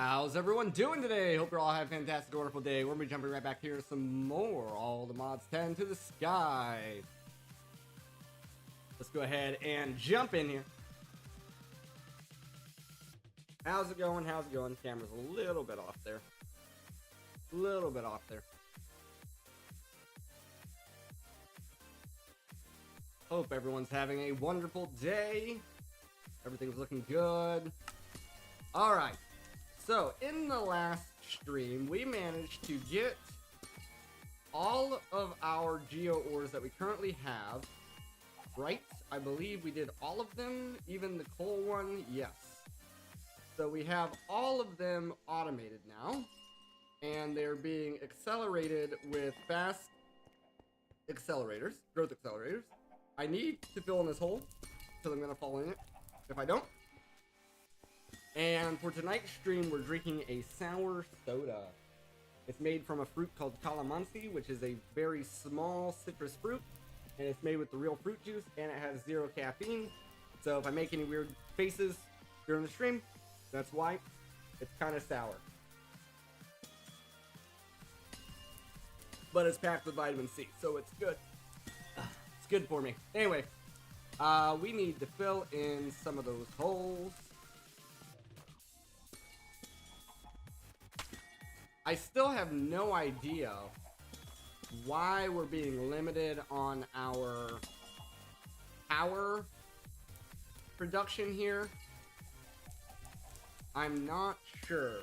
How's everyone doing today? Hope you're all having a fantastic, wonderful day. We're going to be jumping right back here some more All the Mods 10 to the Sky. Let's go ahead and jump in here. How's it going? How's it going? Camera's a little bit off there. A little bit off there. Hope everyone's having a wonderful day. Everything's looking good. Alright. So, in the last stream, we managed to get all of our geo ores that we currently have, right? I believe we did all of them, even the coal one, yes. So we have all of them automated now, and they're being accelerated with fast accelerators, growth accelerators. I need to fill in this hole, because I'm going to fall in it if I don't. And for tonight's stream, we're drinking a sour soda. It's made from a fruit called calamansi, which is a very small citrus fruit, and it's made with the real fruit juice, and it has 0 caffeine. So if I make any weird faces during the stream, that's why. It's kind of sour. But it's packed with vitamin C, so it's good. It's good for me. Anyway, we need to fill in some of those holes. I still have no idea why we're being limited on our power production here. I'm not sure.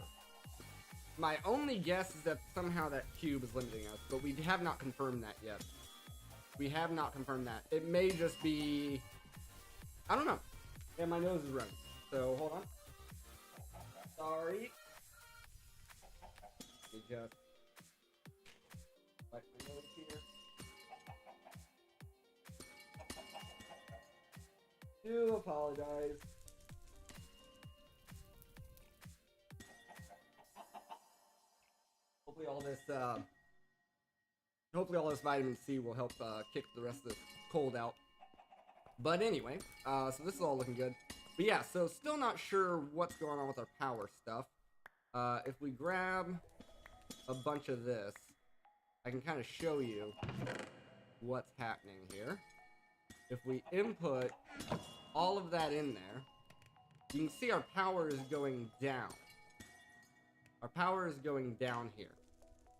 My only guess is that somehow that cube is limiting us, but we have not confirmed that yet. We have not confirmed that. It may just be... I don't know. And my nose is running. So, hold on. Sorry. Let me just... wipe my nose here. Do apologize. Hopefully all this vitamin C will help kick the rest of the cold out. But anyway, so this is all looking good. But yeah, so still not sure what's going on with our power stuff. If we grab a bunch of this, I can kind of show you what's happening here. If we input all of that in there, you can see our power is going down. Our power is going down here.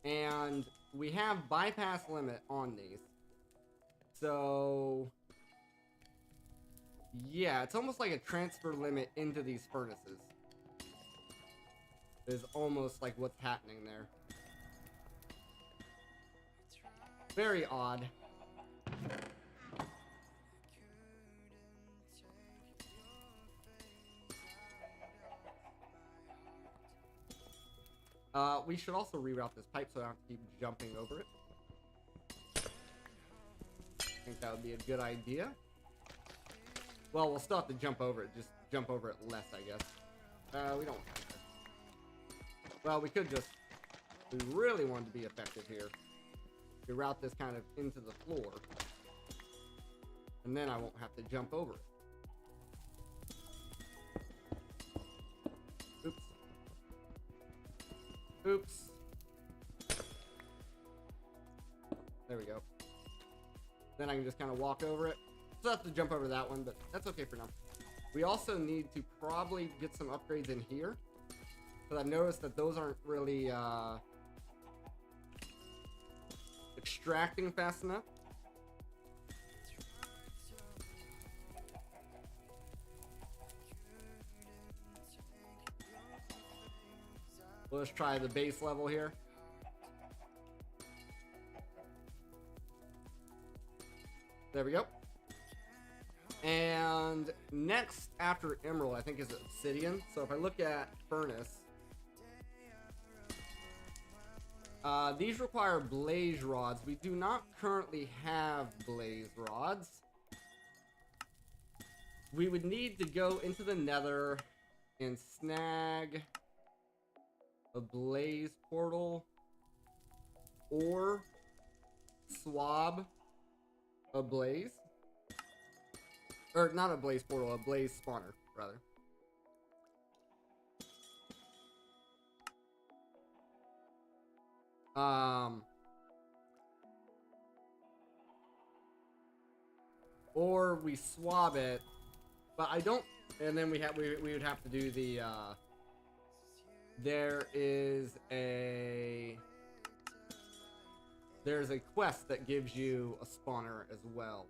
And we have bypass limit on these. So, yeah, it's almost like a transfer limit into these furnaces. Is almost like what's happening there. Very odd. We should also reroute this pipe so I don't have to keep jumping over it. I think that would be a good idea. Well, we'll still have to jump over it. Just jump over it less, I guess. We don't want to. Well, we could just... We really wanted to be effective here. We route this kind of into the floor. And then I won't have to jump over it. Oops. Oops. There we go. Then I can just kind of walk over it. Still have to jump over that one, but that's okay for now. We also need to probably get some upgrades in here. Because I've noticed that those aren't really extracting fast enough. Let's try the base level here. There we go. And next after Emerald, I think is Obsidian. So if I look at Furnace, these require blaze rods. We do not currently have blaze rods. We would need to go into the Nether and snag a blaze portal or swab a blaze. Or not a blaze portal, a blaze spawner, rather. Or we swab it, but I don't, and then we would have to do the, there's a quest that gives you a spawner as well.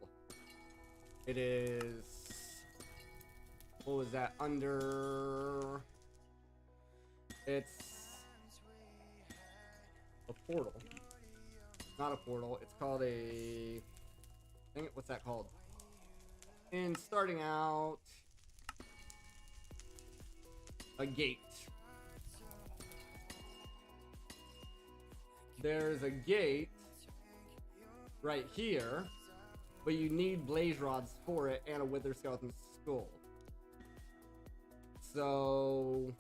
It is, what was that, under, It's a portal. Not a portal. It's called a... what's that called? And starting out... a gate. There's a gate right here, but you need blaze rods for it and a wither skeleton skull. So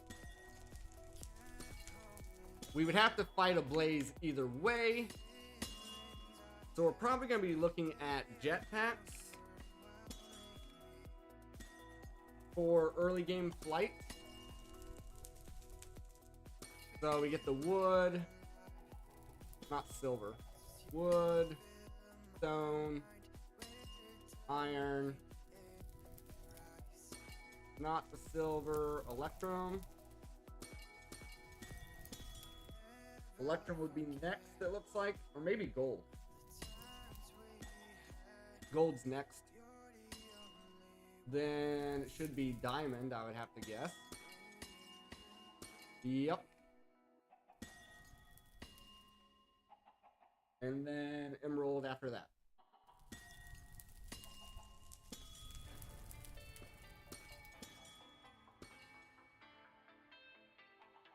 we would have to fight a blaze either way. So we're probably going to be looking at jetpacks for early game flight. So we get the wood, not silver, wood, stone, iron, not the silver, electrum. Electrum would be next, it looks like, or maybe gold. Gold's next. Then it should be diamond, I would have to guess. Yep. And then emerald after that.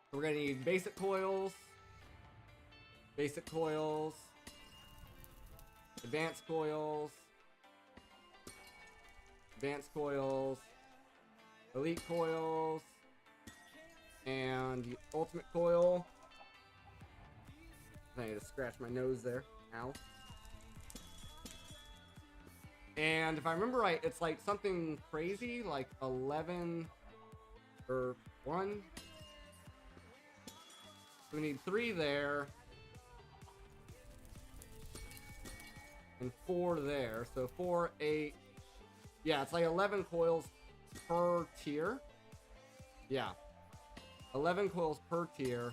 So we're gonna need basic coils, advanced coils, advanced coils, elite coils, and the ultimate coil. I need to scratch my nose there. Ow. And if I remember right, it's like something crazy, like 11 or 1. So we need 3 there. And 4 there. So 4, 8. Yeah, it's like 11 coils per tier. Yeah. 11 coils per tier.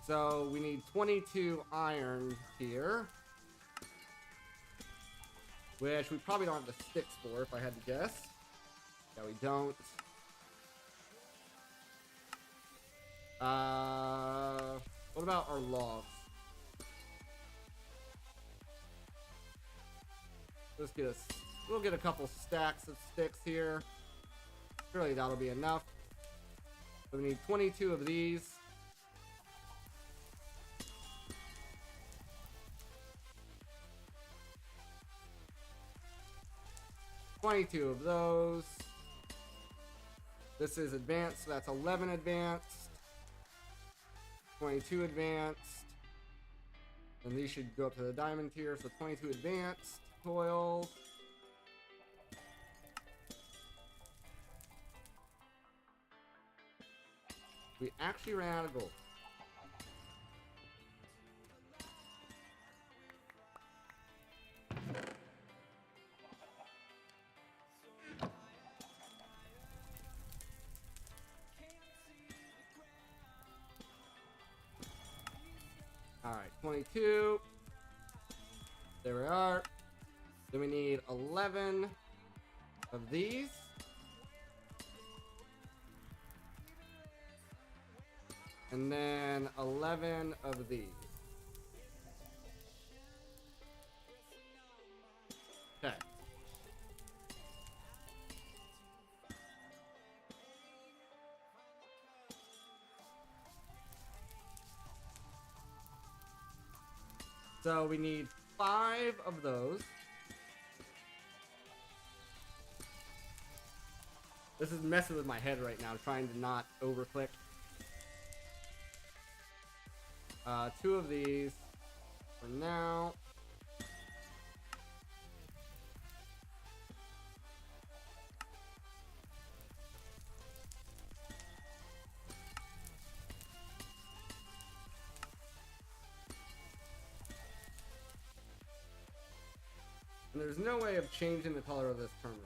So we need 22 iron here, which we probably don't have the sticks for, if I had to guess. Yeah, we don't. What about our logs? We'll get a couple stacks of sticks here. Surely that'll be enough. So we need 22 of these. 22 of those. This is advanced, so that's 11 advanced. 22 advanced. And these should go up to the diamond tier, so 22 advanced coils. We actually ran out of gold. Alright, 22. There we are. Then we need 11 of these. And then 11 of these. Okay. So we need 5 of those. This is messing with my head right now, trying to not overclick. 2 of these for now. And there's no way of changing the color of this terminal.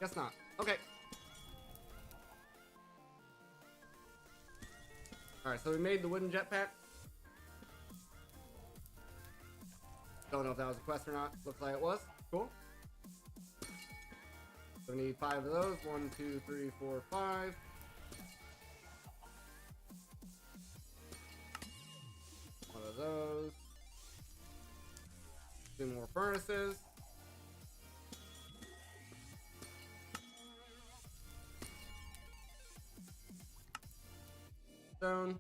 Guess not. Okay. Alright, so we made the wooden jetpack. Don't know if that was a quest or not. Looks like it was. Cool. So we need 5 of those. 1, 2, 3, 4, 5. One of those. 2 more furnaces. Stone.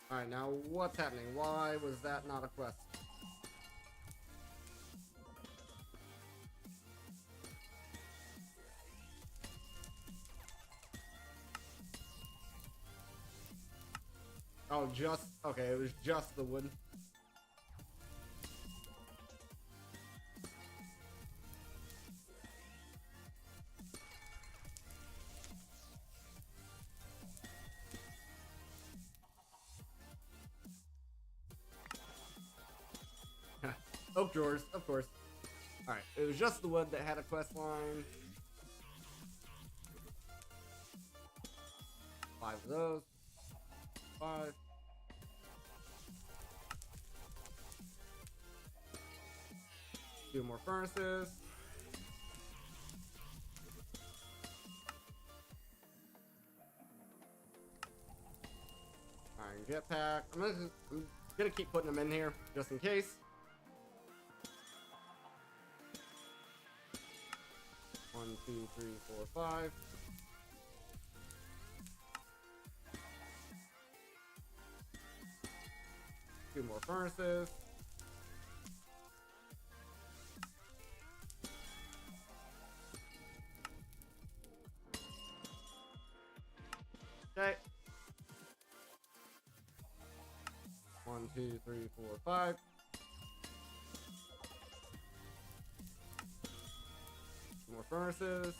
Alright, now what's happening? Why was that not a quest? Oh, just... Okay, it was just the wood. Oak drawers, of course. Alright, it was just the wood that had a quest line. 5 of those. 5. Two more furnaces. Iron jetpack. I'm gonna keep putting them in here just in case. 1, 2, 3, 4, 5. Two more furnaces. Okay. 1, 2, 3, 4, 5. Two more furnaces.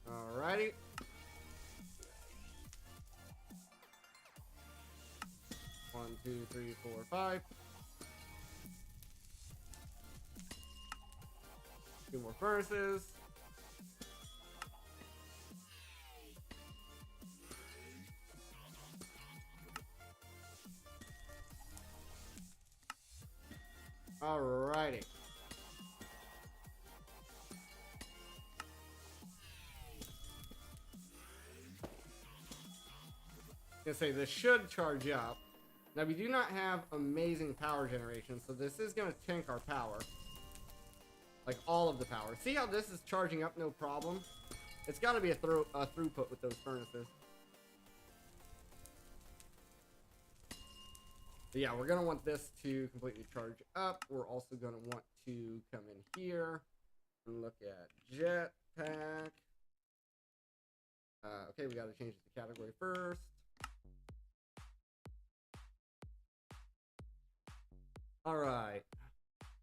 Alrighty. One, 2, 3, 4, 5. Two more furnaces. Alrighty. Gonna say this should charge up. Now we do not have amazing power generation, so this is gonna tank our power. Like all of the power. See how this is charging up no problem? It's gotta be a throughput with those furnaces. But yeah, we're gonna want this to completely charge up. We're also gonna want to come in here and look at jetpack. Okay, we gotta change the category first. Alright,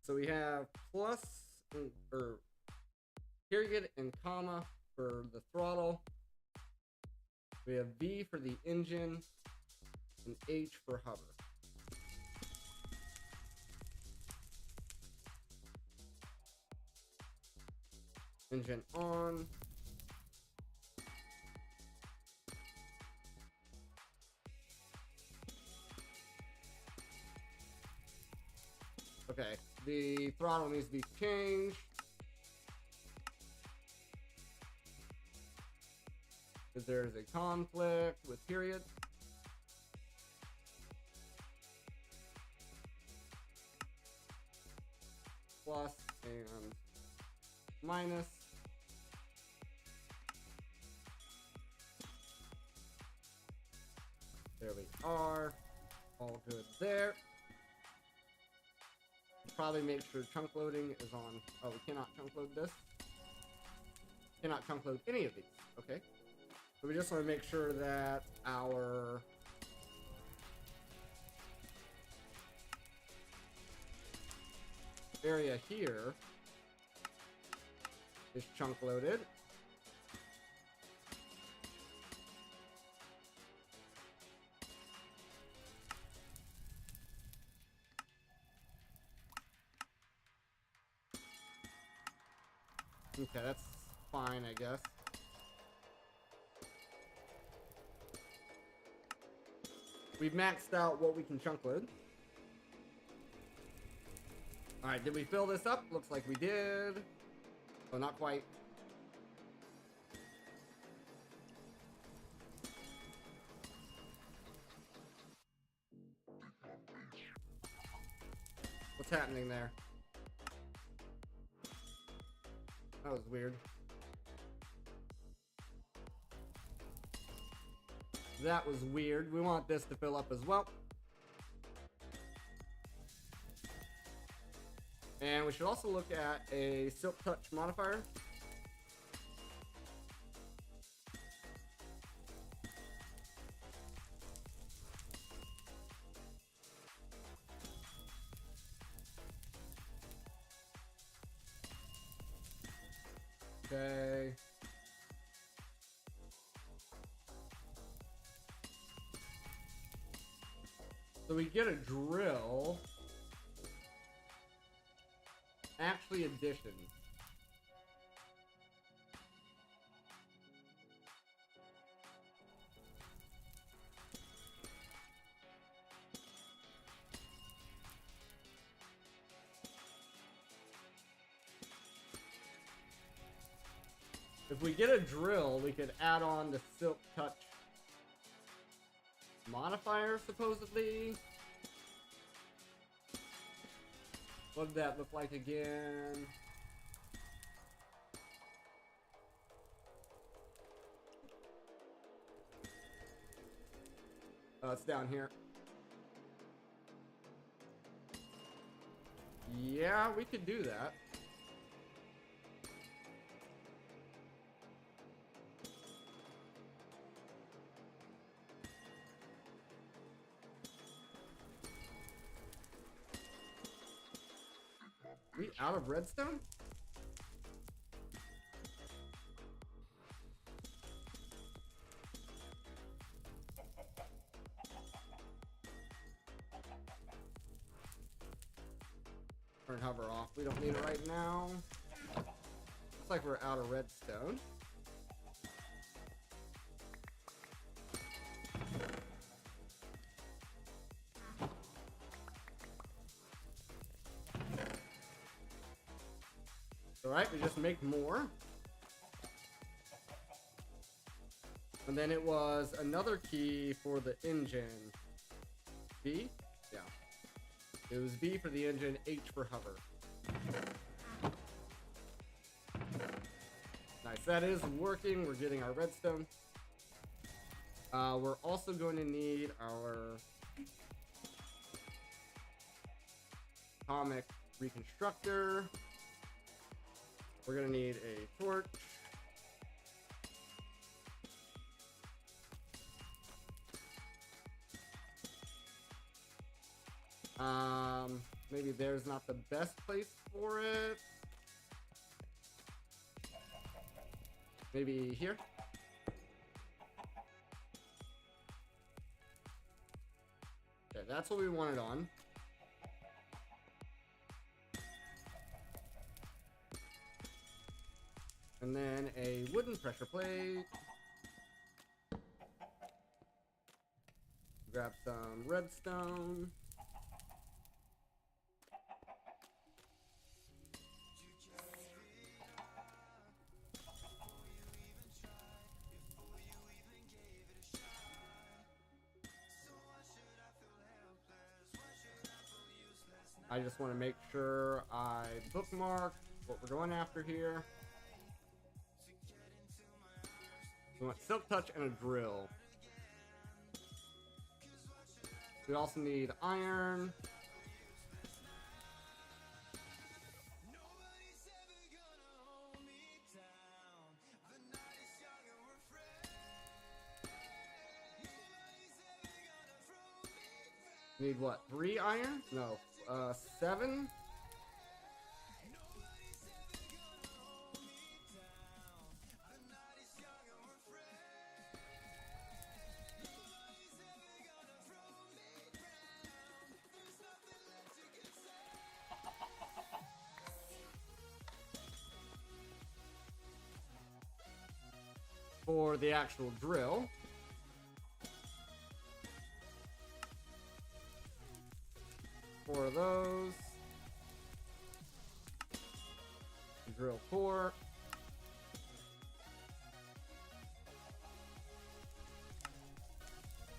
so we have plus, or period and comma for the throttle. We have V for the engine, and H for hover. Engine on. Okay, the throttle needs to be changed. Because there's a conflict with period. Plus and minus. There we are. All good there. Probably make sure chunk loading is on. Oh, we cannot chunk load this. Cannot chunk load any of these. Okay. So we just want to make sure that our area here is chunk loaded. Okay, that's fine, I guess. We've maxed out what we can chunk load. Alright, did we fill this up? Looks like we did. Oh, not quite. What's happening there? That was weird. That was weird. We want this to fill up as well. And we should also look at a Silk Touch modifier. Okay. So we get a drill. Actually, addition. If we get a drill, we could add on the Silk Touch modifier, supposedly. What did that look like again? Oh, it's down here. Yeah, we could do that. We out of redstone? Turn hover off. We don't need it right now. Looks like we're out of redstone. Alright, we just make more. And then it was another key for the engine. B? Yeah. It was B for the engine, H for hover. Nice, that is working. We're getting our redstone. We're also going to need our atomic reconstructor. We're gonna need a torch. Maybe there's not the best place for it. Maybe here. Okay, that's what we wanted on. And then a wooden pressure plate. Grab some redstone. I just want to make sure I bookmark what we're going after here. We want Silk Touch and a drill. We also need iron. Need what? 3 iron? No, 7? for the actual drill. Four of those. Drill 4.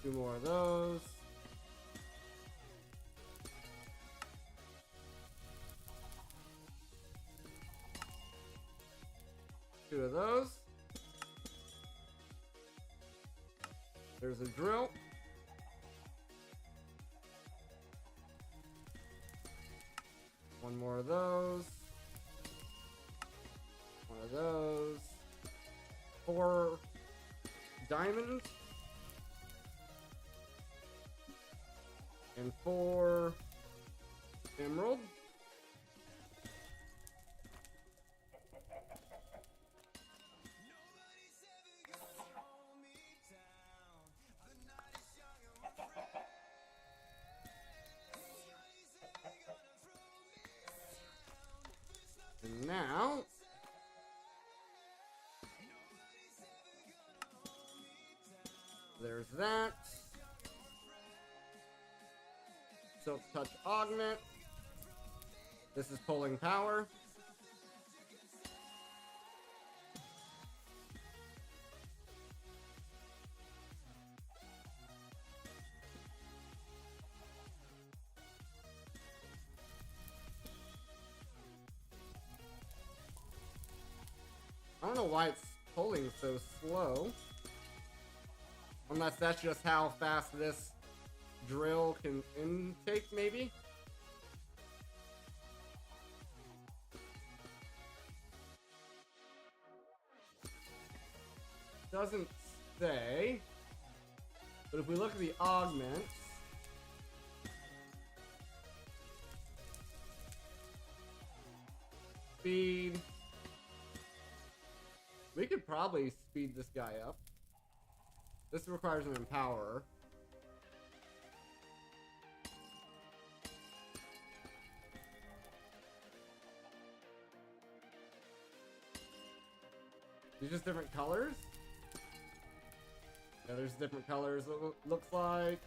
Two more of those. Two of those. There's a drill. One more of those. One of those. 4 diamonds. And 4 emerald. And now there's that. Silk Touch Augment. This is pulling power. I don't know why it's pulling so slow. Unless that's just how fast this drill can intake, maybe? Doesn't say. But if we look at the augments, speed, we could probably speed this guy up. This requires an empower. These just different colors? Yeah, there's different colors, it looks like.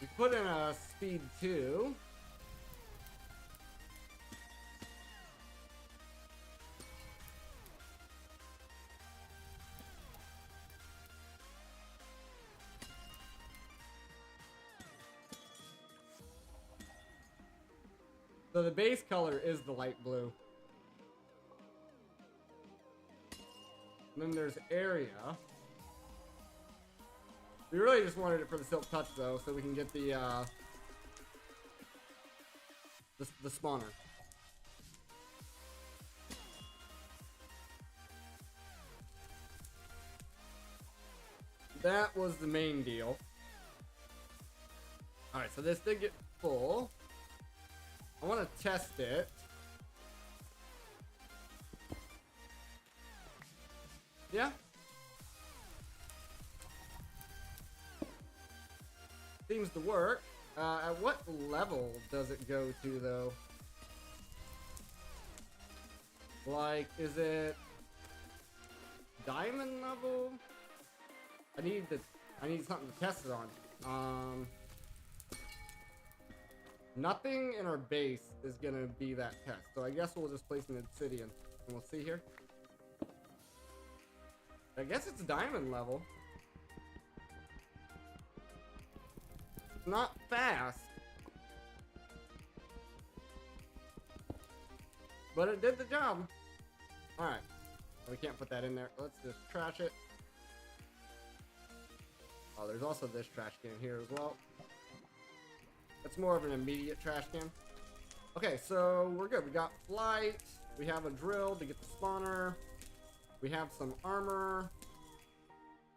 We put in a speed 2. So the base color is the light blue. And then there's area. We really just wanted it for the Silk Touch though, so we can get the spawner. That was the main deal. Alright, so this did get full. I want to test it. Yeah. Seems to work. At what level does it go to though? Like, is it diamond level? I need something to test it on. Nothing in our base is gonna be that test, so I guess we'll just place an obsidian and we'll see here. I guess it's diamond level. Not fast, but it did the job. Alright, we can't put that in there. Let's just trash it. Oh, there's also this trash can here as well. That's more of an immediate trash can. Okay, so we're good. We got flight. We have a drill to get the spawner. We have some armor.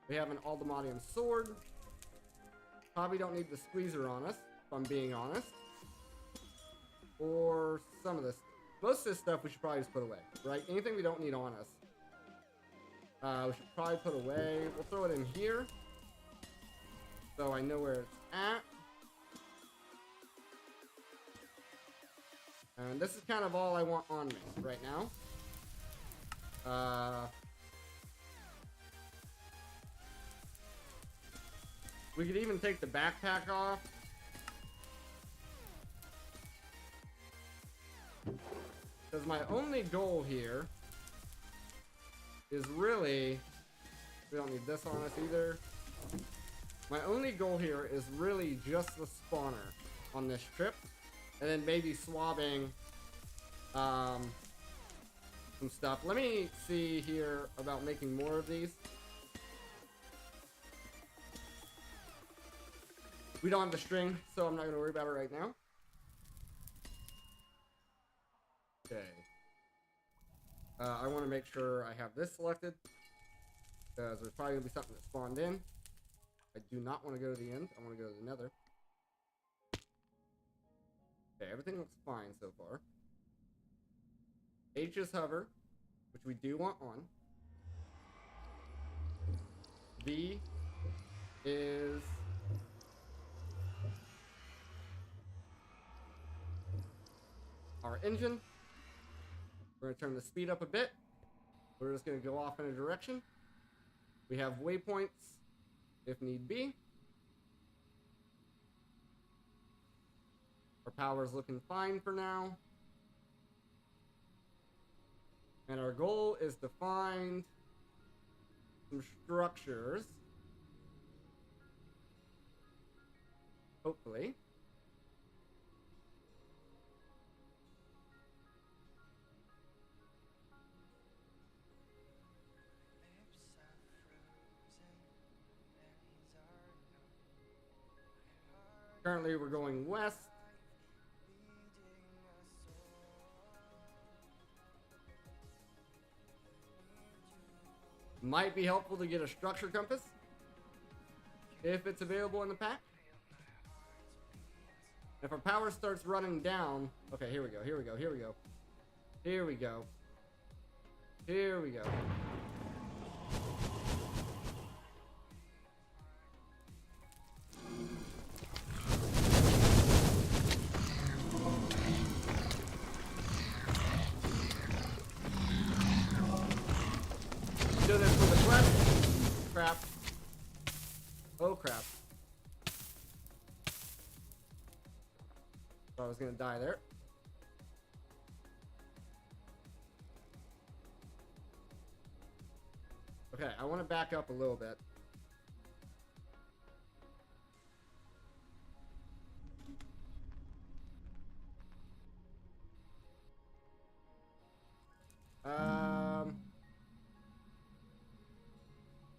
We have an Aldemodium sword. Probably don't need the squeezer on us, if I'm being honest. Or some of this. Most of this stuff we should probably just put away, right? Anything we don't need on us, we should probably put away. We'll throw it in here, so I know where it's at. And this is kind of all I want on me right now. We could even take the backpack off. Because my only goal here is really... We don't need this on us either. My only goal here is really just the spawner on this trip. And then maybe swabbing some stuff. Let me see here about making more of these. We don't have the string, so I'm not going to worry about it right now. Okay. I want to make sure I have this selected, because there's probably going to be something that spawned in. I do not want to go to the end. I want to go to the nether. Okay, everything looks fine so far. H is hover, which we do want on. V is... our engine. We're going to turn the speed up a bit. We're just going to go off in a direction. We have waypoints if need be. Our power is looking fine for now. And our goal is to find some structures. Hopefully. Currently, we're going west. Might be helpful to get a structure compass if it's available in the pack. If our power starts running down, okay, here we go, here we go, here we go, here we go, here we go. Do this for the quest. Crap. Oh crap. Thought I was gonna die there. Okay, I want to back up a little bit.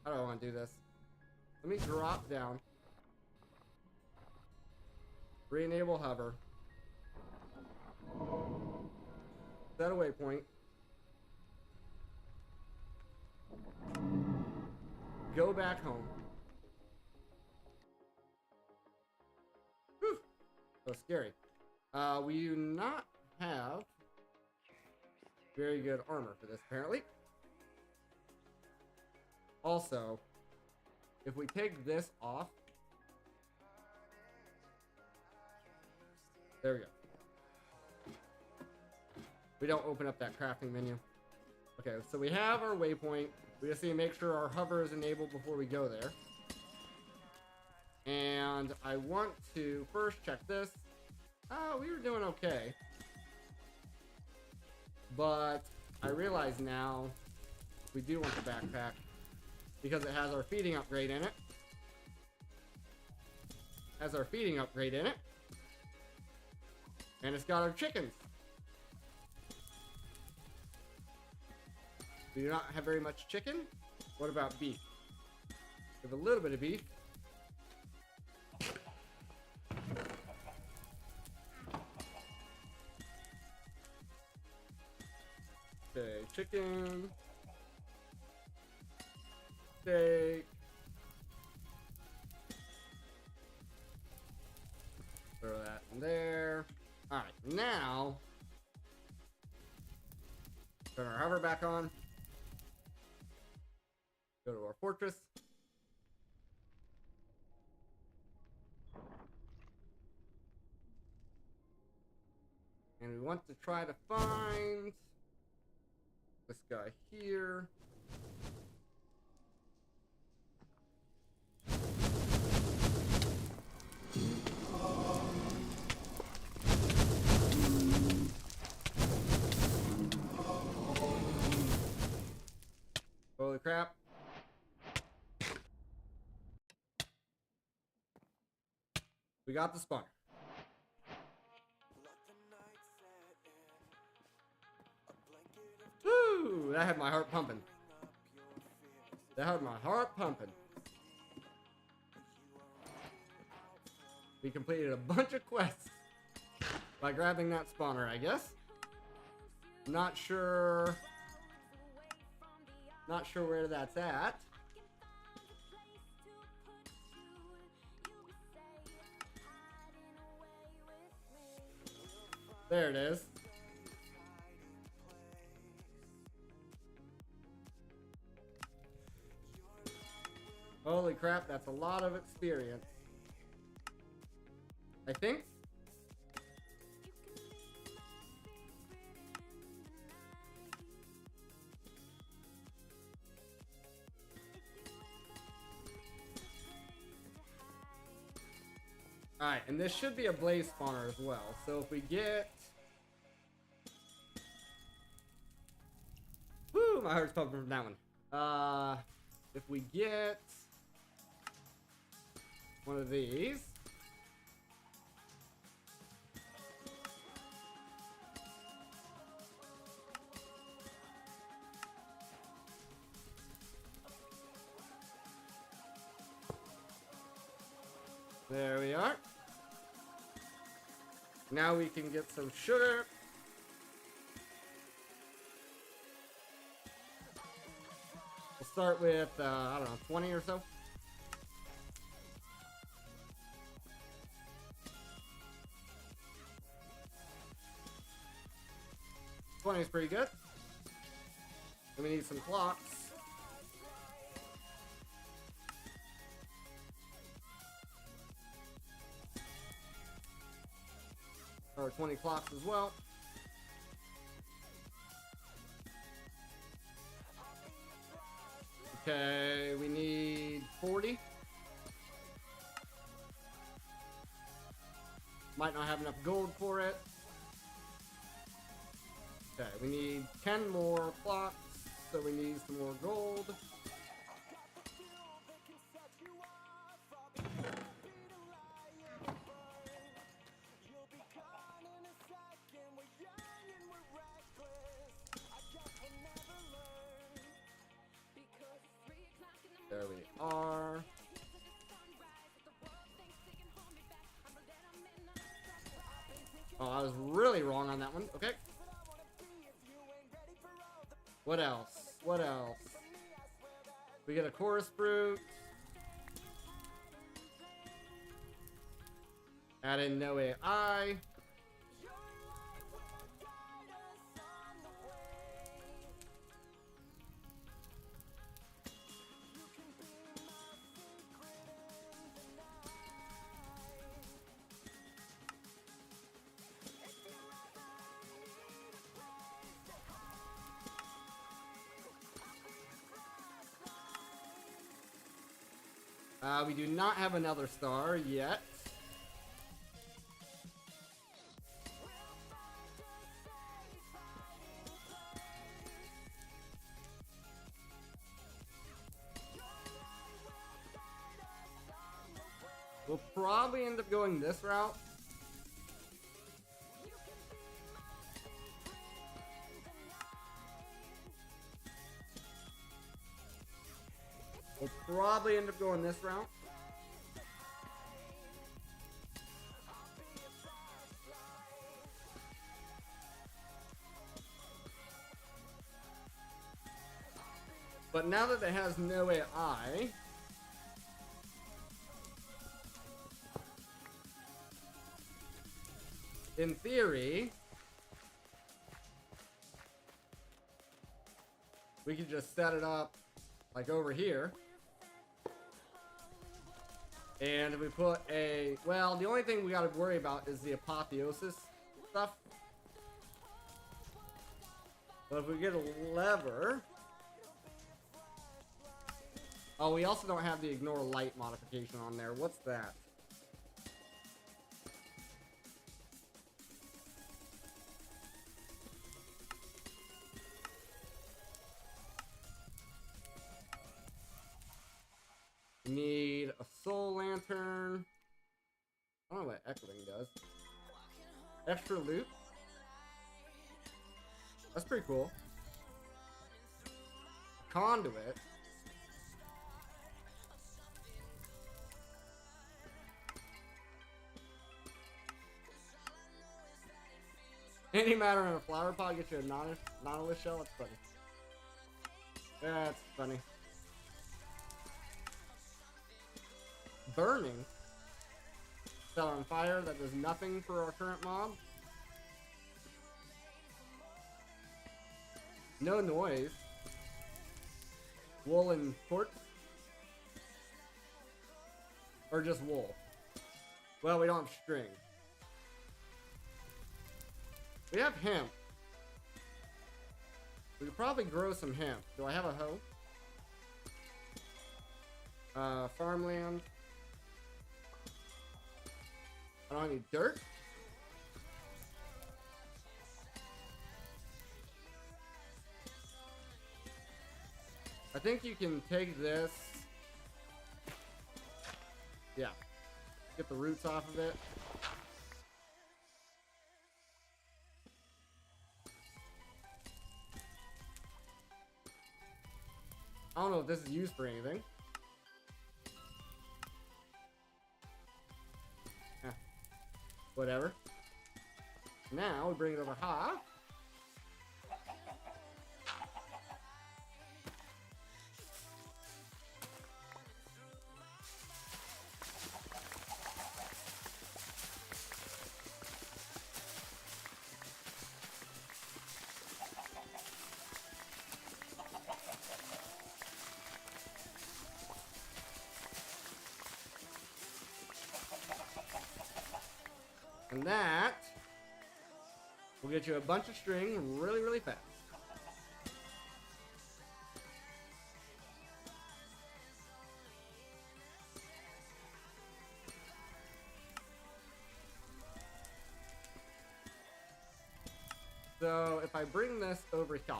How do I want to do this? Let me drop down. Re-enable hover. Set a waypoint. Go back home. Whew. So scary. We do not have very good armor for this, apparently. Also, if we take this off, there we go. We don't open up that crafting menu. Okay, so we have our waypoint. We just need to make sure our hover is enabled before we go there. And I want to first check this. We were doing okay. But I realize now we do want the backpack because it has our feeding upgrade in it. Has our feeding upgrade in it. And it's got our chickens. We do not have very much chicken. What about beef? We have a little bit of beef. Okay, chicken. Steak. Throw that in there. Alright, now turn our hover back on. Go to our fortress. And we want to try to find this guy here. Holy crap. We got the spawner. Woo! That had my heart pumping. That had my heart pumping. We completed a bunch of quests by grabbing that spawner, I guess. Not sure where that's at. There it is. Holy crap, that's a lot of experience. I think. Alright, and this should be a blaze spawner as well. So if we get... Woo, my heart's pumping from that one. If we get one of these. There we are. Now we can get some sugar. We'll start with, I don't know, 20 or so. $20 is pretty good. And we need some clocks. Or 20 clocks as well. Okay, we need 40. Might not have enough gold for it. Okay, we need 10 more clocks, so we need some more gold. There we are. Oh, I was really wrong on that one. Okay. What else? What else? We get a chorus fruit. Add in no AI. We do not have another star yet. We'll probably end up going this route. We'll probably end up going this route. But now that it has no AI, in theory, we could just set it up like over here. And if we put a, well, the only thing we gotta worry about is the apotheosis stuff. But if we get a lever... Oh, we also don't have the ignore light modification on there. What's that? We need a soul lantern. I don't know what echoing does. Extra loop. That's pretty cool. Conduit. Any matter in a flower pot, get you a nautilus shell. That's funny. That's funny. Burning. Set on fire. That does nothing for our current mob. No noise. Wool and torch. Or just wool. Well, we don't have string. We have hemp. We could probably grow some hemp. Do I have a hoe? Farmland. I don't have any dirt. I think you can take this. Yeah. Get the roots off of it. I don't know if this is used for anything. Eh. Whatever. Now we bring it over high. And that will get you a bunch of string really, really fast. So if I bring this over here,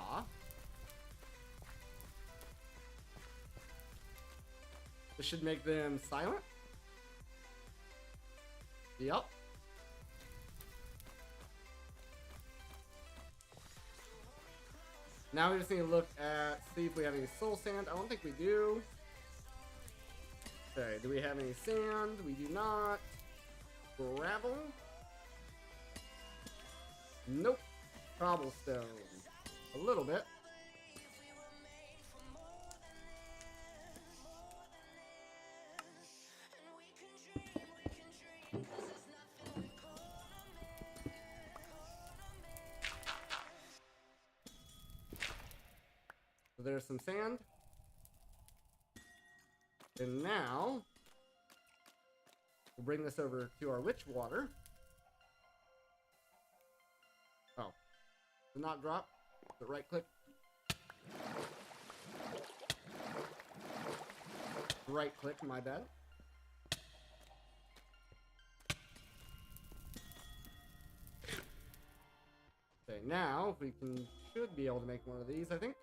this should make them silent. Yep. Now we just need to look at, see if we have any soul sand. I don't think we do. Okay, do we have any sand? We do not. Gravel? Nope. Cobblestone. A little bit. So there's some sand. And now, we'll bring this over to our witch water. Oh. Did not drop. But right click. Right click, my bad. Okay, now we should be able to make one of these, I think.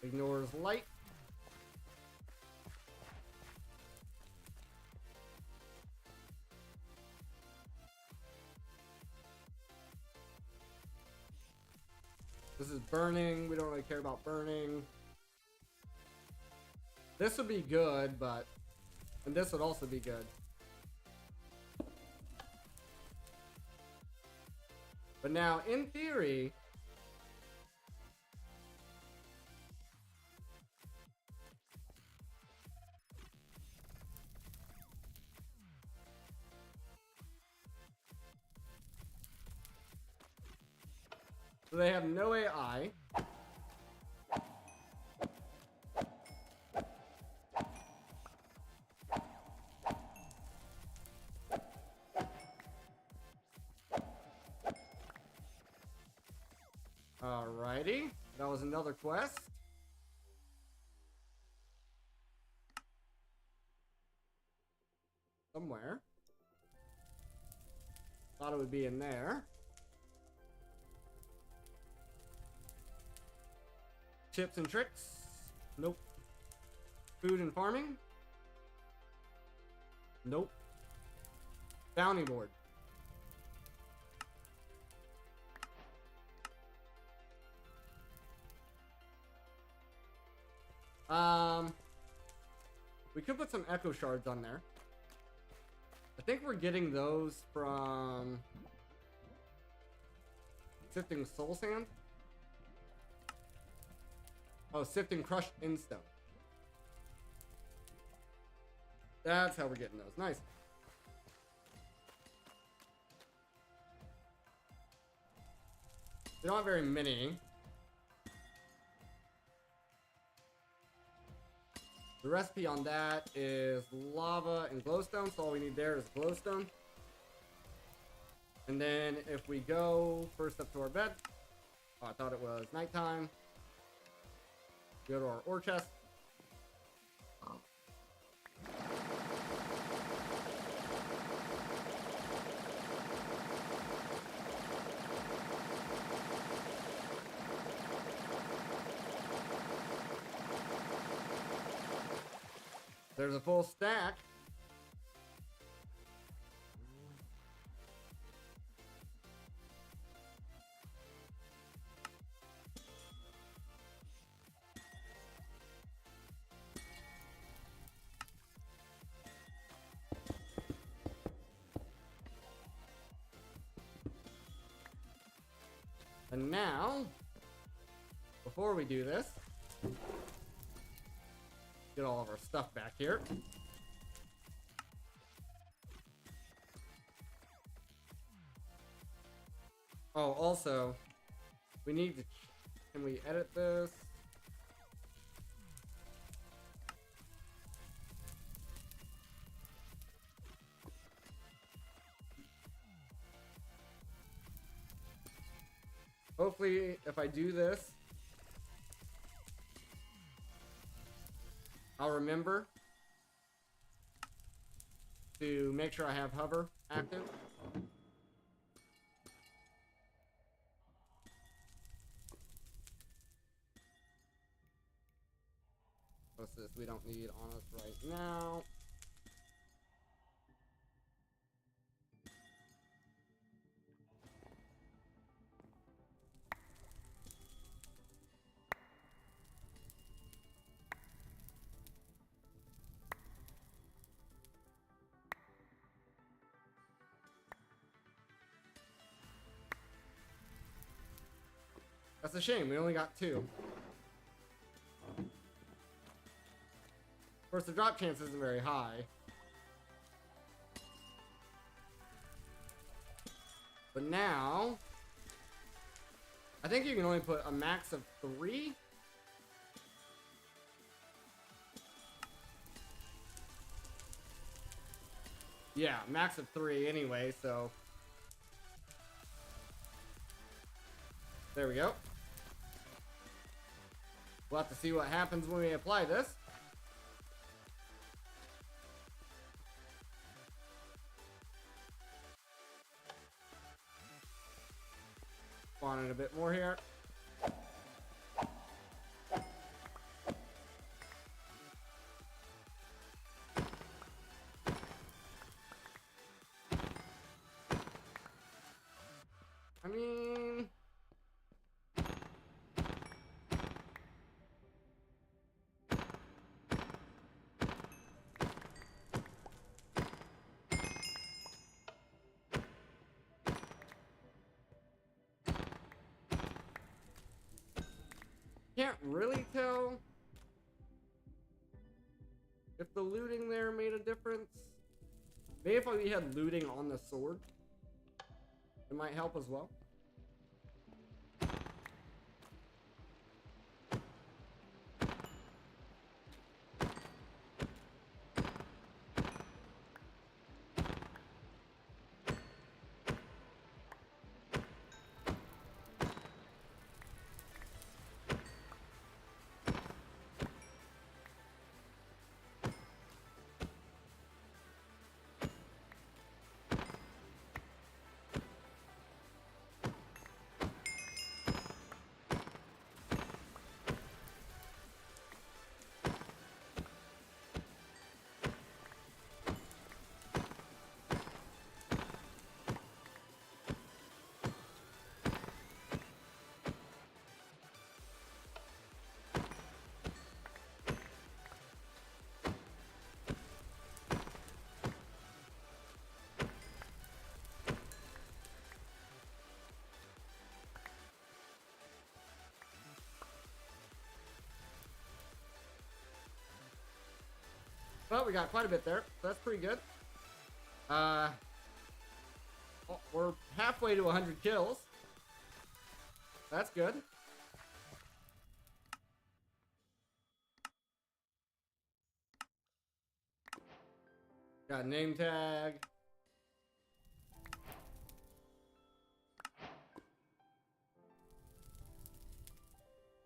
Ignores light. This is burning. We don't really care about burning. This would be good, but... And this would also be good. But now, in theory... So they have no AI. Alrighty. That was another quest. Somewhere. Thought it would be in there. Tips and tricks. Nope. Food and farming. Nope. Bounty board. We could put some echo shards on there. I think we're getting those from sifting soul sand. Oh, sifting crushed instone. That's how we're getting those. Nice. We don't have very many. The recipe on that is lava and glowstone, so all we need there is glowstone. And then if we go first up to our bed, oh, I thought it was nighttime. Go to our ore chest. There's a full stack. And now, before we do this, get all of our stuff back here. Oh, also, we need to... Can we edit this? Hopefully, if I do this, I'll remember to make sure I have hover active. What's this we don't need on us right now? That's a shame, we only got 2. Of course, the drop chance isn't very high. But now, I think you can only put a max of 3. Yeah, max of 3 anyway, so. There we go. We'll have to see what happens when we apply this. Spawn in a bit more here. I mean... Can't really tell if the looting there made a difference. Maybe if we had looting on the sword, it might help as well. Well, we got quite a bit there, so that's pretty good. We're halfway to 100 kills. That's good. Got a name tag.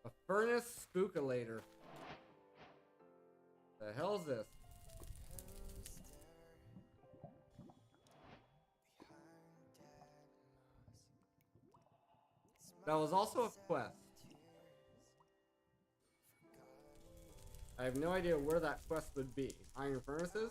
A furnace spookulator. The hell's this? That was also a quest. I have no idea where that quest would be. Iron furnaces?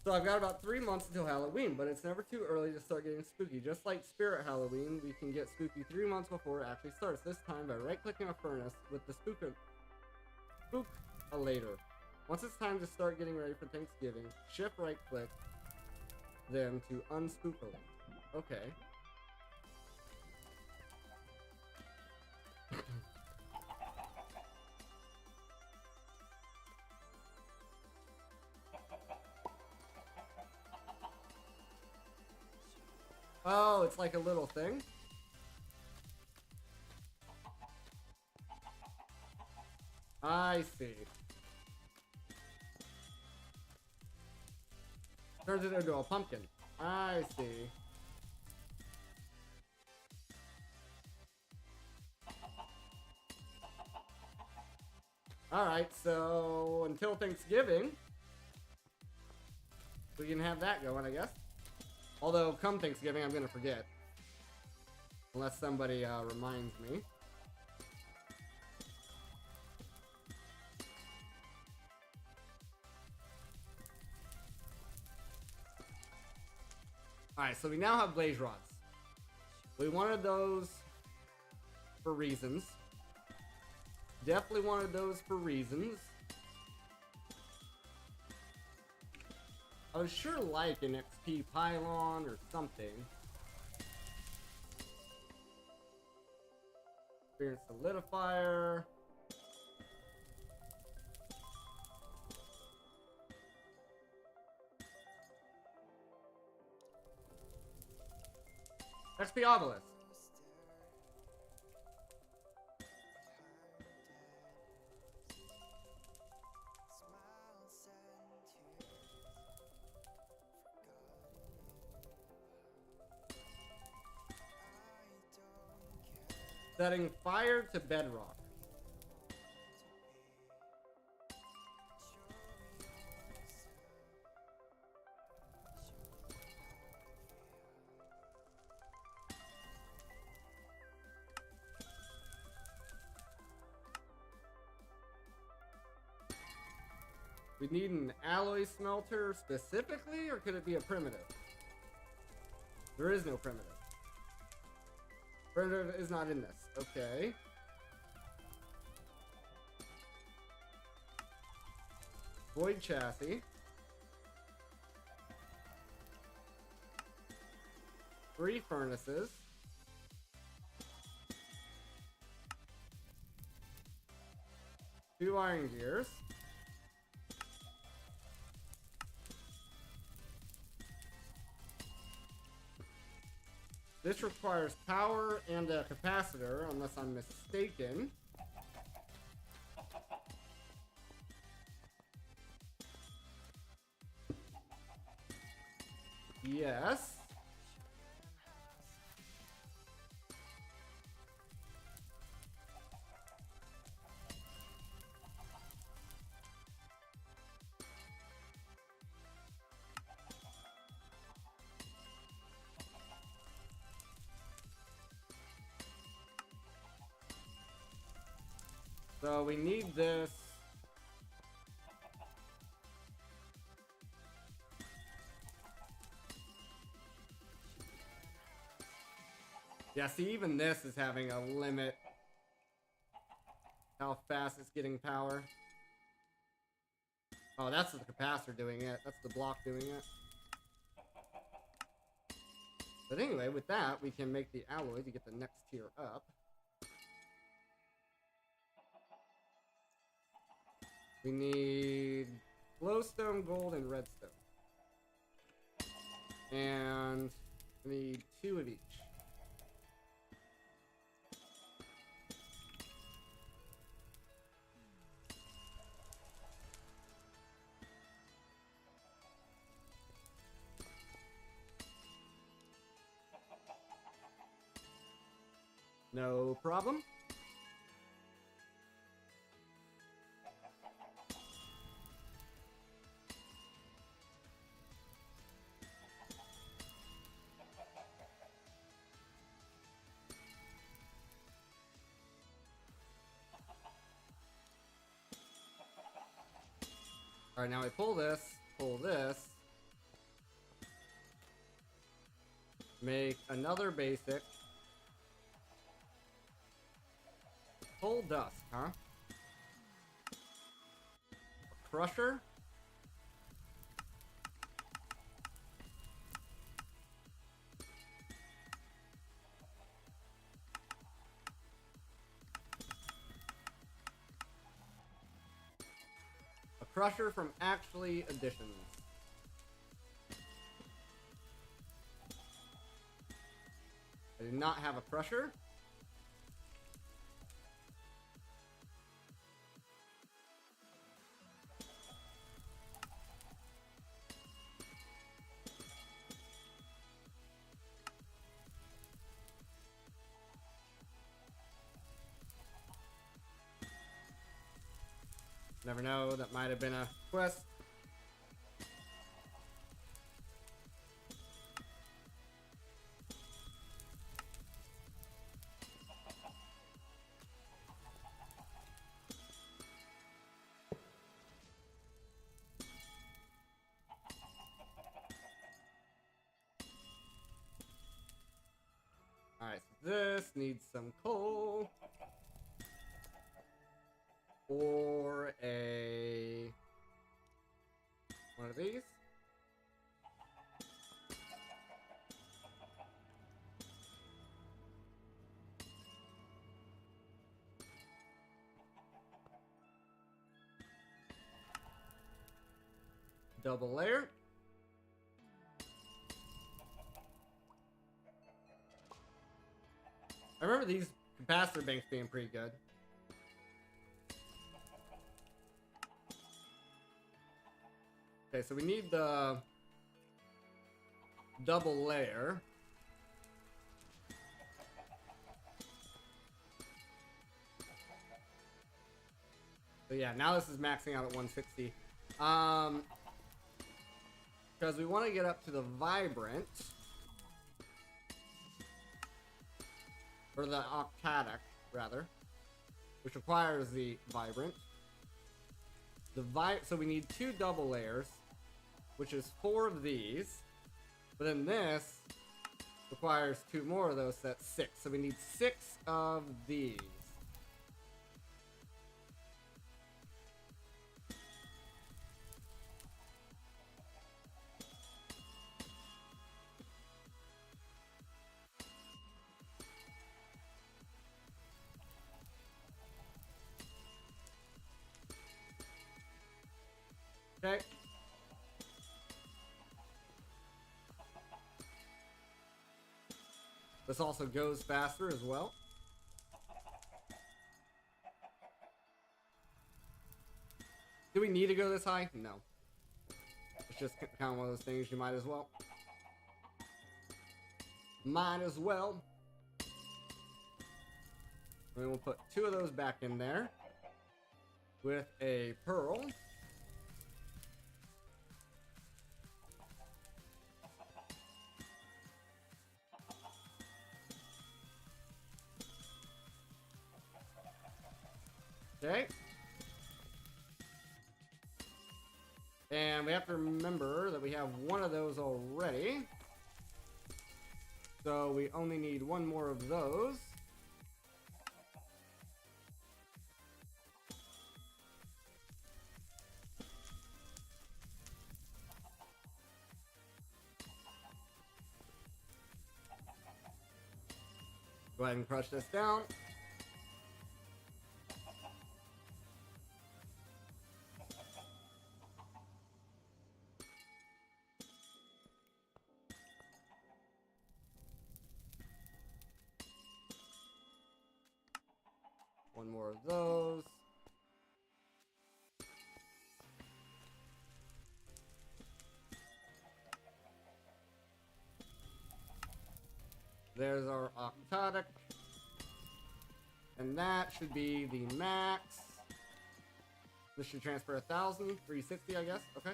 So I've got about 3 months until Halloween, but it's never too early to start getting spooky. Just like Spirit Halloween, we can get spooky 3 months before it actually starts. This time by right-clicking a furnace with the spookulator. Once it's time to start getting ready for Thanksgiving, shift right-click them to unspookilate. Okay. Oh, it's like a little thing? I see. Turns it into a pumpkin. I see. Alright, so until Thanksgiving, we can have that going, I guess. Although, come Thanksgiving, I'm gonna forget. Unless somebody reminds me. Alright, so we now have blaze rods. We wanted those for reasons. Definitely wanted those for reasons. I was sure like an XP pylon or something. Experience solidifier. XP obelisk. Setting fire to bedrock. We need an alloy smelter specifically, or could it be a primitive? There is no primitive. Primitive is not in this. Okay. Void chassis. 3 furnaces. 2 iron gears. This requires power and a capacitor, unless I'm mistaken. Yes. So we need this. Yeah, see, even this is having a limit. How fast it's getting power. Oh, that's the capacitor doing it. That's the block doing it. But anyway, with that, we can make the alloy to get the next tier up. We need glowstone, gold, and redstone. And we need 2 of each. No problem. All right, now we pull this, make another basic. Pull dust, huh? A crusher. A crusher from Actually Additions. I do not have a crusher. Never know, that might have been a quest. Alright, so this needs some coal. Or one of these. Double layer. I remember these capacitor banks being pretty good. Okay, so we need the double layer. So yeah, now this is maxing out at 160. Because we want to get up to the vibrant. Or the octadic, rather. Which requires the vibrant. So we need 2 double layers. Which is 4 of these. But then this requires 2 more of those, so that's 6. So we need 6 of these. Okay. This also goes faster as well. Do we need to go this high? No. It's just kind of one of those things you might as well. Might as well. And then we'll put 2 of those back in there. With a pearl. Okay. And we have to remember that we have 1 of those already. So we only need 1 more of those. Go ahead and crush this down. One more of those. There's our octotic. And that should be the max. This should transfer 1,000, 360, I guess. Okay.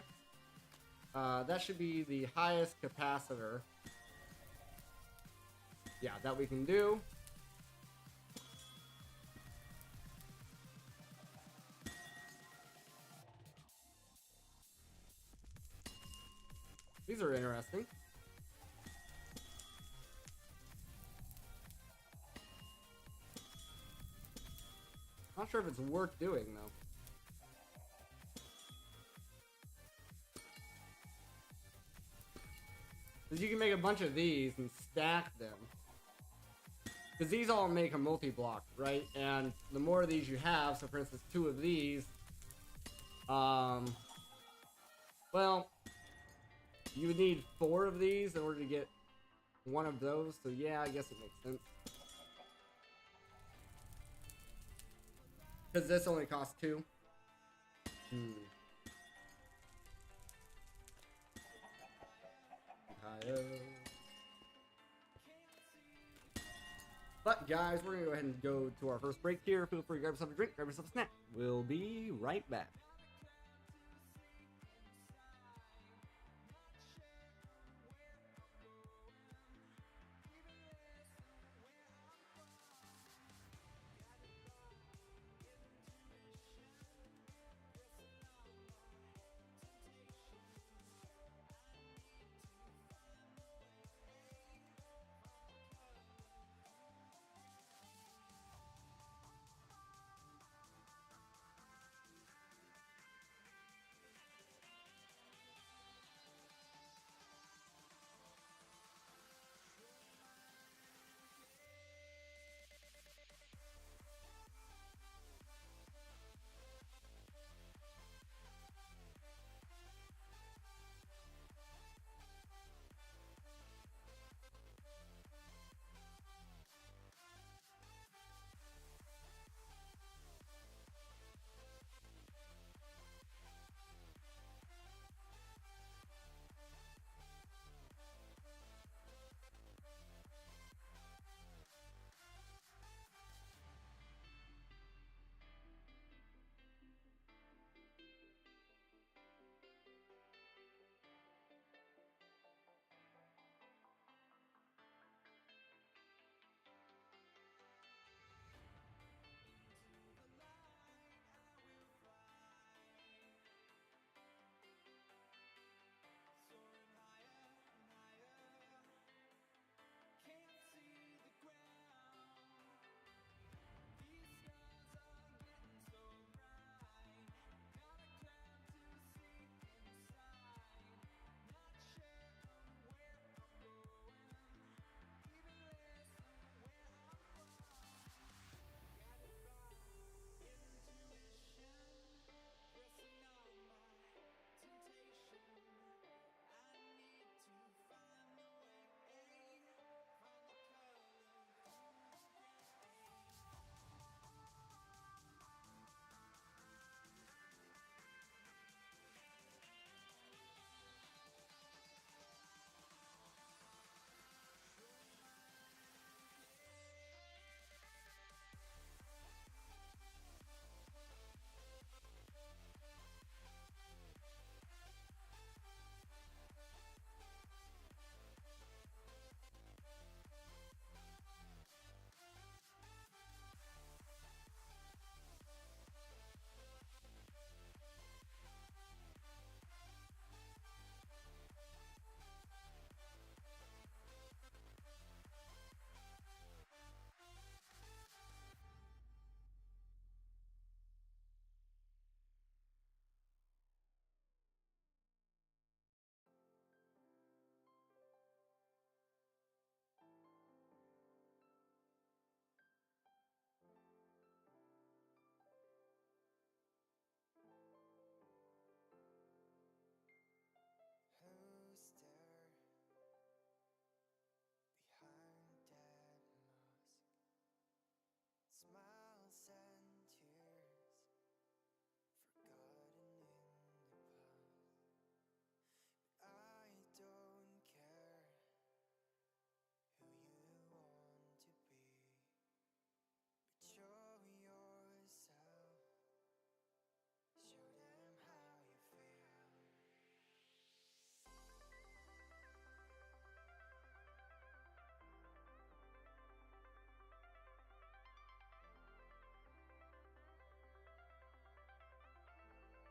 That should be the highest capacitor. Yeah, that we can do. These are interesting. Not sure if it's worth doing, though. Because you can make a bunch of these and stack them. Because these all make a multi-block, right? And the more of these you have, so for instance, 2 of these, well, you would need 4 of these in order to get 1 of those, so yeah, I guess it makes sense. Because this only costs 2. But guys, we're gonna go ahead and go to our first break here. Feel free to grab yourself a drink, grab yourself a snack. We'll be right back.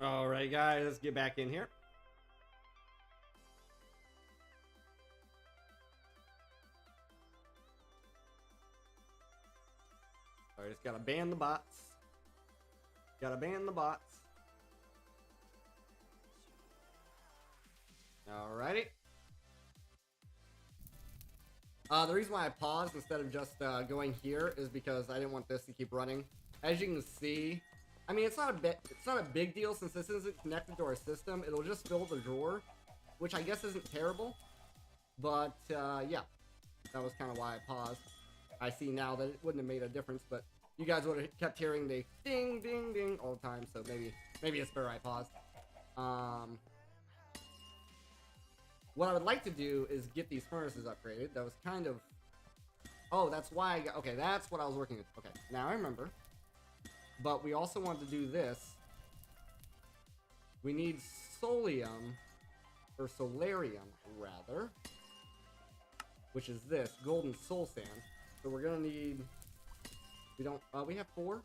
All right, guys, let's get back in here. All right, just gotta ban the bots. Gotta ban the bots. Alrighty. The reason why I paused instead of just going here is because I didn't want this to keep running. As you can see, I mean, it's not a big deal since this isn't connected to our system. It'll just fill the drawer, which I guess isn't terrible. But yeah, that was kind of why I paused. I see now that it wouldn't have made a difference, but you guys would have kept hearing the ding, ding, ding all the time. So maybe it's better I paused. What I would like to do is get these furnaces upgraded. That was kind of... Oh, that's why I got... Okay, that's what I was working with. Okay, now I remember. But we also want to do this. We need solium, or solarium, rather. Which is this, golden soul sand. So we're gonna need... we have 4.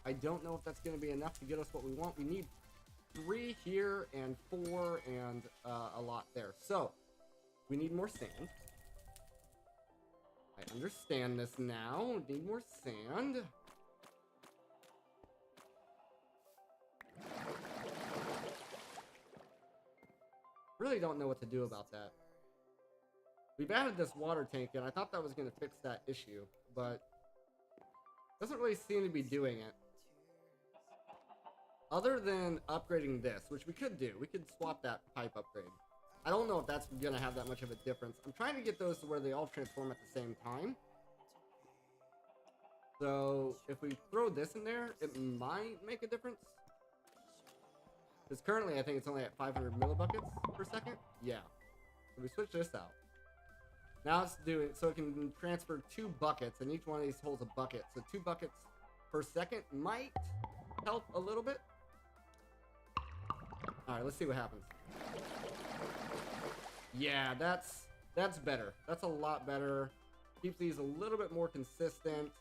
I don't know if that's gonna be enough to get us what we want. We need 3 here and 4 and a lot there. So we need more sand. I understand this now. Need more sand. Really don't know what to do about that. We've added this water tank and I thought that was going to fix that issue, but doesn't really seem to be doing it. Other than upgrading this, which we could do. We could swap that pipe upgrade. I don't know if that's going to have that much of a difference. I'm trying to get those to where they all transform at the same time. So, if we throw this in there, it might make a difference. Because currently, I think it's only at 500 millibuckets per second. Yeah. So we switch this out. Now it's doing so it can transfer 2 buckets, and each one of these holds a bucket. So 2 buckets per second might help a little bit. All right, let's see what happens. Yeah, that's better. That's a lot better. Keeps these a little bit more consistent.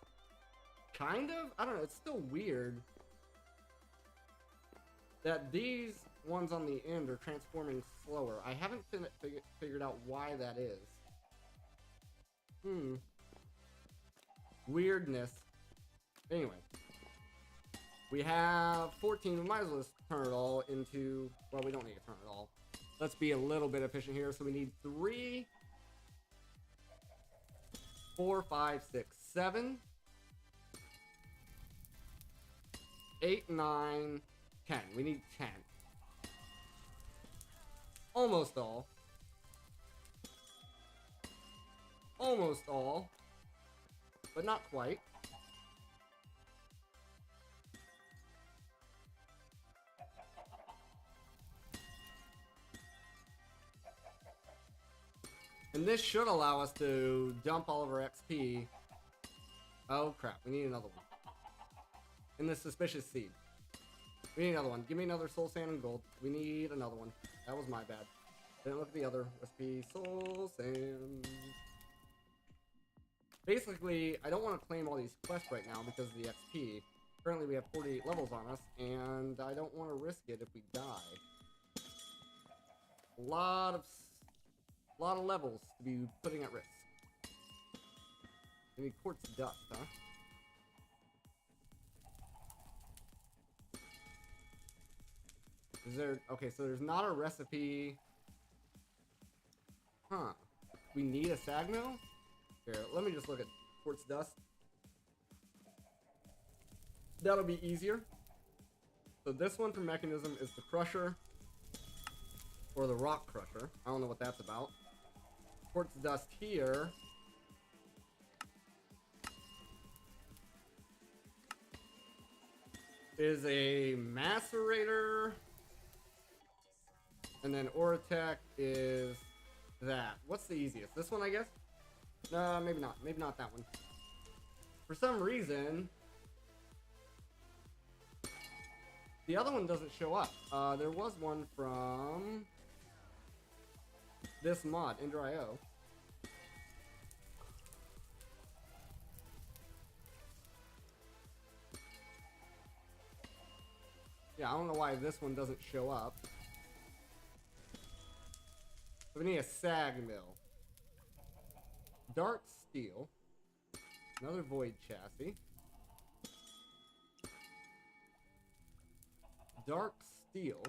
Kind of? I don't know. It's still weird that these ones on the end are transforming slower. I haven't figured out why that is. Weirdness. Anyway. We have 14. We might as well just turn it all into... Well, we don't need to turn it all. Let's be a little bit efficient here. So we need 3, 4, 5, 6, 7, 8, 9, 10. We need 10. Almost all. Almost all. But not quite. And this should allow us to dump all of our XP. Oh crap, we need another one. And the suspicious seed. We need another one. Give me another soul sand and gold. We need another one. That was my bad. Didn't look at the other recipe. Soul sand. Basically, I don't want to claim all these quests right now because of the XP. Currently we have 48 levels on us, and I don't want to risk it if we die. A lot of levels to be putting at risk. We need quartz dust, huh? Is there... Okay, so there's not a recipe... Huh. We need a Sagno? Here, let me just look at quartz dust. That'll be easier. So this one for mechanism is the crusher. Or the rock crusher. I don't know what that's about. Quartz dust here. Is a macerator. And then Oratech is that. What's the easiest? This one, I guess? Maybe not. Maybe not that one. For some reason, the other one doesn't show up. There was one from this mod, Ender.io. Yeah, I don't know why this one doesn't show up. So we need a sag mill. Dark steel. Another void chassis. Dark steel.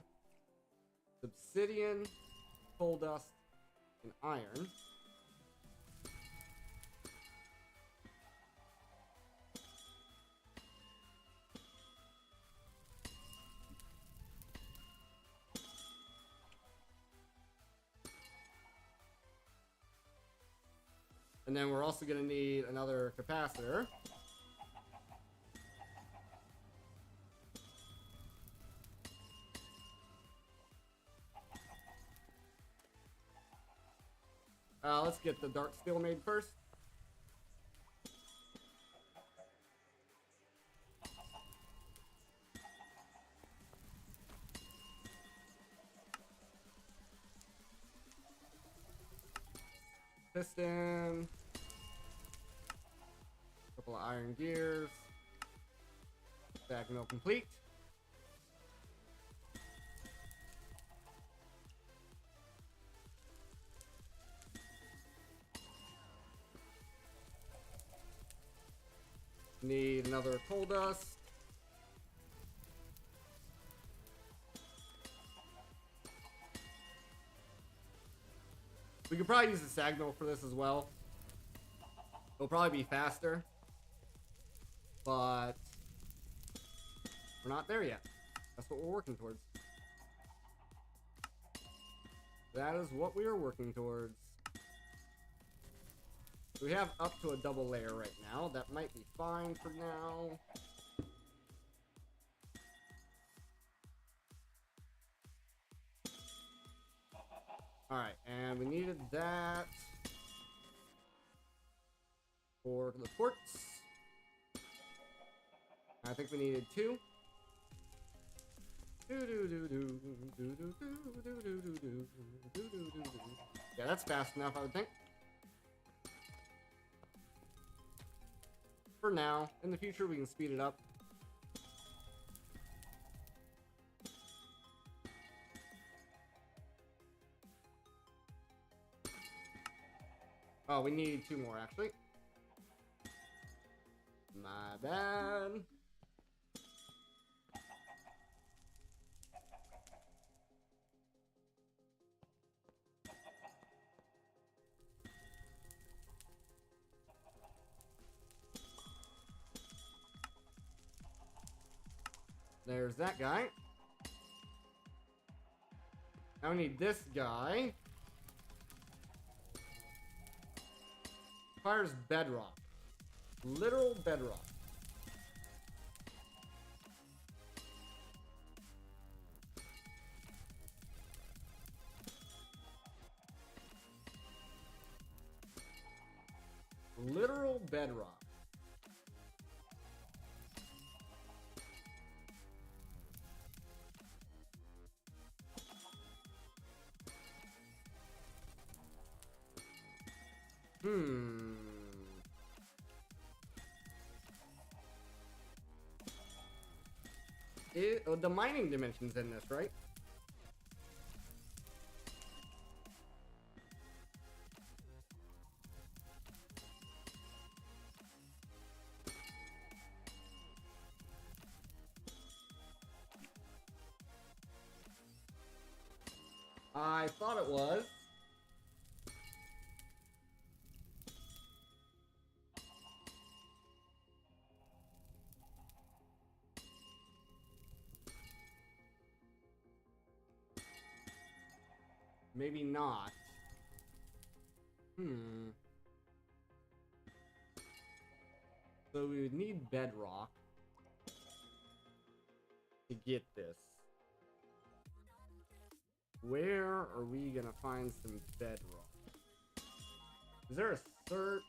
Obsidian, coal dust, and iron. And then we're also going to need another capacitor. Let's get the dark steel made first. Piston. Couple of iron gears. Sag mill complete. Need another coal dust. We could probably use the sag mill for this as well. It'll probably be faster. But we're not there yet. That's what we're working towards. That is what we are working towards. We have up to a double layer right now. That might be fine for now. Alright, and we needed that for the quartz. I think we needed 2. Yeah, that's fast enough, I would think. For now. In the future, we can speed it up. Oh, we need 2 more, actually. My bad. There's that guy. Now we need this guy. Fires bedrock. Literal bedrock. Literal bedrock. The mining dimension's in this, right? I thought it was. Maybe not. So we would need bedrock to get this. Where are we gonna find some bedrock? Is there a search?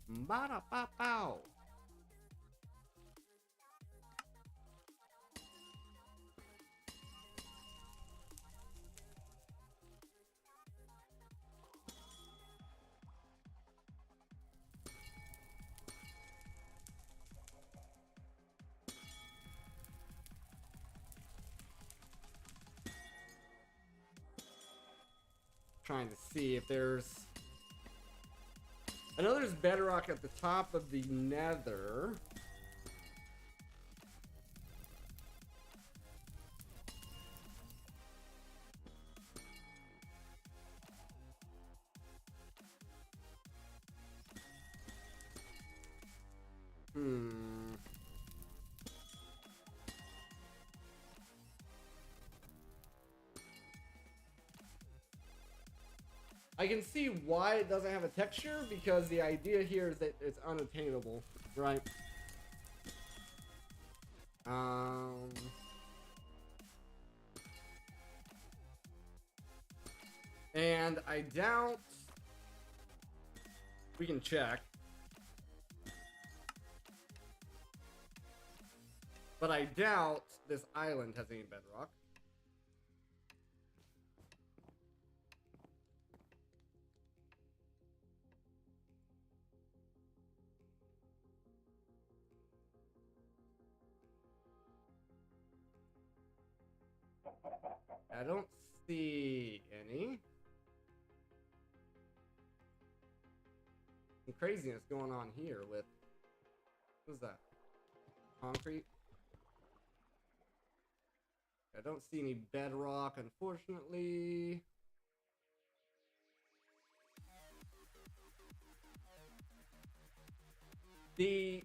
Ba-da-ba-bow. trying to see if there's... I know there's bedrock at the top of the nether. I can see why it doesn't have a texture, because the idea here is that it's unattainable, right? And I doubt... We can check. But I doubt this island has any bedrock. I don't see any. Some craziness going on here with... What's that? Concrete? I don't see any bedrock, unfortunately.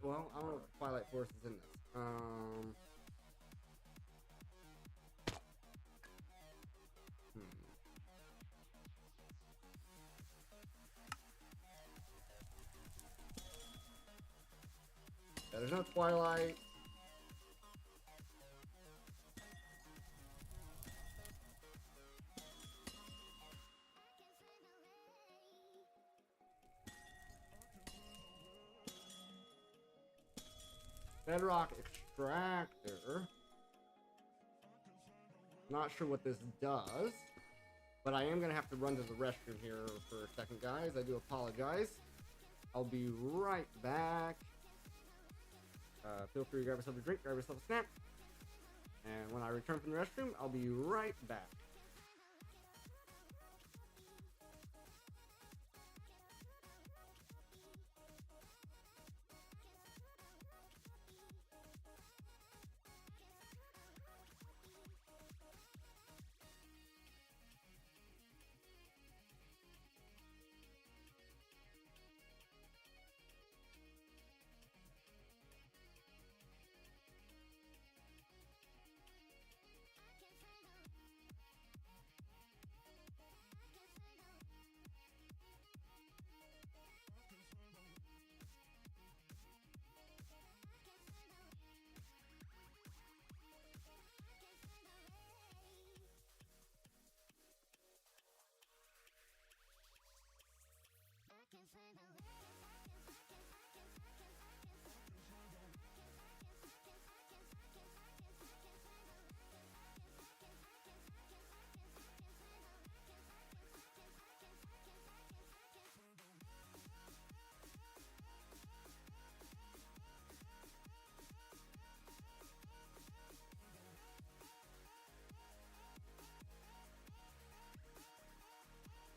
Well, I don't know if Twilight Force is in this. Yeah, there's no Twilight. Bedrock extractor. Not sure what this does, but I am gonna have to run to the restroom here for a second, guys. I do apologize. I'll be right back. Feel free to grab yourself a drink, grab yourself a snack, and when I return from the restroom, I'll be right back.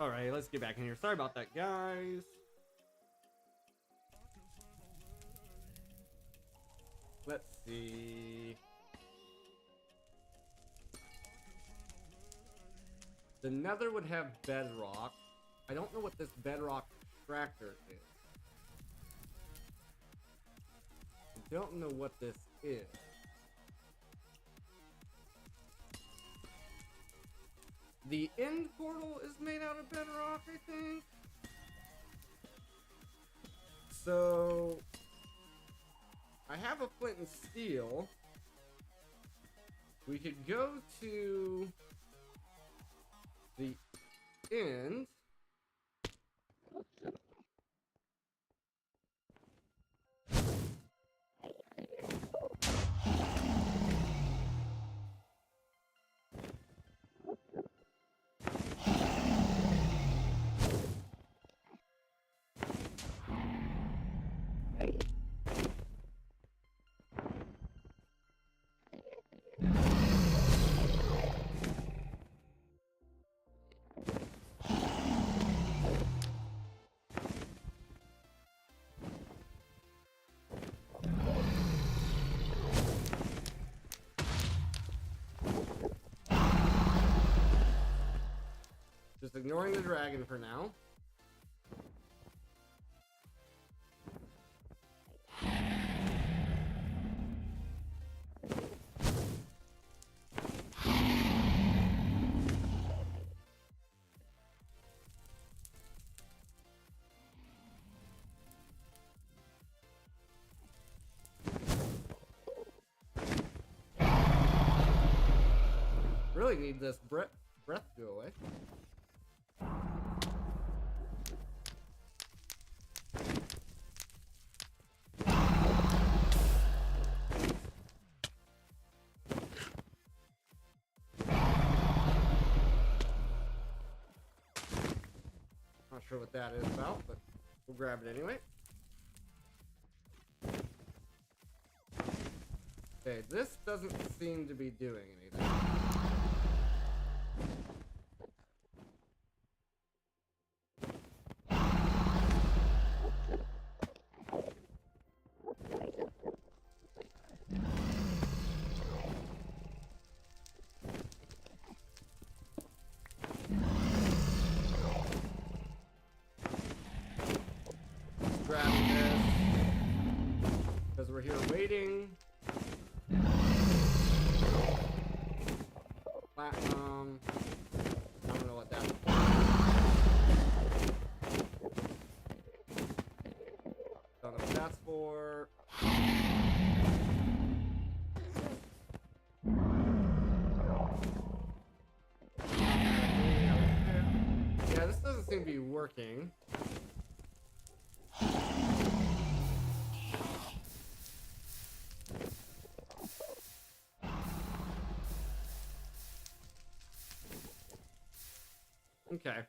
Alright, let's get back in here. Sorry about that, guys. Let's see. The nether would have bedrock. I don't know what this bedrock extractor is. I don't know what this is. The end portal is made out of bedrock, I think. So I have a flint and steel. We could go to the end. Just ignoring the dragon for now. Really need this breath to go away. Not sure what that is about, but we'll grab it anyway. Okay, this doesn't seem to be doing anything. Grabbing this because we're here waiting. Platinum. I don't know what that is. Don't know what that's for. Yeah, this doesn't seem to be working. Okay.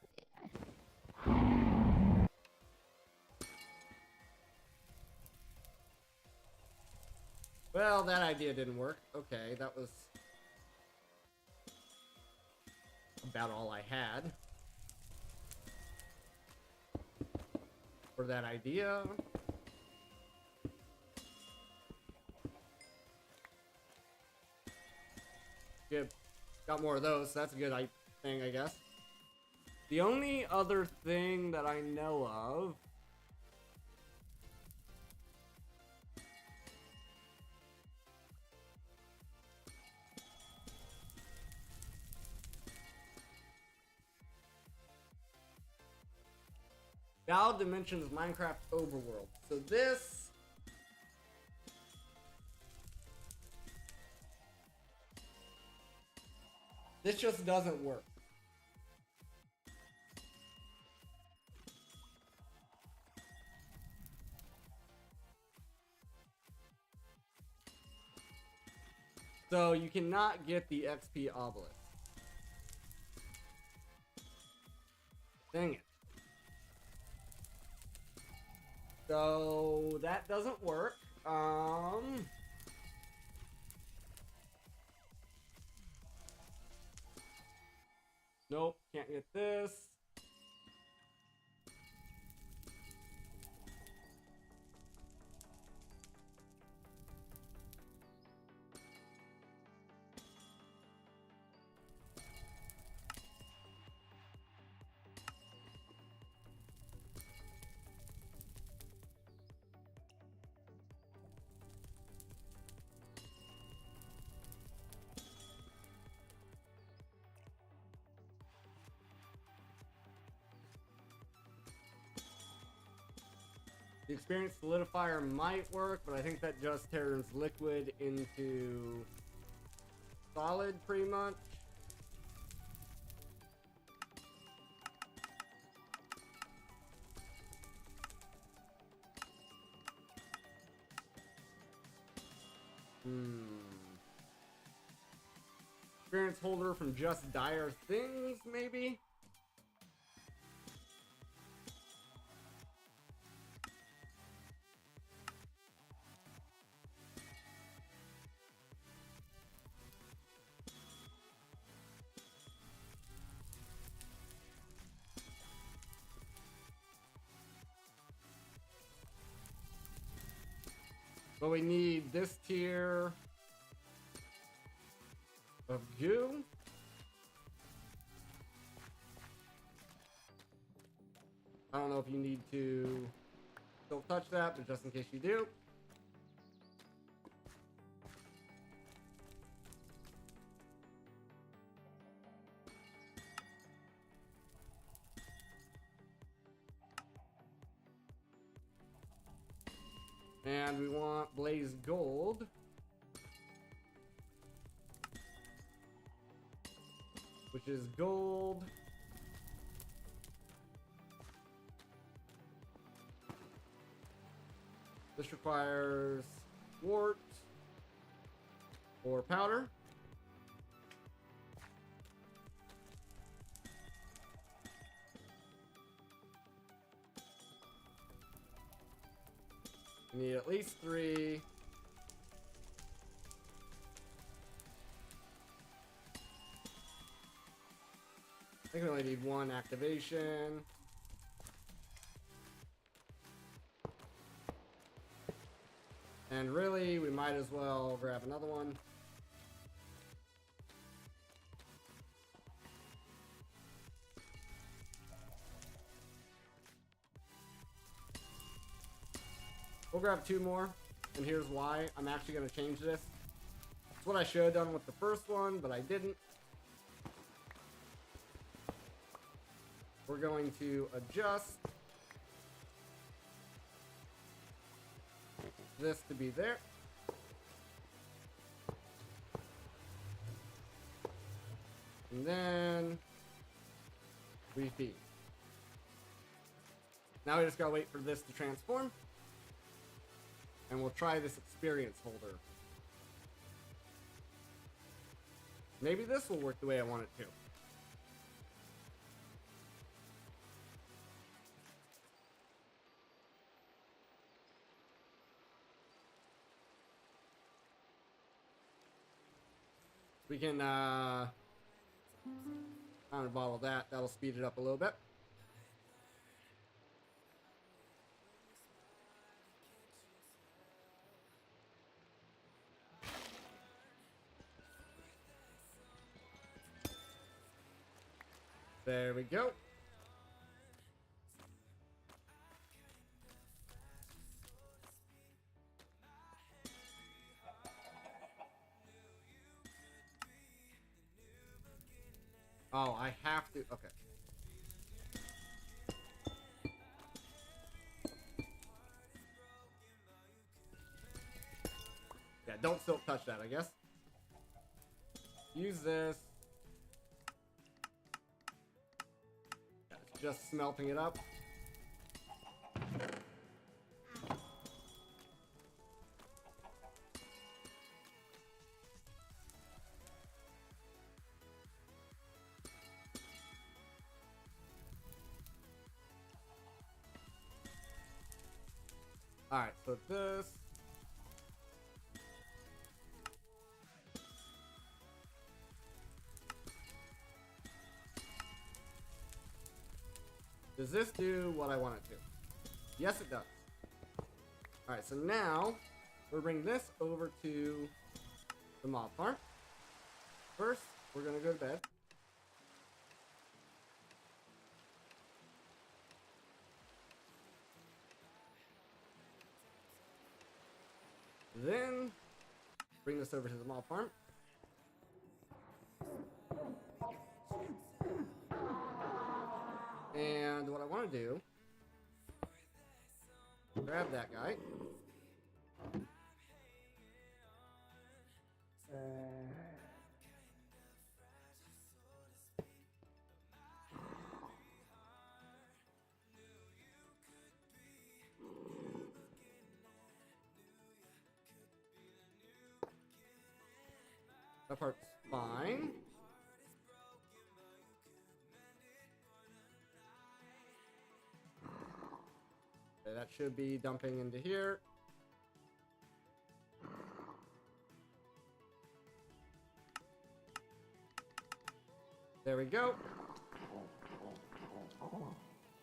Well, that idea didn't work. Okay, that was about all I had for that idea. Good. Got more of those, so that's a good thing, I guess. The only other thing that I know of Valve Dimensions Minecraft Overworld. So this just doesn't work. So you cannot get the XP obelisk. Dang it. So that doesn't work. Nope, can't get this. The experience solidifier might work, but I think that just turns liquid into solid pretty much. Experience holder from Just Dire Things, maybe? But we need this tier of goo. I don't know if you need to still touch that, but just in case you do. And we want blaze gold. Which is gold. This requires wart or powder. We need at least 3. I think we only need 1 activation. And really, we might as well grab another one. We'll grab 2 more, and here's why. I'm actually going to change this. It's what I should have done with the first one, but I didn't. We're going to adjust this to be there. And then we feed. Now we just gotta wait for this to transform. And we'll try this experience holder. Maybe this will work the way I want it to. We can bottle that. That'll speed it up a little bit. There we go. Oh, I have to. Okay. Yeah, don't still touch that, I guess. Use this. Yeah, it's just smelting it up. Alright, so this. Does this do what I want it to? Yes, it does. Alright, so now we'll bring this over to the mob farm. First, we're gonna go to bed. Then bring this over to the mob farm. And what I want to do, grab that guy. That part's fine. Okay, that should be dumping into here. There we go.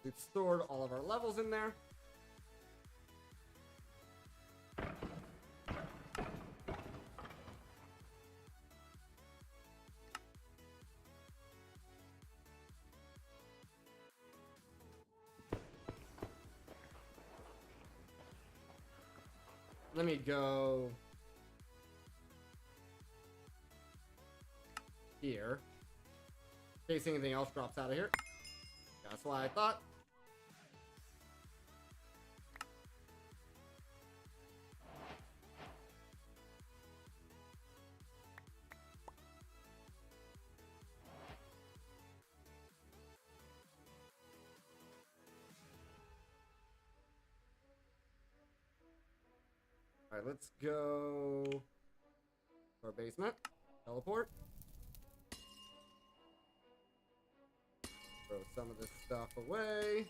We've stored all of our levels in there. let me go here. In case anything else drops out of here. That's what I thought. Alright, let's go to our basement. Teleport. Throw some of this stuff away.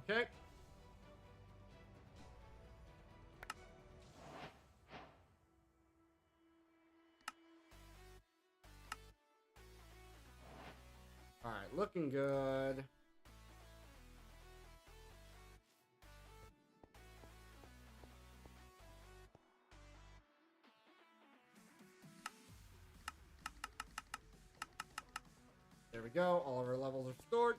Okay. All right, looking good. There we go. All of our levels are stored.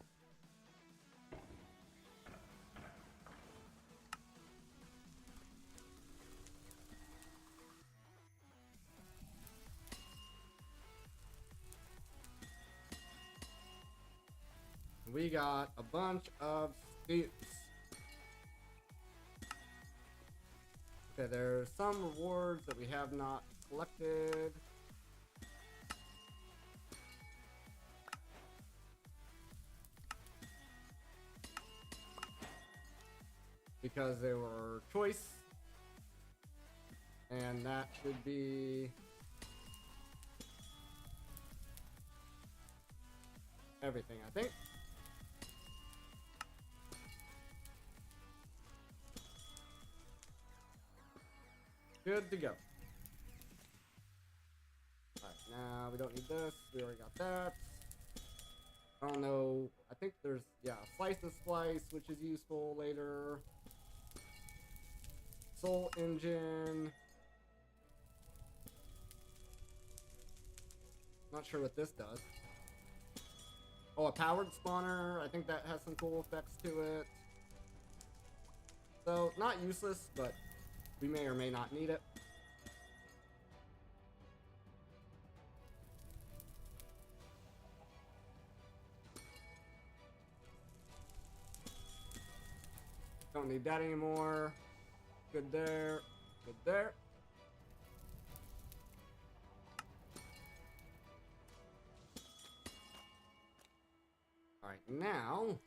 We got a bunch of scoops. Okay, there's some rewards that we have not collected. Because they were choice. And that should be everything, I think. Good to go. Alright, now we don't need this. We already got that. I don't know. I think there's, yeah, slice and splice, which is useful later. Soul engine. Not sure what this does. Oh, a powered spawner. I think that has some cool effects to it. So, not useless, but we may or may not need it. Don't need that anymore. Good there. Good there. Alright, now.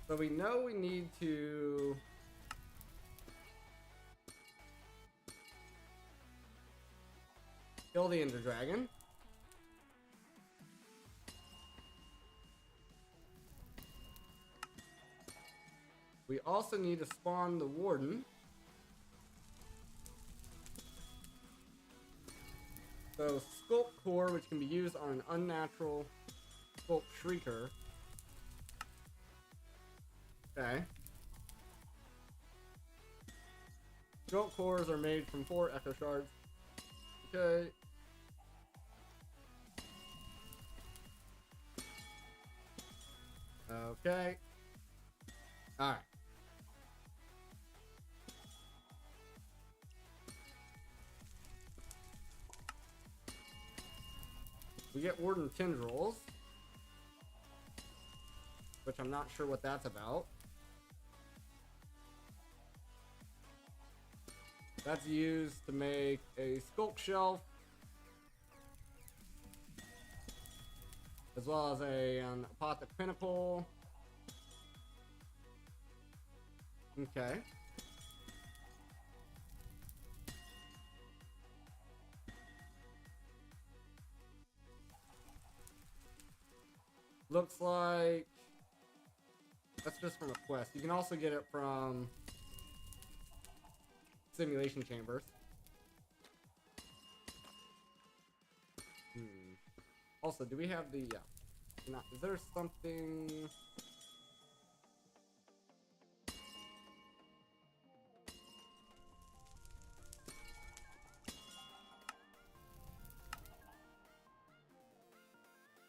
So we know we need to kill the Ender Dragon. We also need to spawn the Warden. So Sculpt Core, which can be used on an unnatural Sculpt Shrieker. Okay. Sculpt Cores are made from 4 Echo Shards. Okay. Okay. Alright. We get Warden Tendrils, which I'm not sure what that's about. That's used to make a Sculpt Shelf, as well as an Apothic Pinnacle. Okay. Looks like that's just from a quest. You can also get it from simulation chambers. Also, do we have the... is there something...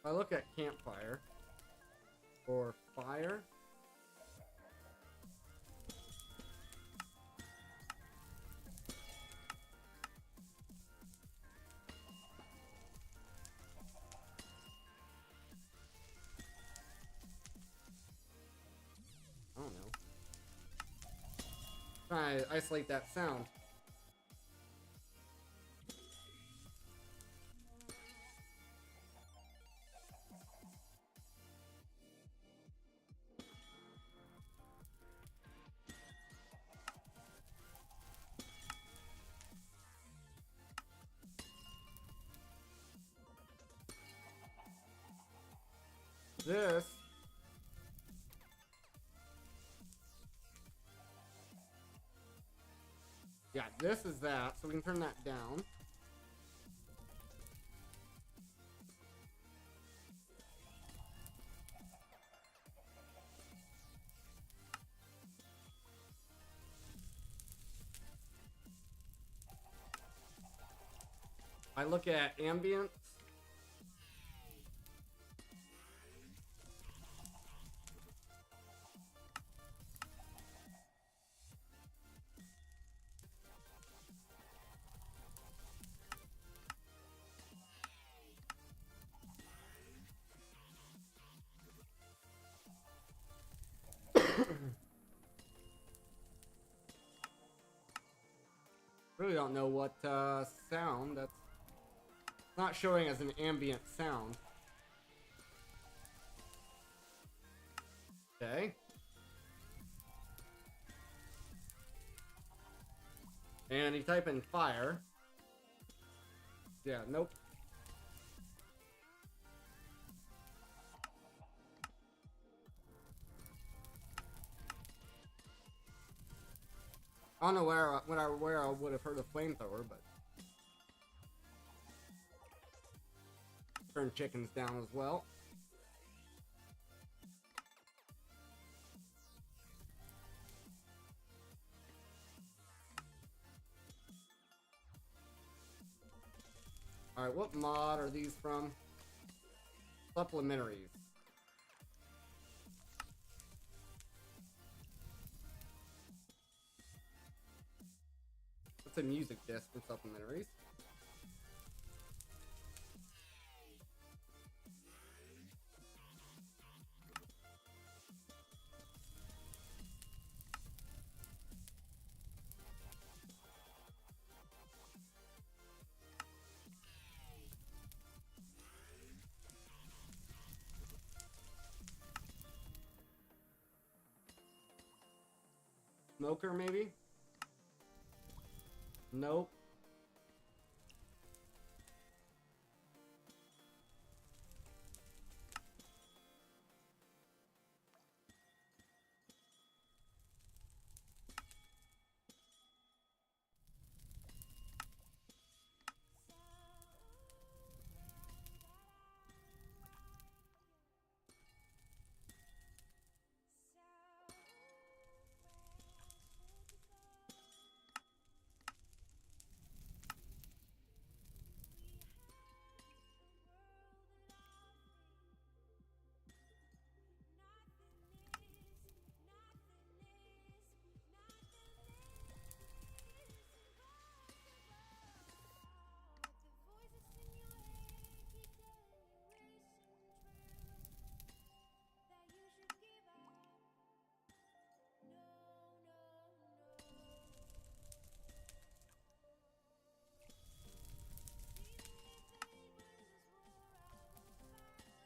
If I look at campfire or fire, I don't know. Trying to isolate that sound. This this is that, so we can turn that down. I look at ambience. Really don't know what sound that's not showing as an ambient sound. Okay. And you type in fire. Yeah, nope. I don't know where I would have heard a flamethrower, but turn chickens down as well. Alright, what mod are these from? Supplementaries. What's a music disc for supplementaries? Smoker, maybe? Nope.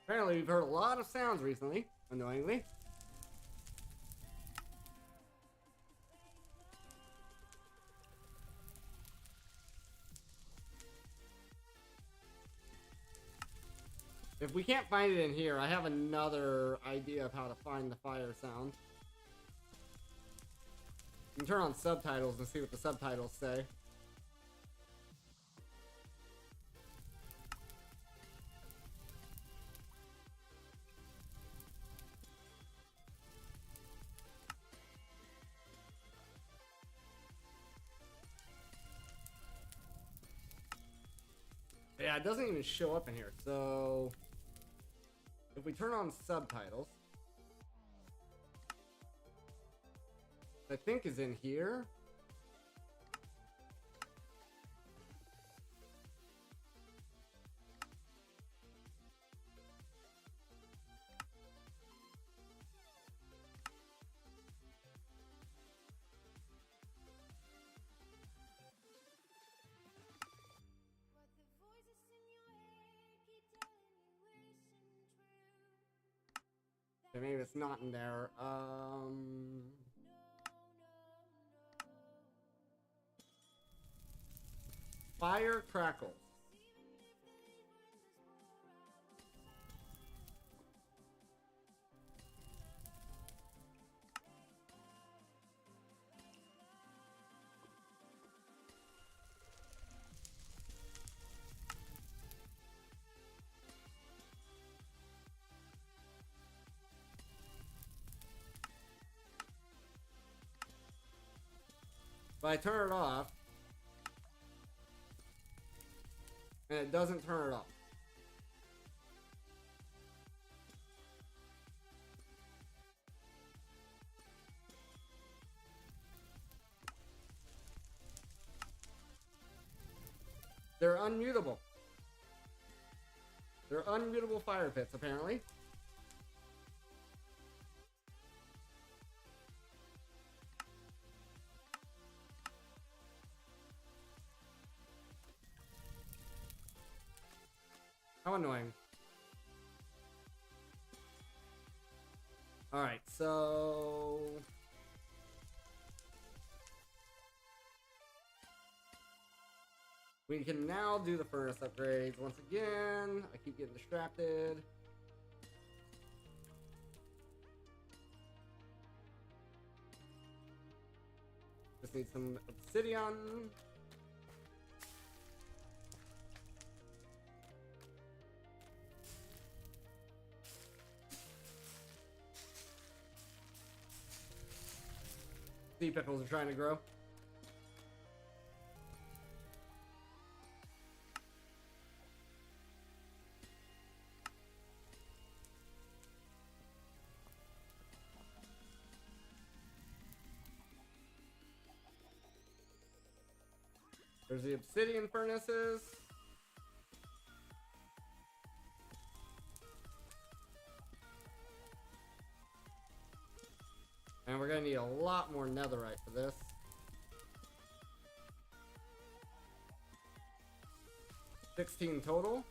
Apparently, we've heard a lot of sounds recently, annoyingly. If we can't find it in here, I have another idea of how to find the fire sound. You can turn on subtitles and see what the subtitles say. yeah, it doesn't even show up in here. So if we turn on subtitles, I think is in here. Okay, maybe it's not in there. Fire crackles. But I turn it off, and it doesn't turn it off. They're unmutable. They're unmutable fire pits, apparently. How annoying. Alright, so... we can now do the furnace upgrades once again. I keep getting distracted. Just need some obsidian. Sea pickles are trying to grow. There's the obsidian furnaces. And we're gonna need a lot more netherite for this. $16 total.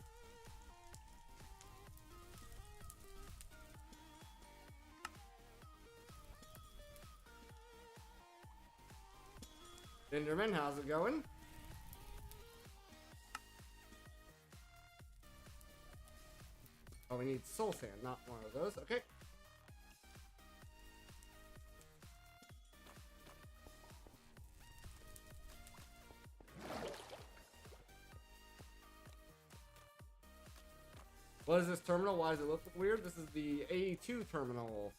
Enderman, how's it going? Oh, we need soul sand, not one of those. Okay. What is this terminal? Why does it look weird? This is the A2 terminal.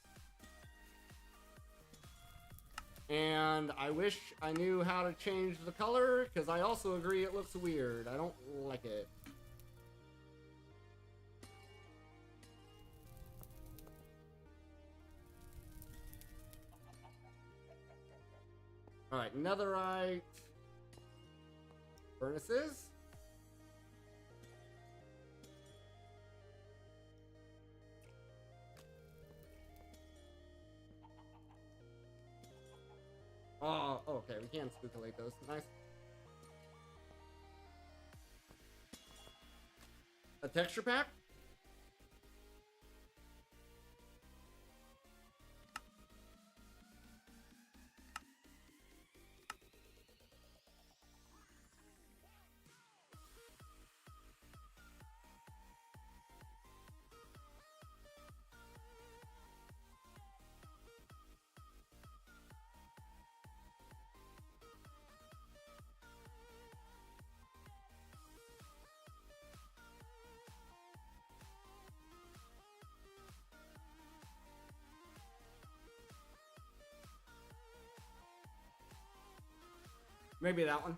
And I wish I knew how to change the color, because I also agree it looks weird. I don't like it. Alright, netherite. Furnaces. Oh, okay, we can spookilate those. Nice. A texture pack? Maybe that one.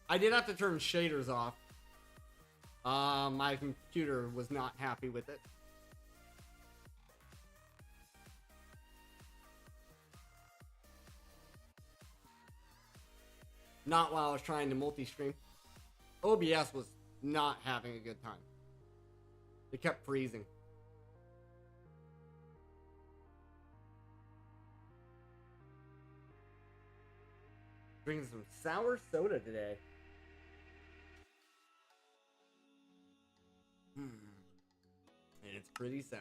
I did have to turn shaders off. My computer was not happy with it. Not while I was trying to multi-stream. OBS was not having a good time. It kept freezing. Drinking some sour soda today. And it's pretty sour.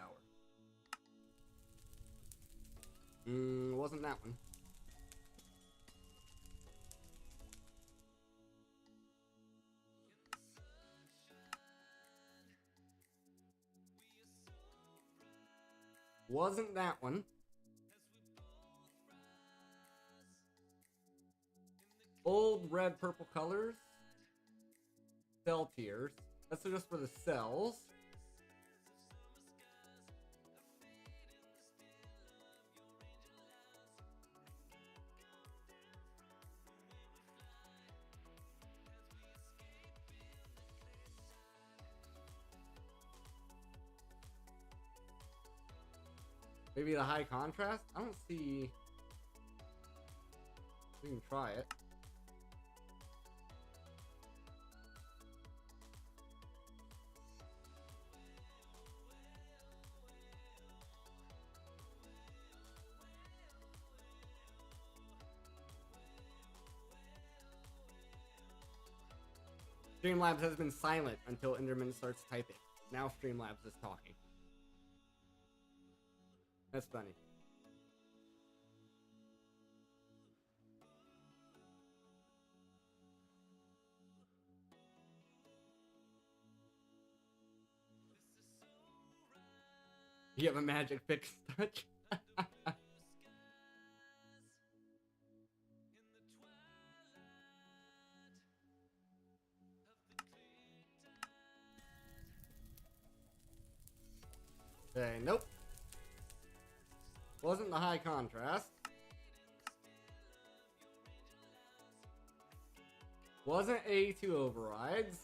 Wasn't that one. Wasn't that one. Old red purple colors. Cell tiers. That's just for the cells. Maybe the high contrast? I don't see... We can try it. Streamlabs has been silent until Enderman starts typing. Now Streamlabs is talking. That's funny. You have a magic fix touch? Okay, nope. Wasn't the high contrast. Wasn't A2 overrides.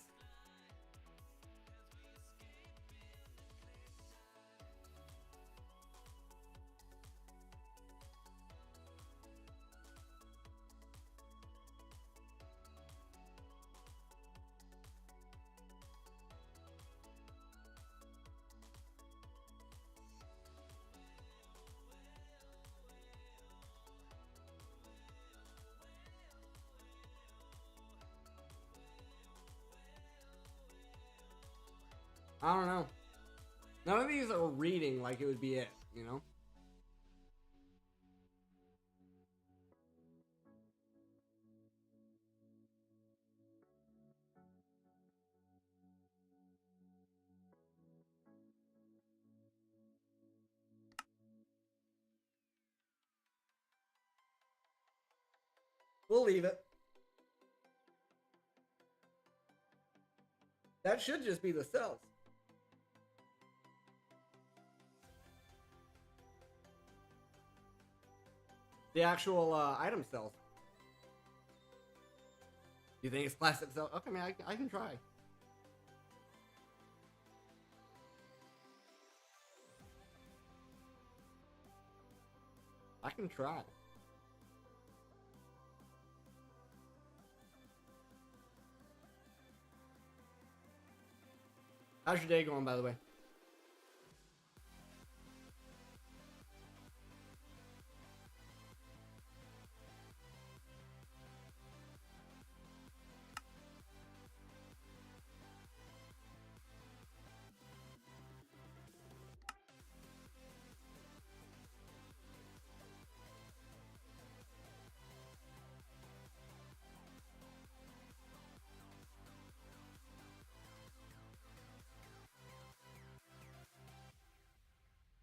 I don't know. None of these are reading like it would be it, you know? We'll leave it. That should just be the cells. The actual item cells. You think it's classic cell? Okay, man, I can try. I can try. How's your day going, by the way?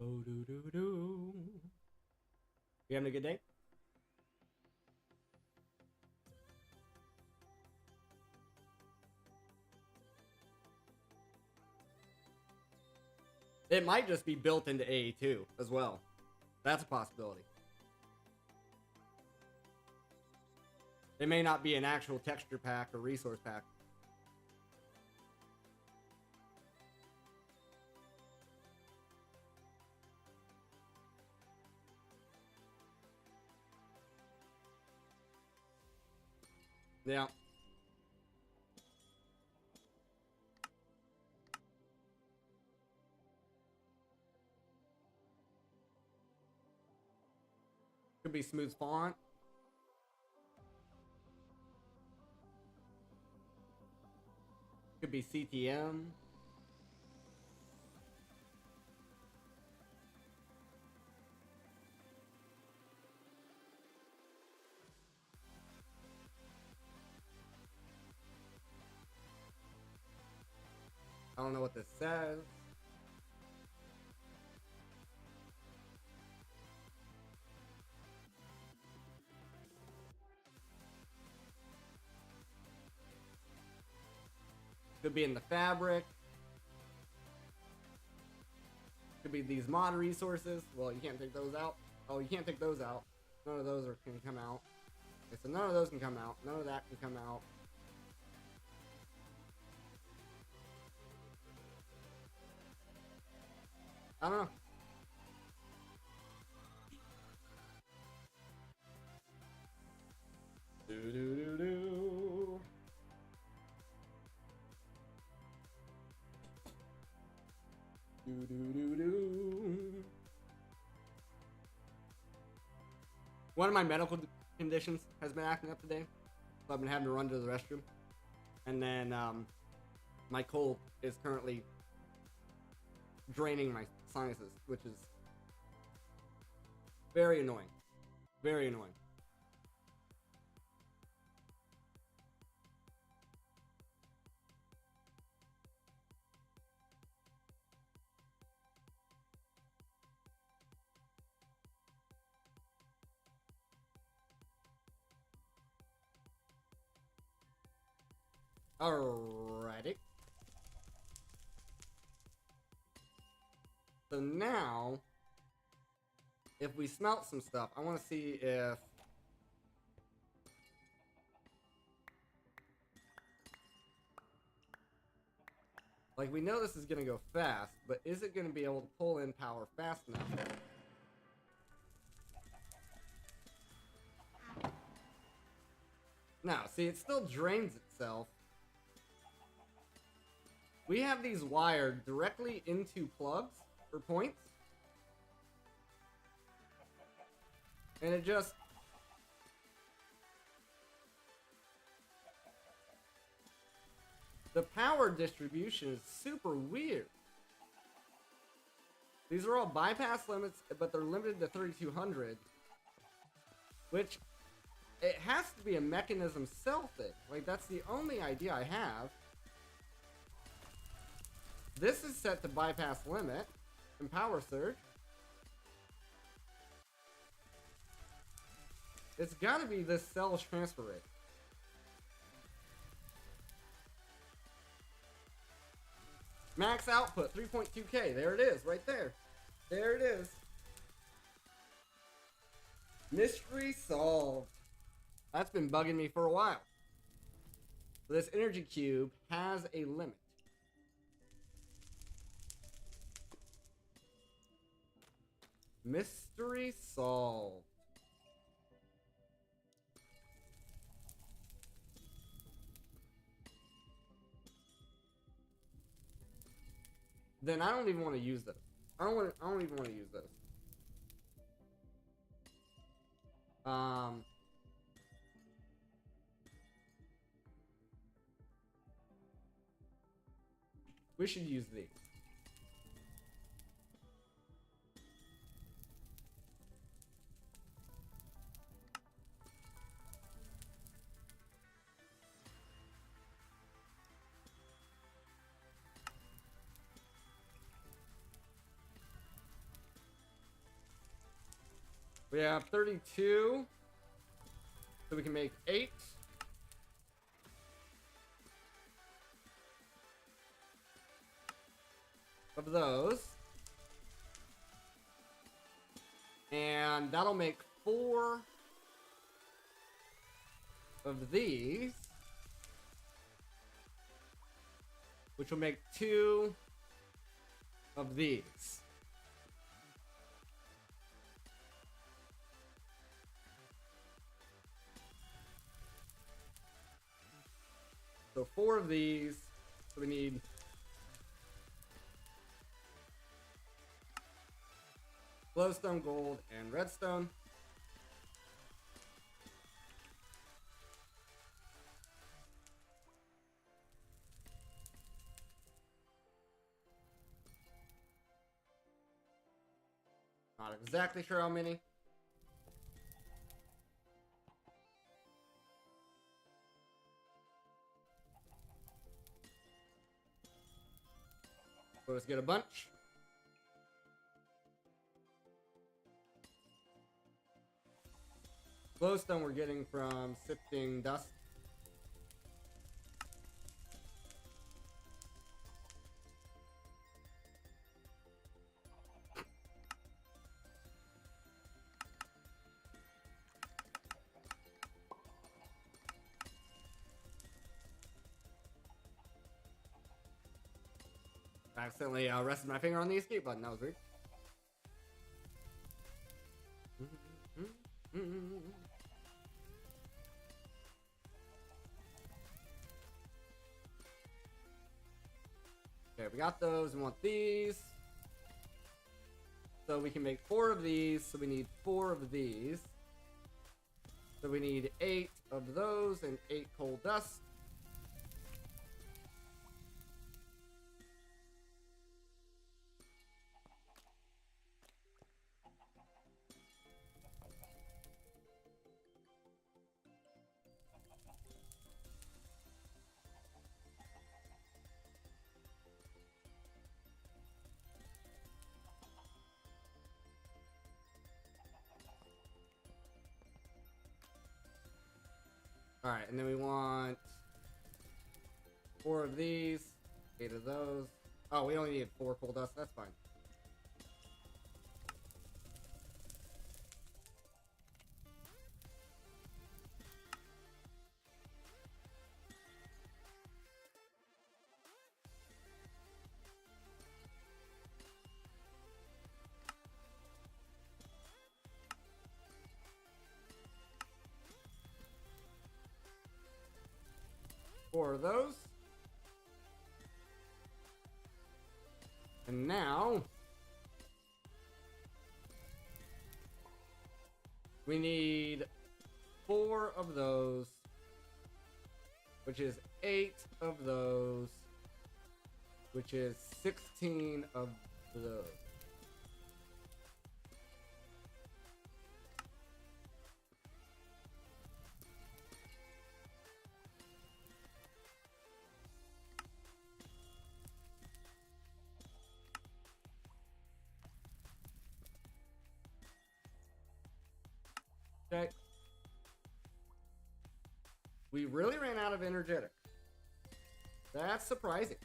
Oh, do do do. You having a good day? It might just be built into AE2 as well. That's a possibility. They may not be an actual texture pack or resource pack. Yeah. Could be smooth font. Could be CTM. I don't know what this says. Could be in the fabric. Could be these mod resources. Well, you can't take those out. Oh, you can't take those out. None of those can come out. Okay, so none of those can come out. None of that can come out. I don't know. Do. One of my medical conditions has been acting up today, so I've been having to run to the restroom. And then my cold is currently draining my sinuses, which is very annoying. Very annoying. Alrighty. So now, if we smelt some stuff, I want to see if... Like, we know this is going to go fast, but is it going to be able to pull in power fast enough? No, see, it still drains itself. We have these wired directly into plugs or points. And it just... The power distribution is super weird. These are all bypass limits, but they're limited to 3200. Which, it has to be a mechanism cell thing. Like, that's the only idea I have. This is set to bypass limit and power surge. It's gotta be this cell's transfer rate. Max output, 3.2K. There it is, right there. There it is. Mystery solved. That's been bugging me for a while. This energy cube has a limit. Mystery solved. Then I don't even want to use those. I don't even want to use those. We should use these. We have 32, so we can make 8. Of those. And that'll make 4 of these, which will make 2 of these. So 4 of these. So we need glowstone, gold, and redstone. Not exactly sure how many. So let's get a bunch. Glowstone we're getting from sifting dust. I accidentally rested my finger on the escape button. That was weird. Okay, we got those. We want these. So we can make 4 of these. So we need 4 of these. So we need 8 of those and 8 coal dust. Alright, and then we want 4 of these, 8 of those. Oh, we only need 4 coal dust. That's fine. Four of those. And now we need 4 of those, which is 8 of those, which is 16 of those. Okay. We really ran out of energetic. That's surprising.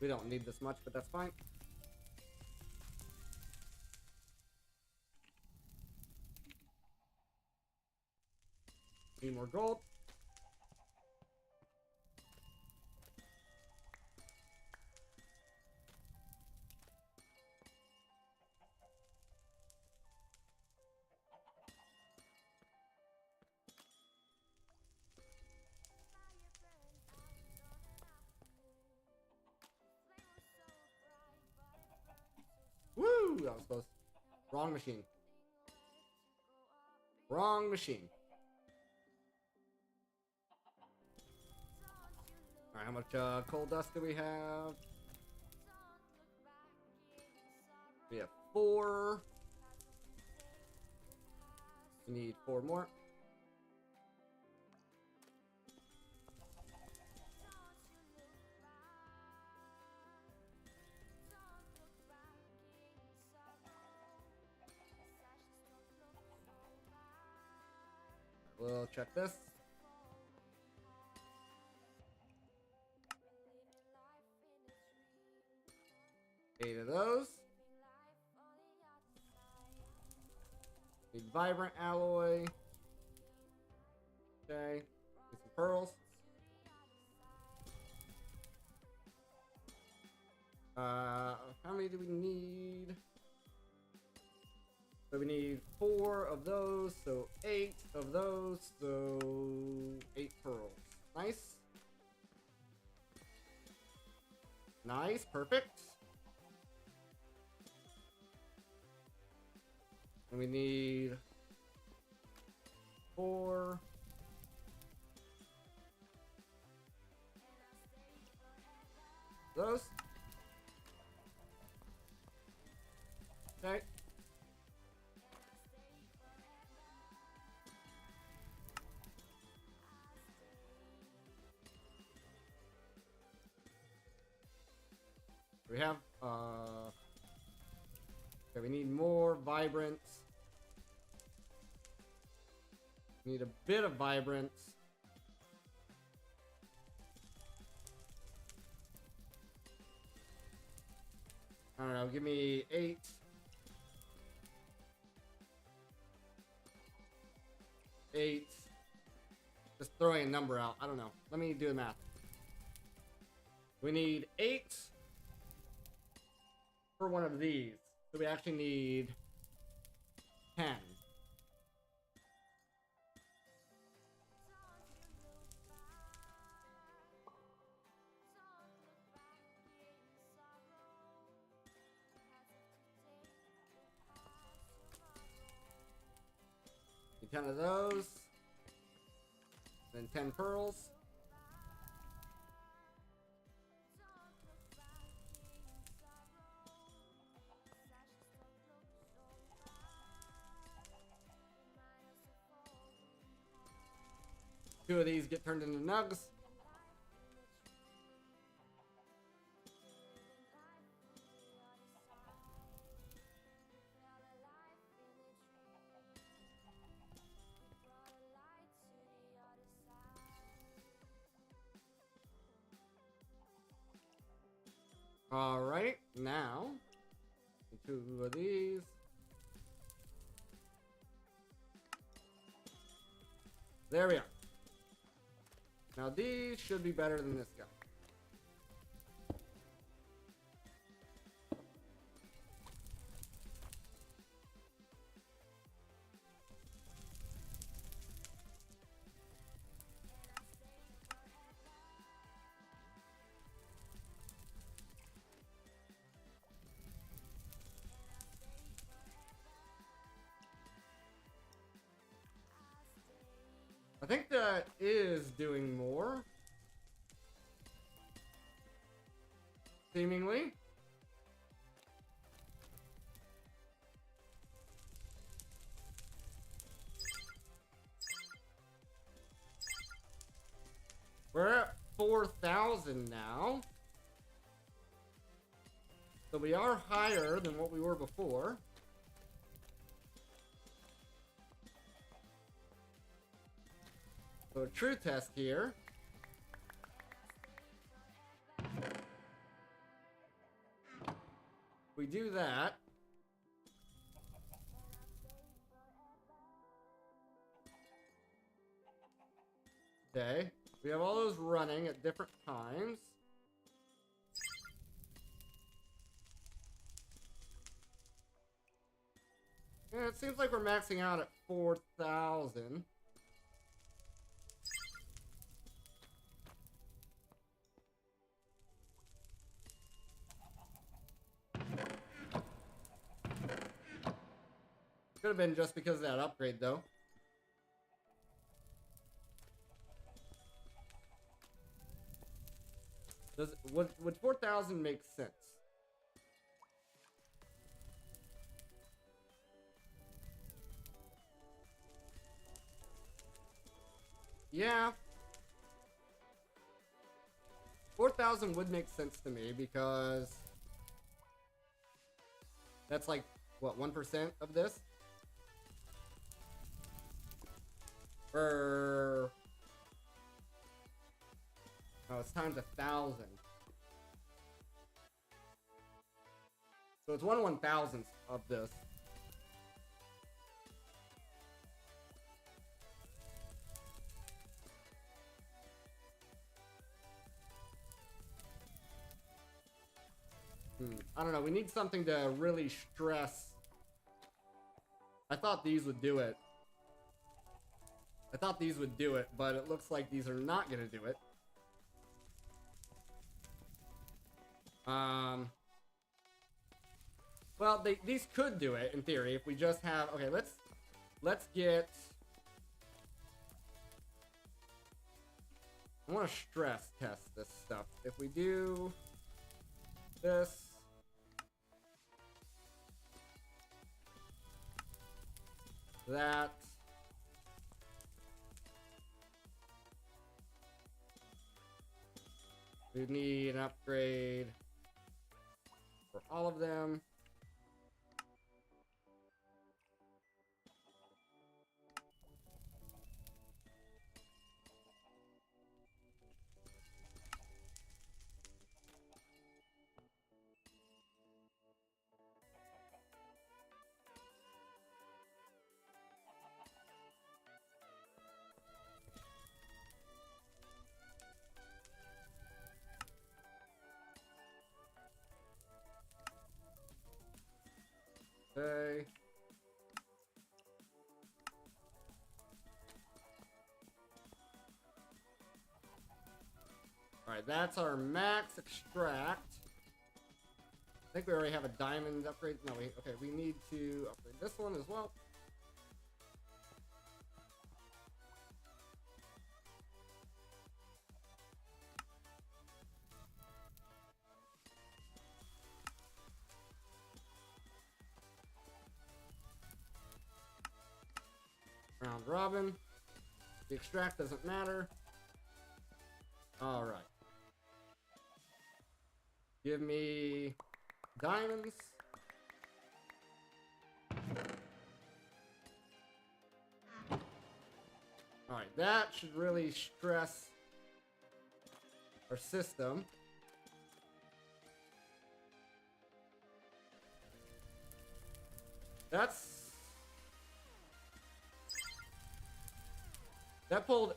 We don't need this much, but that's fine. Need more gold. Woo! That was close. Wrong machine. Wrong machine. Alright, how much coal dust do we have? We have 4. We need 4 more. We'll check this. Eight of those. Need vibrant alloy. Okay. Get some pearls. How many do we need? So we need 4 of those, so 8 of those, so 8 pearls. Nice. Nice, perfect. And we need 4. Those. Okay. We have, okay, we need more vibrance. Need a bit of vibrance. I don't know, give me 8. 8. Just throwing a number out. I don't know. Let me do the math. We need 8 for one of these. So we actually need 10. Need 10 of those. Then 10 pearls. Two of these get turned into nugs. Alright, now 2 of these. There we are. Now these should be better than this guy. I think that is doing more. Seemingly. We're at 4,000 now. So we are higher than what we were before. So a true test here. We do that. Okay. We have all those running at different times. And it seems like we're maxing out at 4,000. Could have been just because of that upgrade, though. Would 4,000 make sense? Yeah. 4,000 would make sense to me because that's like, what, 1% of this? Or... oh, it's times 1,000. So it's 1/1000th of this. I don't know. We need something to really stress. I thought these would do it. But it looks like these are not gonna do it. Well, these could do it in theory if we just have. Okay, let's get. I want to stress test this stuff. If we do this, that. We need an upgrade for all of them. Okay. Alright, that's our max extract. I think we already have a diamond upgrade. No, we need to upgrade this one as well. Round robin. The extract doesn't matter. Alright. Give me diamonds. Alright, that should really stress our system. That pulled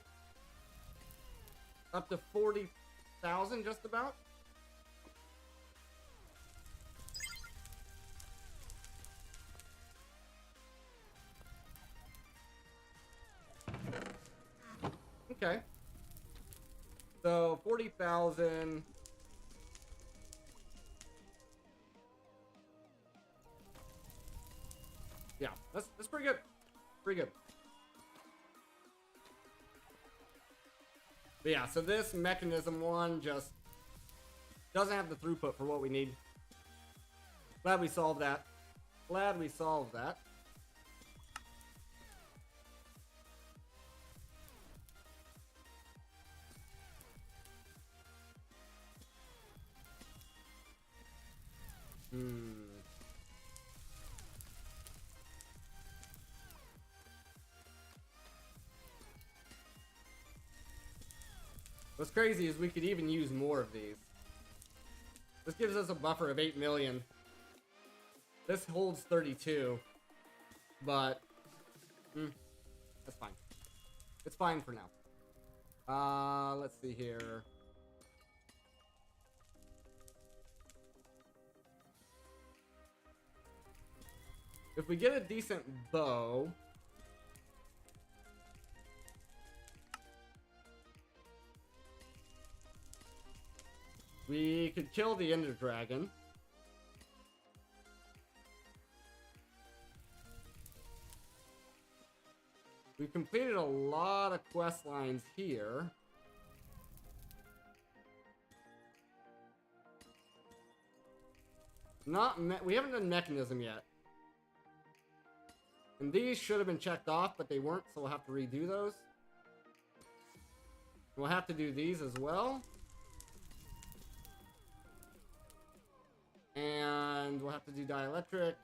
up to 40,000 just about. Okay. So 40,000. Yeah, that's pretty good. Pretty good. But yeah, so this mechanism one just doesn't have the throughput for what we need. Glad we solved that. Glad we solved that. What's crazy is we could even use more of these. This gives us a buffer of 8 million. This holds 32. But, that's fine. It's fine for now. Let's see here. If we get a decent bow... we could kill the Ender Dragon. We've completed a lot of quest lines here. We haven't done Mechanism yet. And these should have been checked off, but they weren't, so we'll have to redo those. We'll have to do these as well. And we'll have to do dielectric.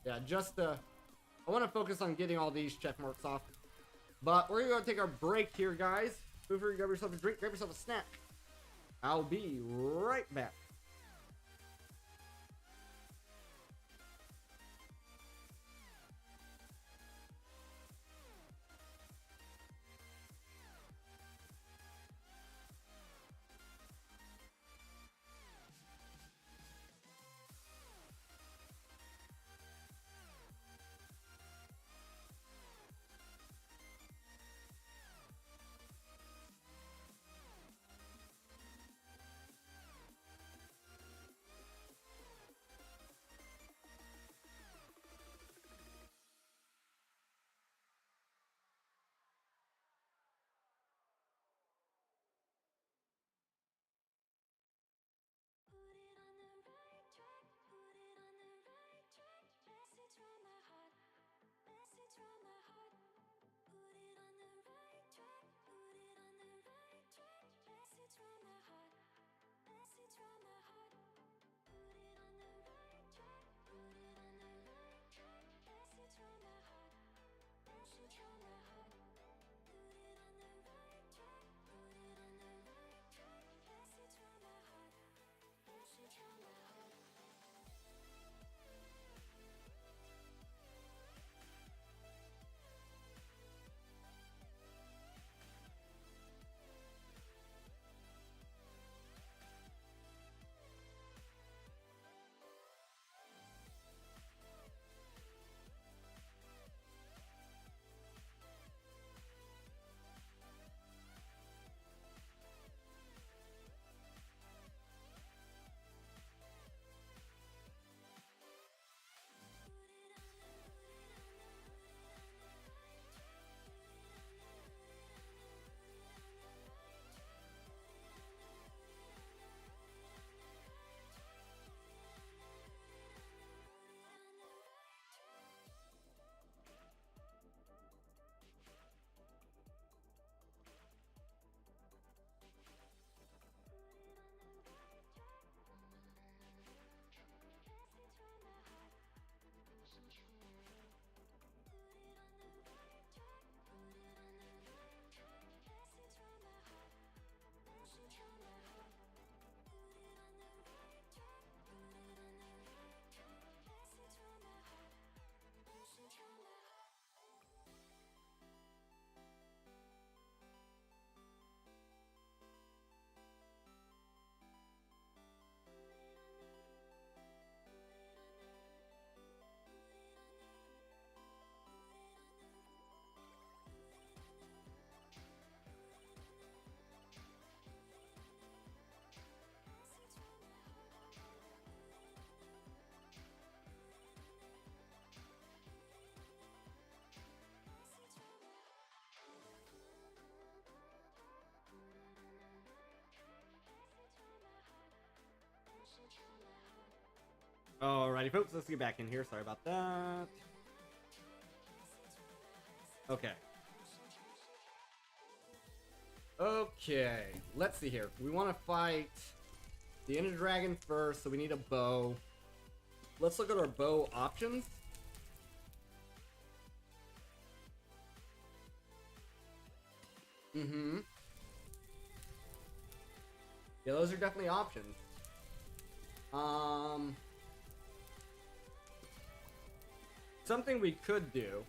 Yeah, I want to focus on getting all these check marks off. But we're going to take our break here, guys. Feel free to grab yourself a drink, grab yourself a snack. I'll be right back. Alrighty, folks, let's get back in here. Sorry about that. Okay. Okay, let's see here. We want to fight the Ender Dragon first, so we need a bow. Let's look at our bow options. Yeah, those are definitely options. Something we could do,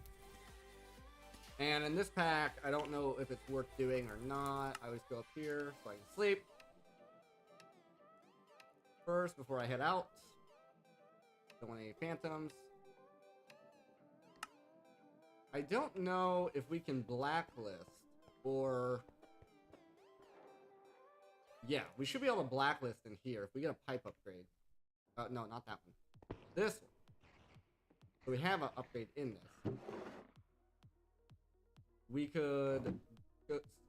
and in this pack, I don't know if it's worth doing or not. I always go up here so I can sleep first before I head out. Don't want any phantoms. I don't know if we can blacklist or... Yeah, we should be able to blacklist in here if we get a pipe upgrade. No, not that one. This one. So we have an upgrade in this. We could...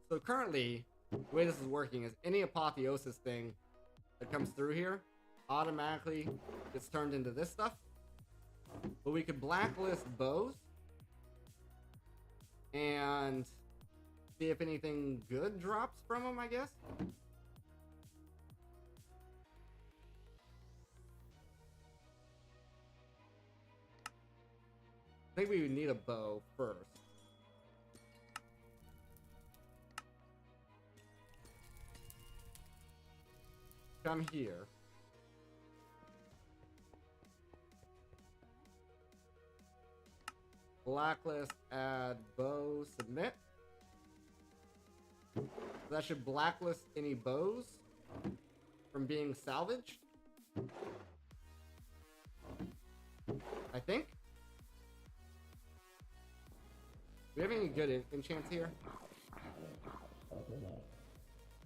So currently, the way this is working is any apotheosis thing that comes through here automatically gets turned into this stuff. But we could blacklist bows and see if anything good drops from them, I guess. I think we would need a bow first. Come here. Blacklist, add bow, submit. That should blacklist any bows from being salvaged. I think. Do we have any good enchants here?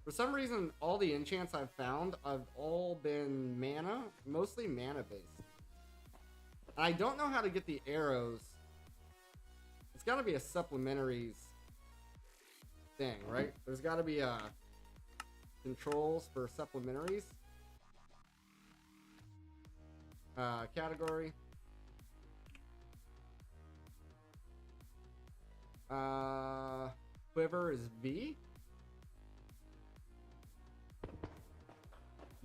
For some reason, all the enchants I've found have all been mana, mostly mana based. I don't know how to get the arrows. It's got to be a supplementaries thing, right? There's got to be controls for supplementaries. Category. Quiver is V.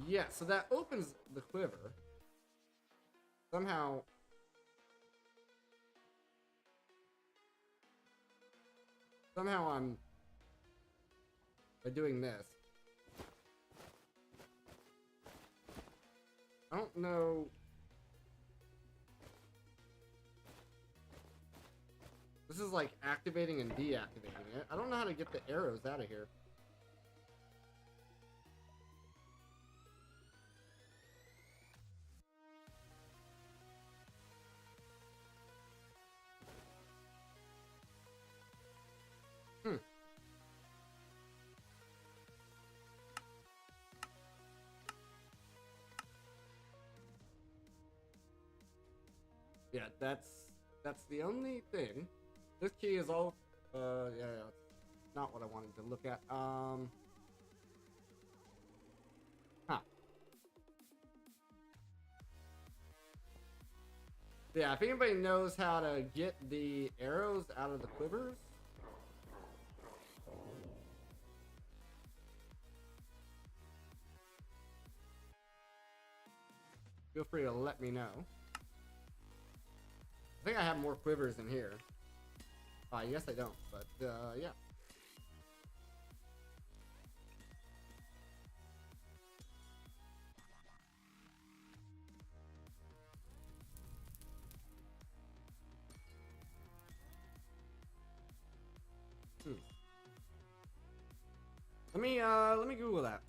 Yeah, so that opens the quiver. Somehow I'm by doing this. I don't know. This is like activating and deactivating it. I don't know how to get the arrows out of here. Yeah, that's the only thing. This key is all yeah, it's not what I wanted to look at. Huh. Yeah, if anybody knows how to get the arrows out of the quivers, feel free to let me know. I think I have more quivers in here. I guess I don't, but yeah. Let me Google that.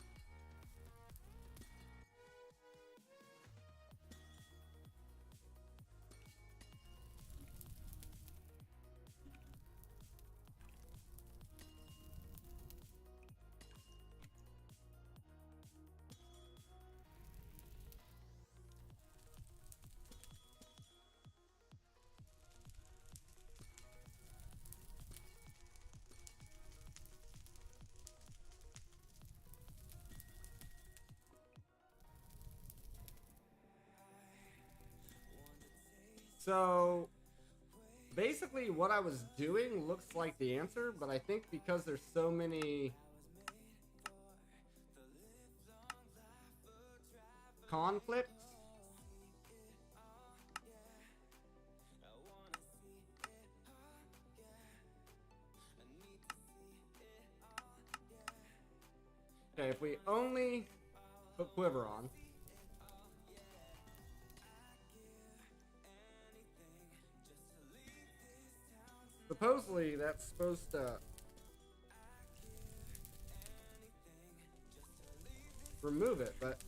So basically what I was doing looks like the answer, but I think because there's so many conflicts, okay, if we only put quiver on, supposedly that's supposed to remove it, but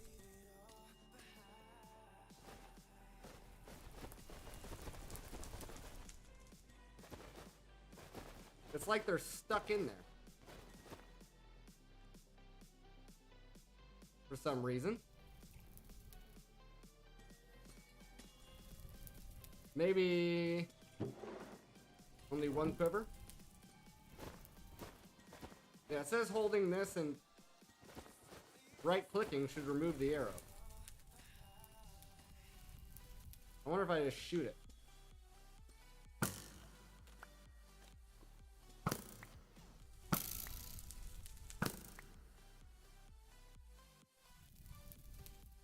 it's like they're stuck in there for some reason. Maybe only one quiver. Yeah, it says holding this and right clicking should remove the arrow. I wonder if I just shoot it.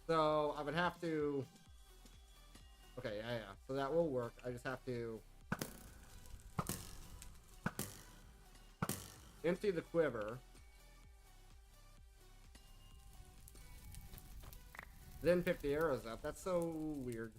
So I would have to. Okay, yeah. So that will work. I just have to empty the quiver, then pick the arrows up. That's so weird.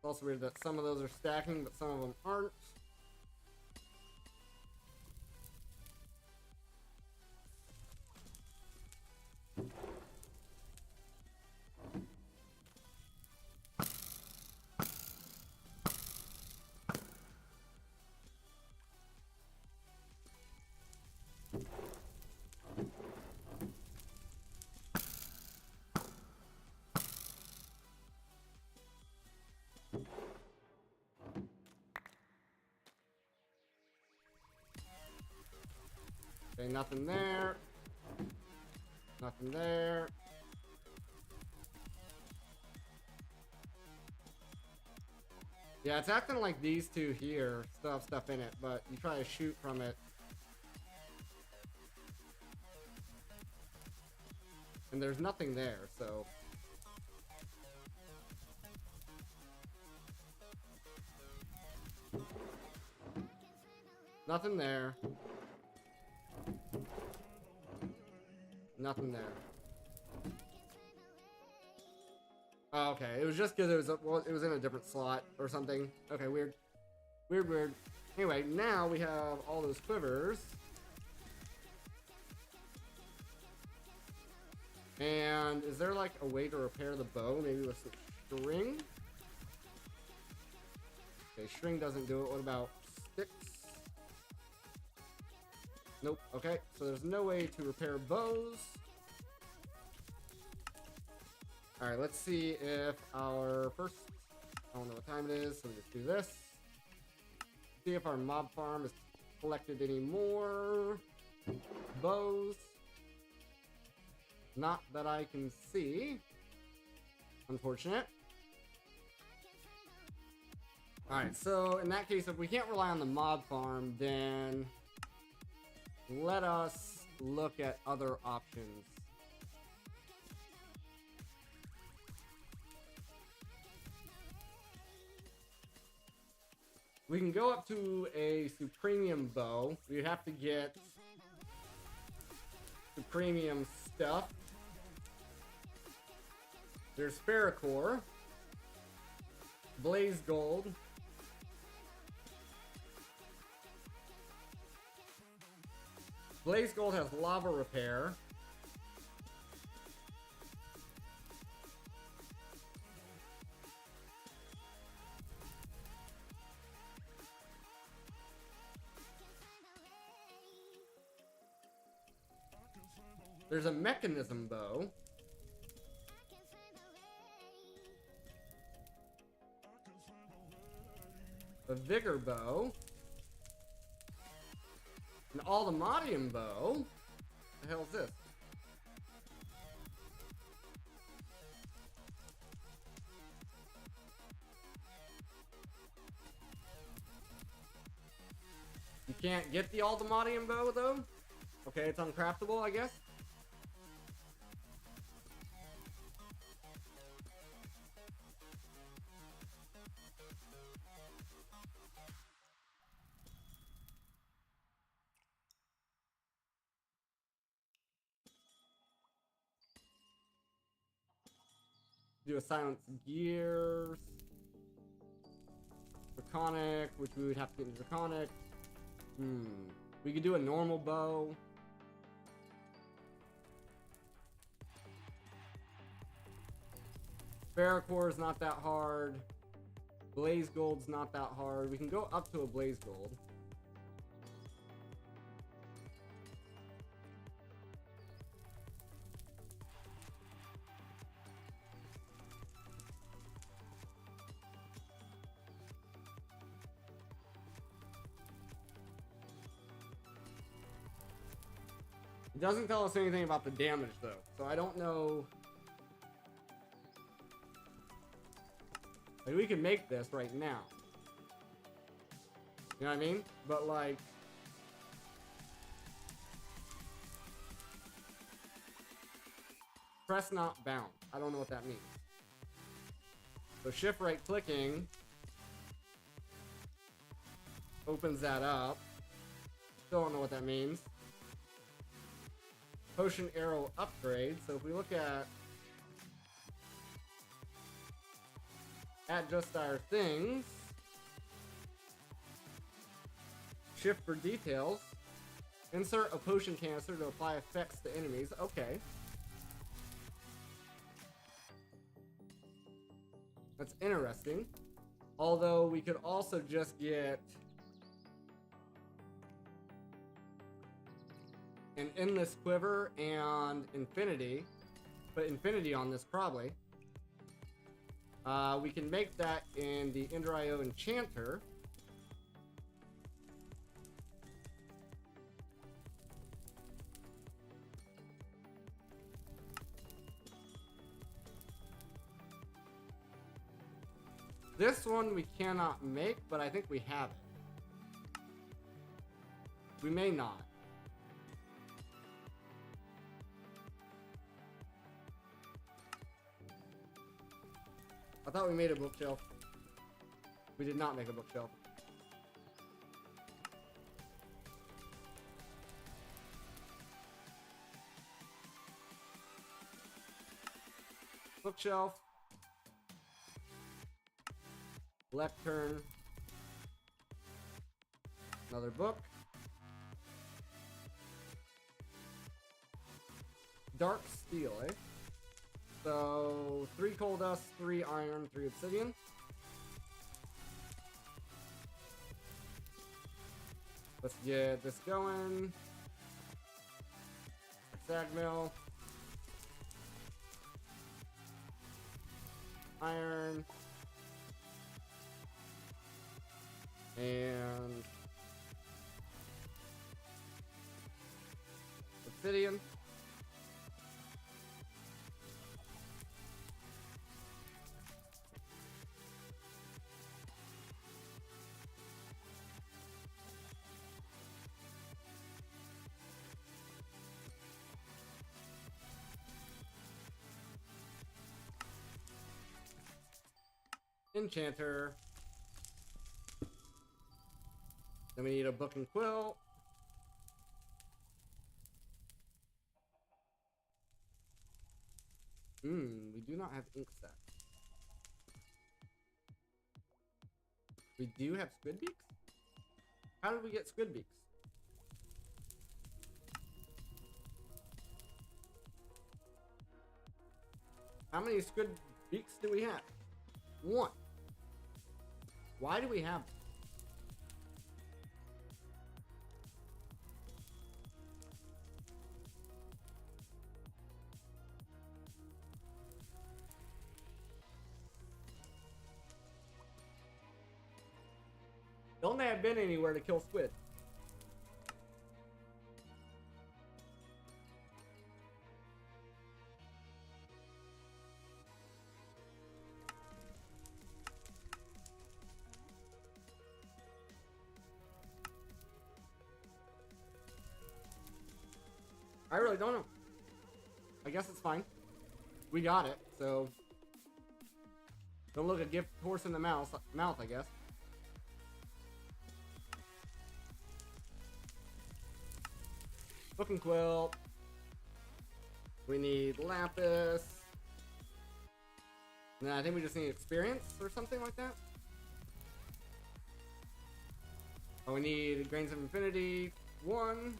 also weird that some of those are stacking, but some of them aren't. Okay, nothing there. Nothing there. Yeah, it's acting like these two here still have stuff in it, but you try to shoot from it. And there's nothing there, so... Nothing there. Nothing there. Oh, okay, it was just because it was well, it was in a different slot or something. Okay, weird. Weird. Anyway, now we have all those quivers. And is there like a way to repair the bow? Maybe with some string? Okay, string doesn't do it. What about sticks? Nope. Okay, so there's no way to repair bows. Alright, let's see if our first... I don't know what time it is, so we just do this. See if our mob farm has collected any more bows. Not that I can see. Unfortunate. Alright, so in that case, if we can't rely on the mob farm, then let us look at other options. We can go up to a Supremium bow. We have to get Supremium stuff. There's Ferrocore, Blaze Gold, Blaze Gold has Lava Repair. There's a Mechanism Bow. A Vigor Bow. An Aldemodium Bow. What the hell is this? You can't get the Aldemodium Bow though? Okay, it's uncraftable, I guess. Do a Silence Gears. Draconic, which we would have to get into Draconic. We could do a normal bow. Ferrocore is not that hard. Blaze Gold's not that hard. We can go up to a Blaze Gold. It doesn't tell us anything about the damage though, so I don't know. Like, we can make this right now. You know what I mean? But like... press not bound. I don't know what that means. So shift right clicking opens that up. Still don't know what that means. Potion arrow upgrade. So if we look at At Just Our Things. Shift for details. Insert a potion canister to apply effects to enemies. Okay. That's interesting. Although we could also just get an endless quiver and infinity. Put infinity on this probably. We can make that in the Ender.io enchanter. This one we cannot make, but I think we have it. We may not. I thought we made a bookshelf. We did not make a bookshelf. Bookshelf. Lectern. Another book. Dark steel, eh? So 3 coal dust, 3 iron, 3 obsidian. Let's get this going. Sag mill. Iron. And obsidian. Enchanter. Then we need a book and quill. We do not have ink sac. We do have squid beaks? How did we get squid beaks? How many squid beaks do we have? 1. Why do we have them? Don't they have been anywhere to kill squid? I really don't know. I guess it's fine. We got it, so don't look a gift horse in the mouth, I guess. Book and quill. We need lapis. And then I think we just need experience or something like that. Oh, we need grains of infinity. 1.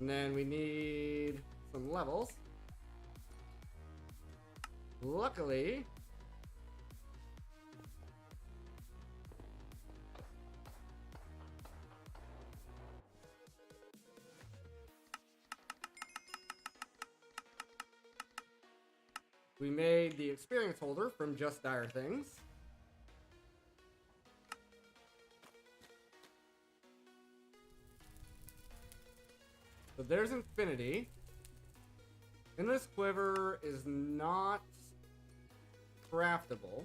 And then we need some levels. Luckily, we made the experience holder from Just Dire Things. So there's infinity. Endless quiver is not craftable.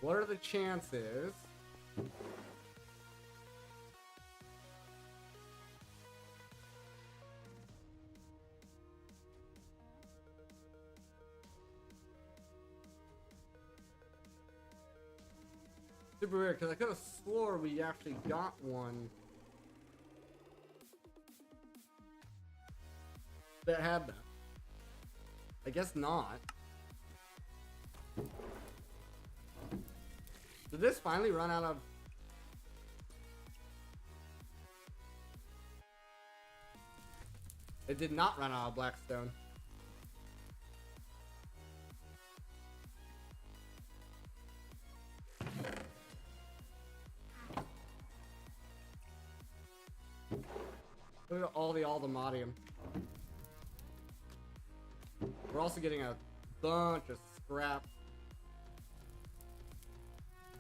What are the chances? Super weird, because I could have swore we actually got one that had that. I guess not. Did this finally run out of... It did not run out of Blackstone. Look at all the Aldemodium. We're also getting a bunch of scrap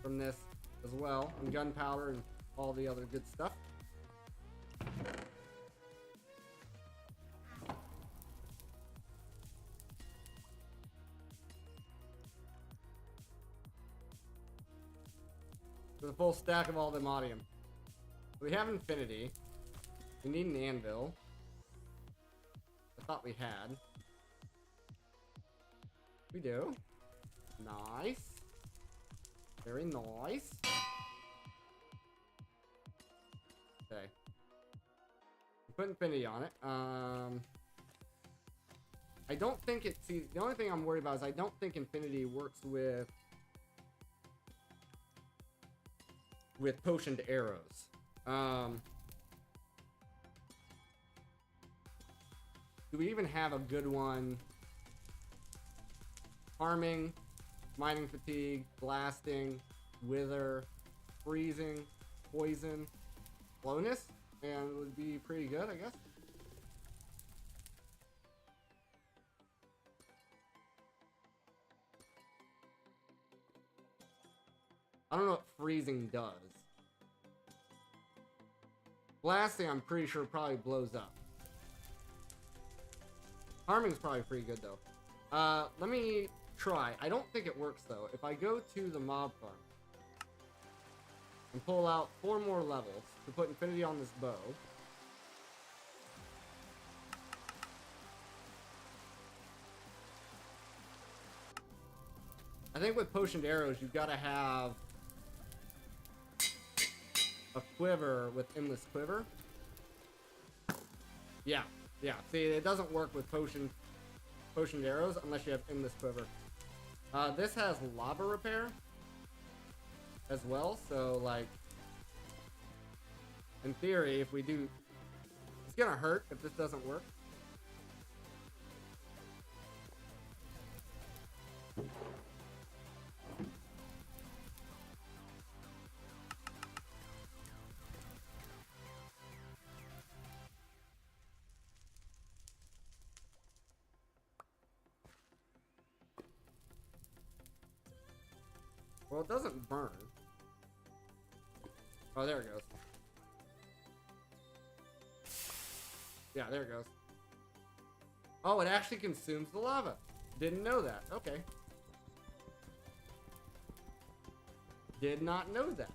from this as well, and gunpowder and all the other good stuff. With a full stack of Aldemodium. We have Infinity. We need an anvil. I thought we had. We do. Nice. Very nice. Okay. Put Infinity on it. I don't think it... See, the only thing I'm worried about is I don't think Infinity works with potioned arrows. Do we even have a good one? Harming, mining fatigue, blasting, wither, freezing, poison, slowness, and would be pretty good, I guess. I don't know what freezing does. Blasting, I'm pretty sure probably blows up. Harming's probably pretty good though. Let me try. I don't think it works though. If I go to the mob farm and pull out 4 more levels to put Infinity on this bow. I think with potioned arrows, you've got to have a quiver with endless quiver. Yeah. See, it doesn't work with potioned arrows unless you have endless quiver. This has lava repair as well, so like in theory, if we do, it's gonna hurt if this doesn't work. Well, it doesn't burn. Oh, there it goes. Yeah, there it goes. Oh, it actually consumes the lava. Didn't know that. Okay. Did not know that.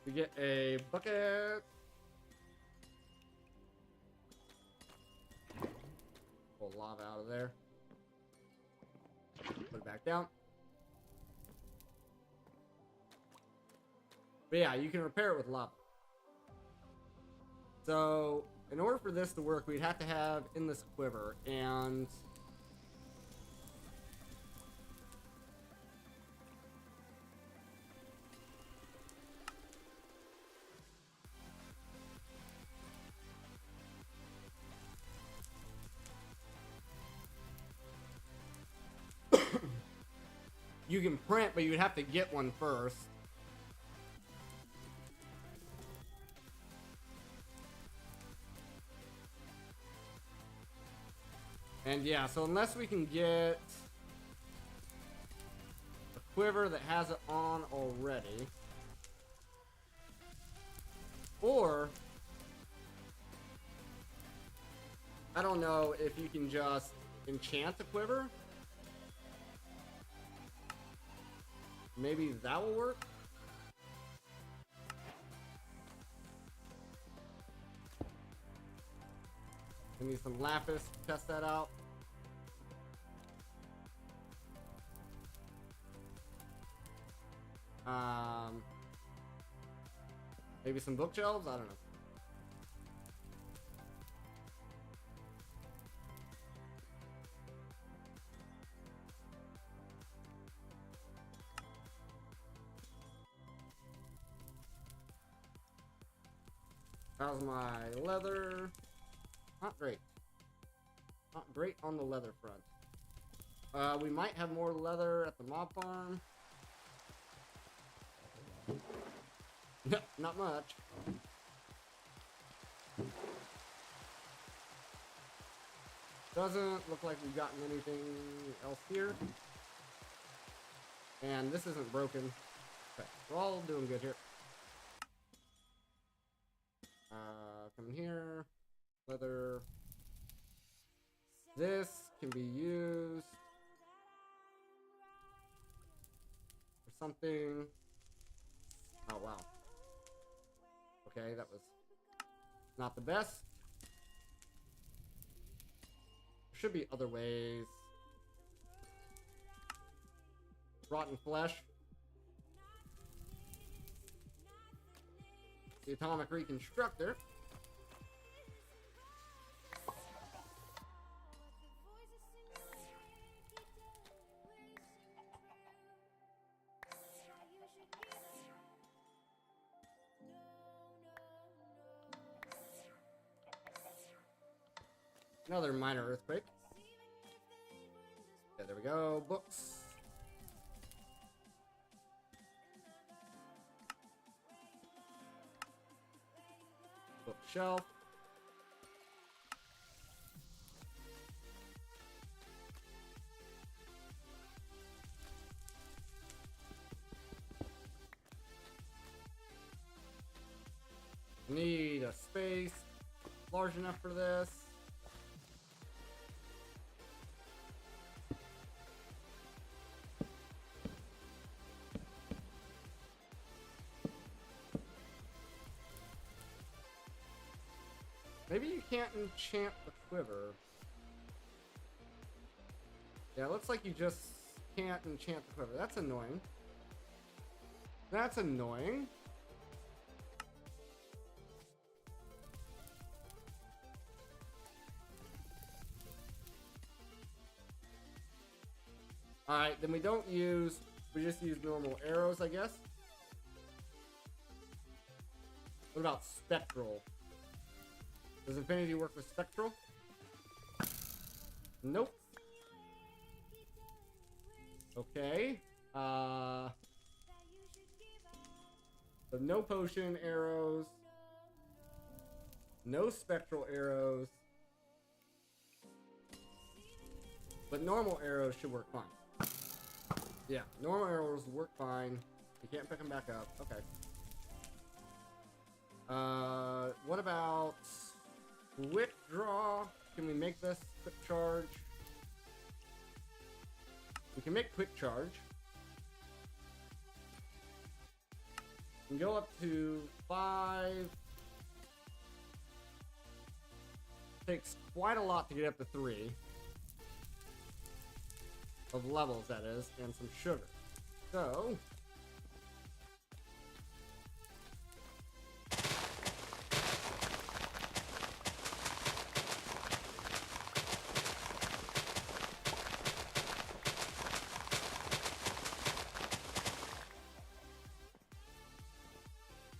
We get a bucket. Pull lava out of there. Put it back down. But yeah, you can repair it with lava. So, in order for this to work, we'd have to have endless quiver, and you can print, but you'd have to get one first. And yeah, so unless we can get a quiver that has it on already, or I don't know if you can just enchant a quiver. Maybe that will work. I need some lapis to test that out. Maybe some bookshelves? I don't know. How's my leather? Not great. Not great on the leather front. We might have more leather at the mob farm. No, not much. Doesn't look like we've gotten anything else here. And this isn't broken. Okay, we're all doing good here. Come in here. Leather. This can be used for something. Oh, wow. Okay, that was not the best. There should be other ways. Rotten flesh. The atomic reconstructor. Another minor earthquake. Yeah, there we go. Books. Bookshelf. Need a space large enough for this. Maybe you can't enchant the quiver. Yeah, it looks like you just can't enchant the quiver. That's annoying. That's annoying. Alright, then we just use normal arrows, I guess. What about spectral? Does Infinity work with spectral? Nope. Okay. So no potion arrows. No spectral arrows. But normal arrows should work fine. Yeah, normal arrows work fine. You can't pick them back up. Okay. What about quick draw? Can we make this quick charge? We can make quick charge. We can go up to 5. Takes quite a lot to get up to 3. Of levels, that is, and some sugar. So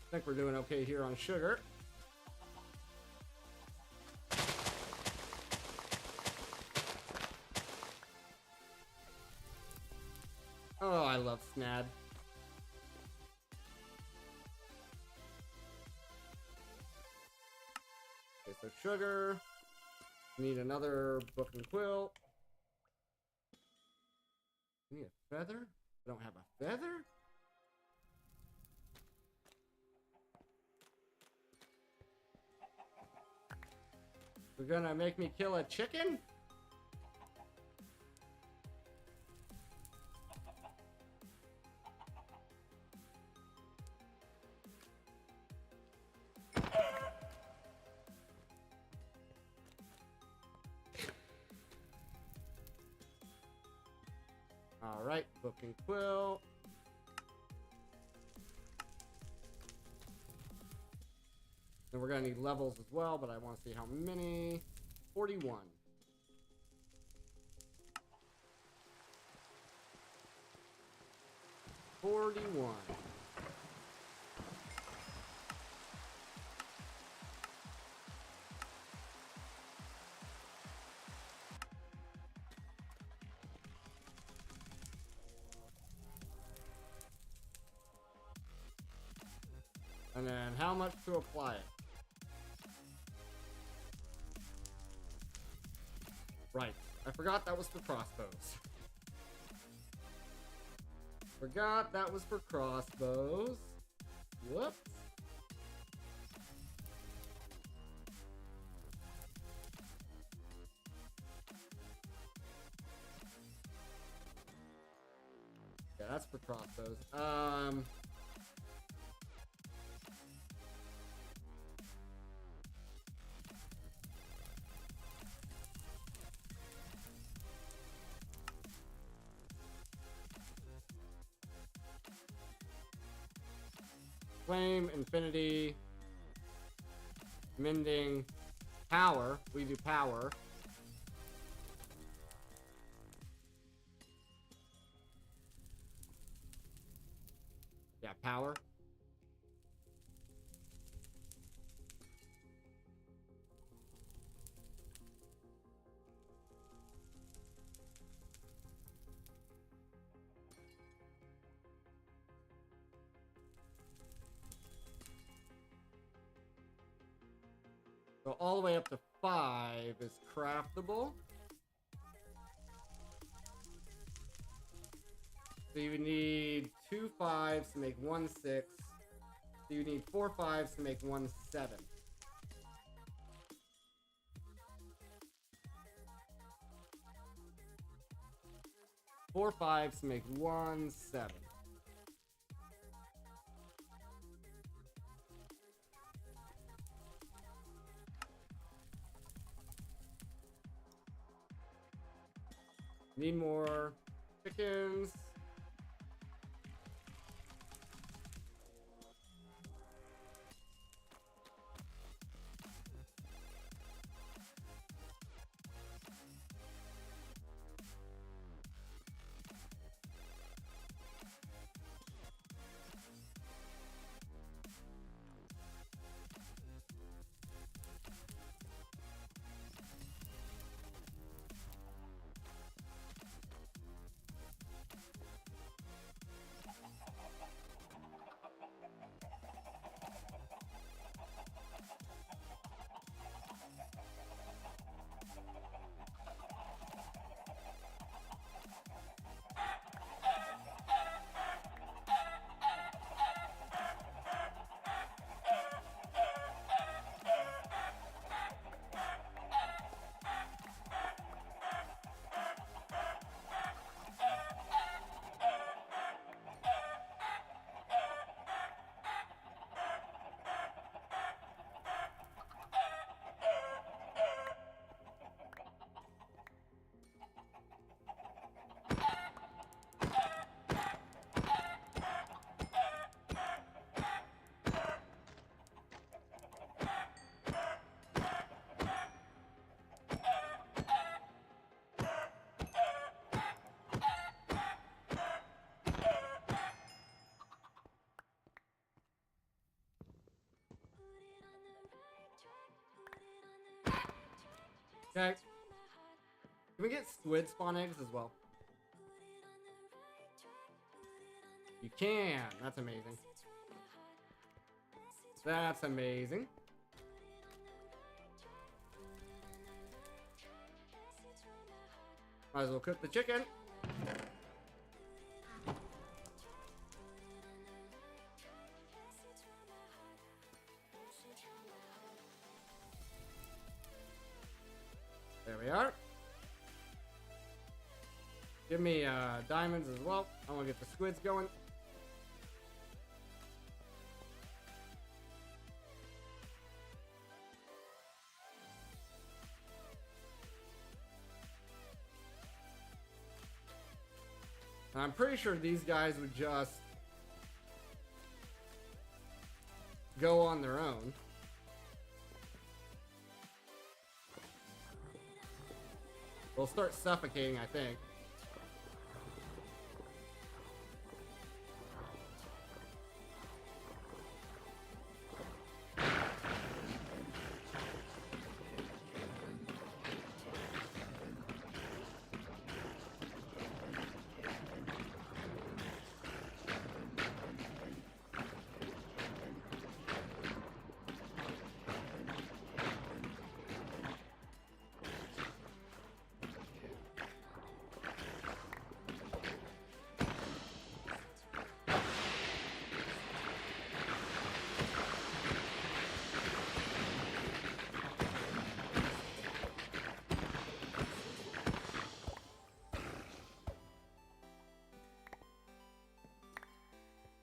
I think we're doing okay here on sugar. Oh, I love Snad. Okay, so sugar. Need another book and quilt. Need a feather? I don't have a feather? You're gonna make me kill a chicken? Alright, book and quill. Then we're gonna need levels as well, but I want to see how many. 41. 41. And then how much to apply it? Right. I forgot that was for crossbows. Forgot that was for crossbows. Whoops. Yeah, that's for crossbows. Flame, infinity, mending, power. We do power. Yeah, power. So all the way up to 5 is craftable. So you need 2 5s to make 1 6. So you need 4 5s to make 1 7. Four 5s to make 1 7. Need more chickens. Okay. Can we get squid spawn eggs as well? You can. That's amazing. That's amazing. Might as well cook the chicken. There we are. Give me diamonds as well. I want to get the squids going. I'm pretty sure these guys would just go on their own. They'll start suffocating, I think.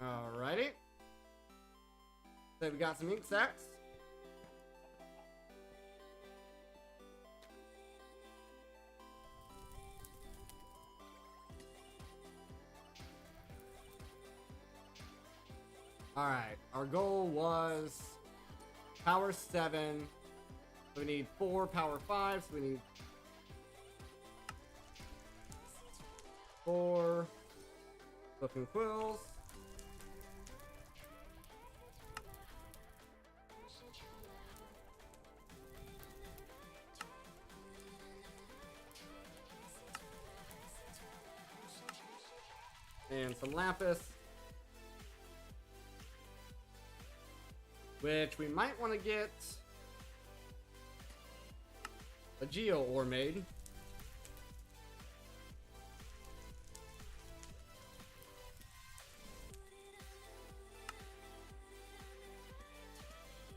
Alrighty. So we got some ink sacks. Alright, our goal was power 7. We need 4 power 5, so we need 4 flipping quills. And some lapis, which we might want to get a geo ore made.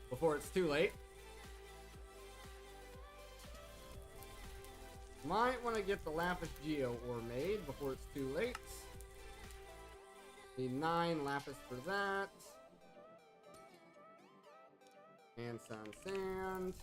Before it's too late. Might want to get the lapis geo ore made before it's too late. Need 9 lapis for that. And some sand.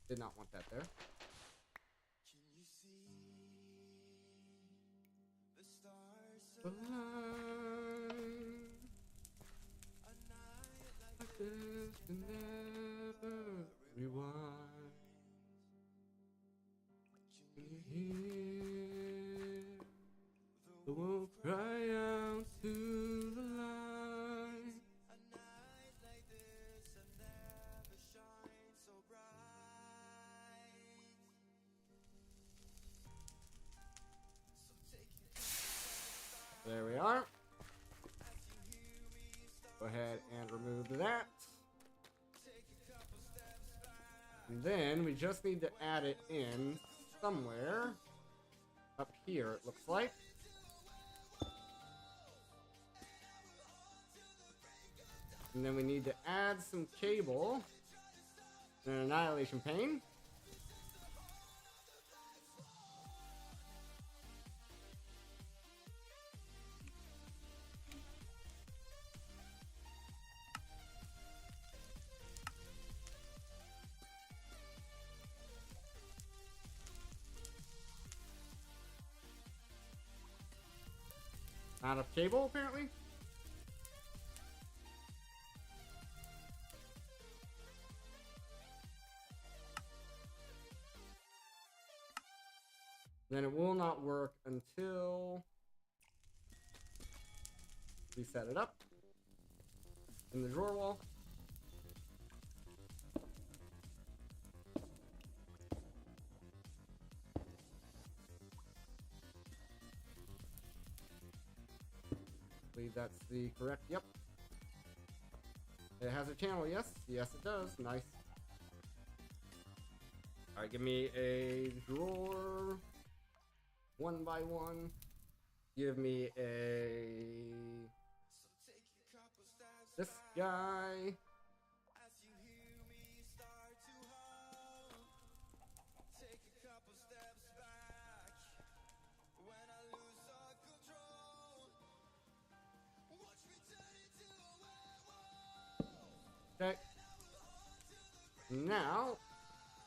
Did not want that there. Can you see the stars But a night like like this can never rewind. Can you hear the wolf cry out to the light? a night like this have never shined so bright. So take it There we are. Go ahead and remove that. And then we just need to add it in somewhere. Up here, it looks like. And then we need to add some cable and an annihilation pane. Out of cable, apparently. Then it will not work until we set it up in the drawer wall. I believe that's the correct, yep. It has a channel, yes. Yes, it does. Nice. Alright, give me a drawer. 1 by 1. Give me a... this guy. as you hear me start to hum. Take a couple steps back when I lose all control. Okay. Now,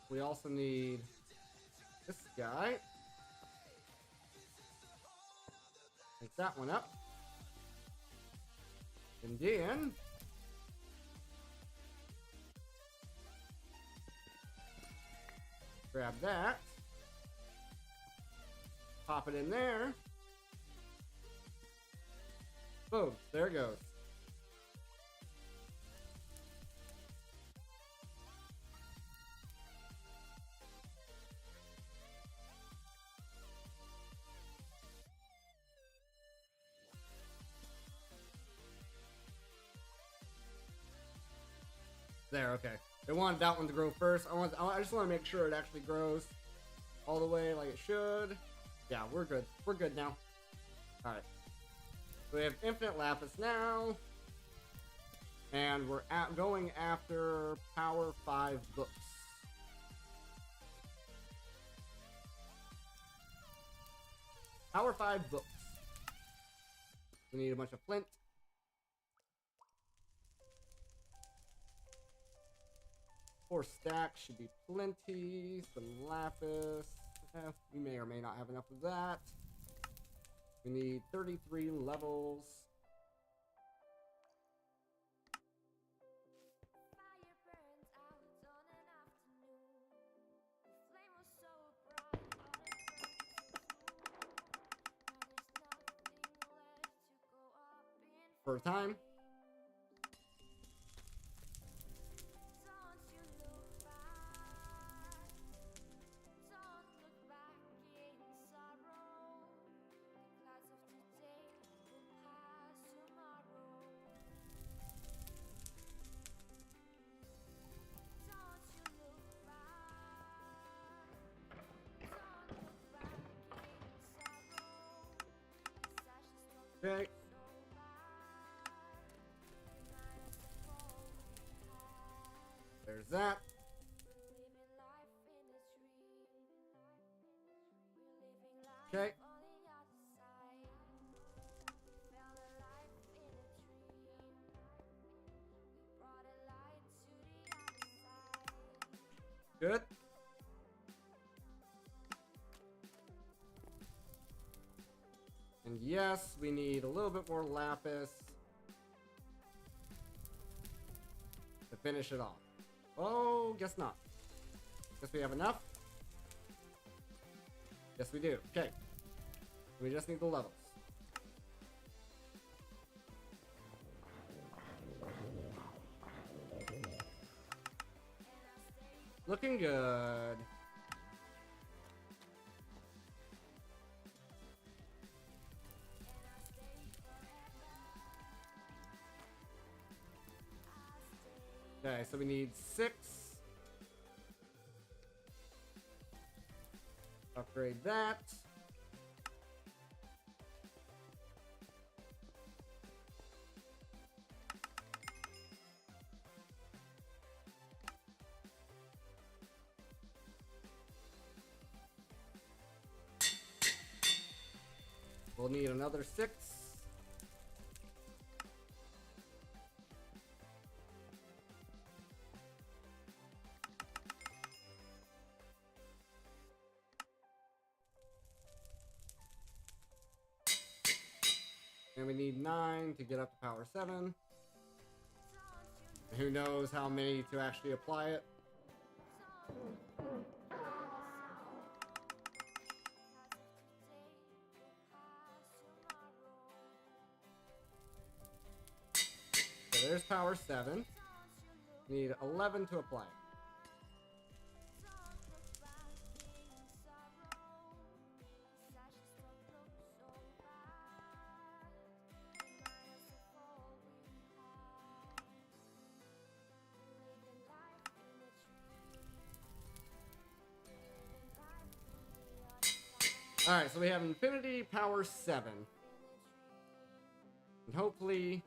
we also need this guy. Take that one up. And then grab that. Pop it in there. Boom. There it goes. There, okay. They wanted that one to grow first. I just want to make sure it actually grows all the way like it should. Yeah, we're good. We're good now. Alright. So we have infinite lapis now. And we're going after power 5 books. Power 5 books. We need a bunch of flint. 4 stacks should be plenty. Some lapis. We may or may not have enough of that. We need 33 levels. For a time. Okay. There's that. Okay. Good. And yes, we need a little bit more lapis to finish it off. Oh, guess not. Guess we have enough. Yes, we do. Okay. We just need the levels. Looking good. Okay, so we need 6. Upgrade that. We'll need another 6. And we need 9 to get up to power 7. Who knows how many to actually apply it. So there's power 7. Need 11 to apply it. Alright, so we have infinity power 7. And hopefully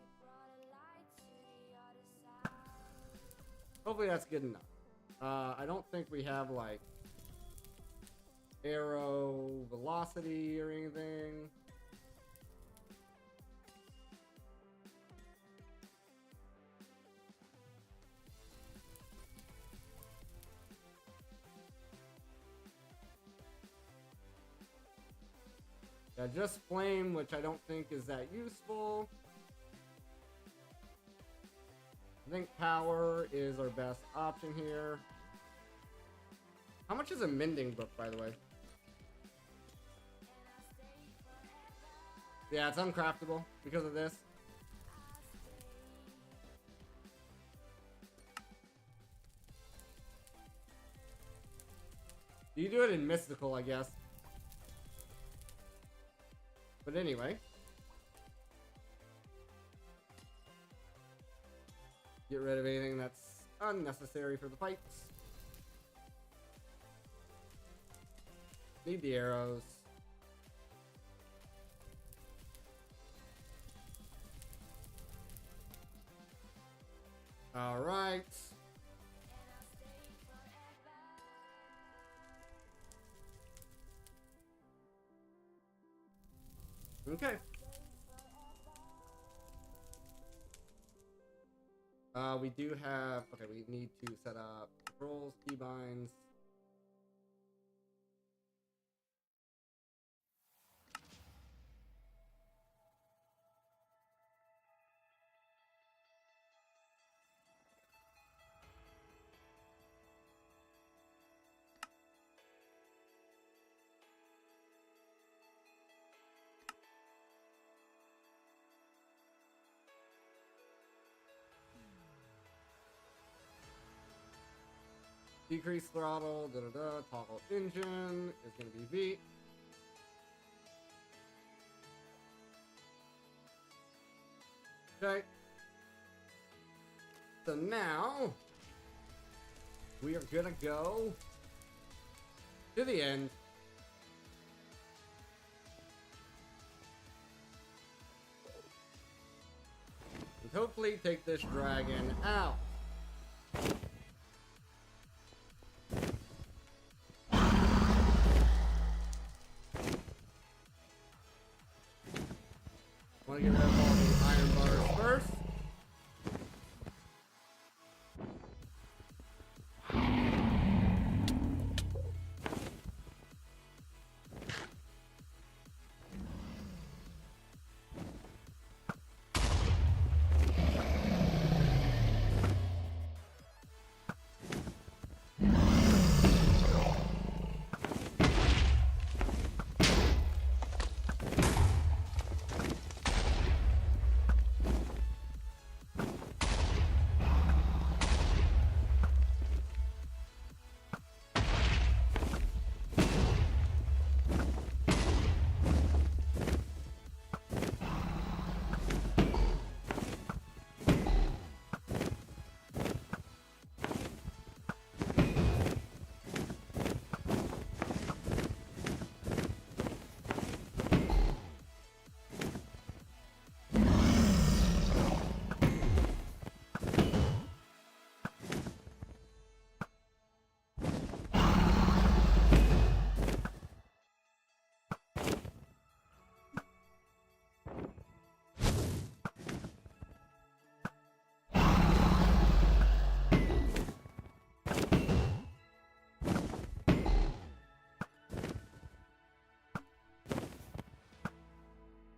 that's good enough. I don't think we have like arrow velocity or anything. Yeah, just flame, which I don't think is that useful. I think power is our best option here. How much is a mending book, by the way? Yeah, it's uncraftable because of this. You do it in mystical, I guess. But anyway. Get rid of anything that's unnecessary for the fights. Need the arrows. All right. Okay. We do have, okay, we need to set up controls, keybinds. Decrease throttle, toggle engine is going to be V. Okay. So now, we are going to go to the end. And hopefully take this dragon out. Want to get rid of all the iron bars first.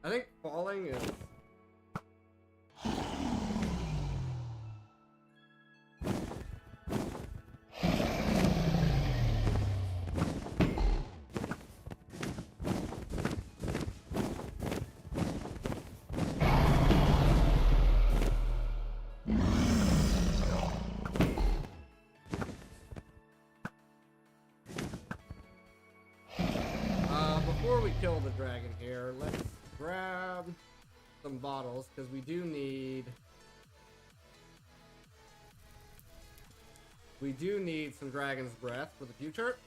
I think falling is... Before we kill the dragon here, let's grab some bottles, because we do need some dragon's breath for the future.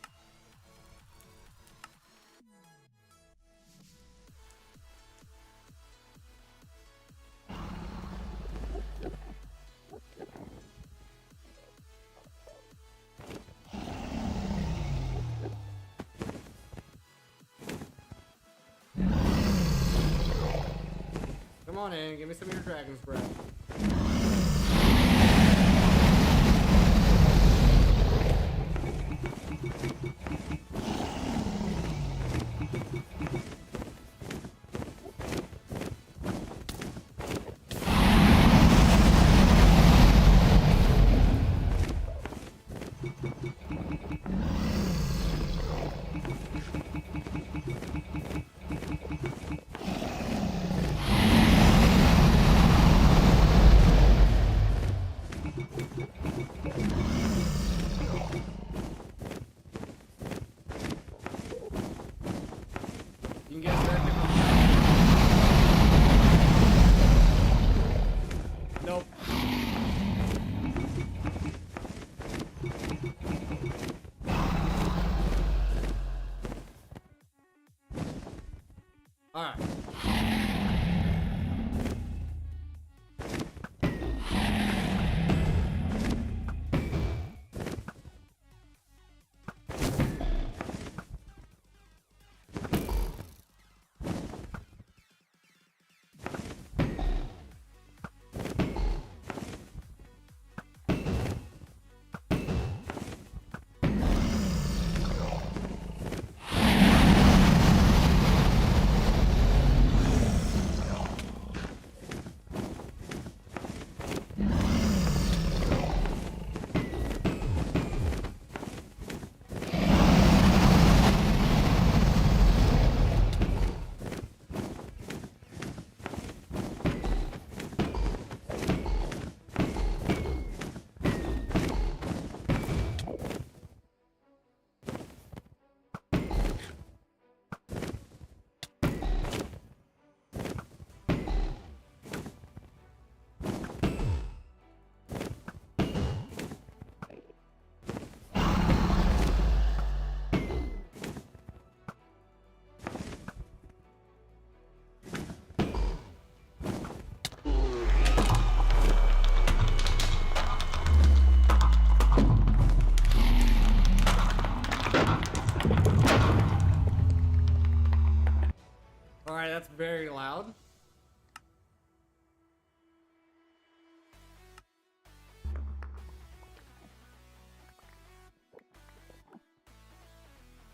Come on in, give me some of your dragon's breath.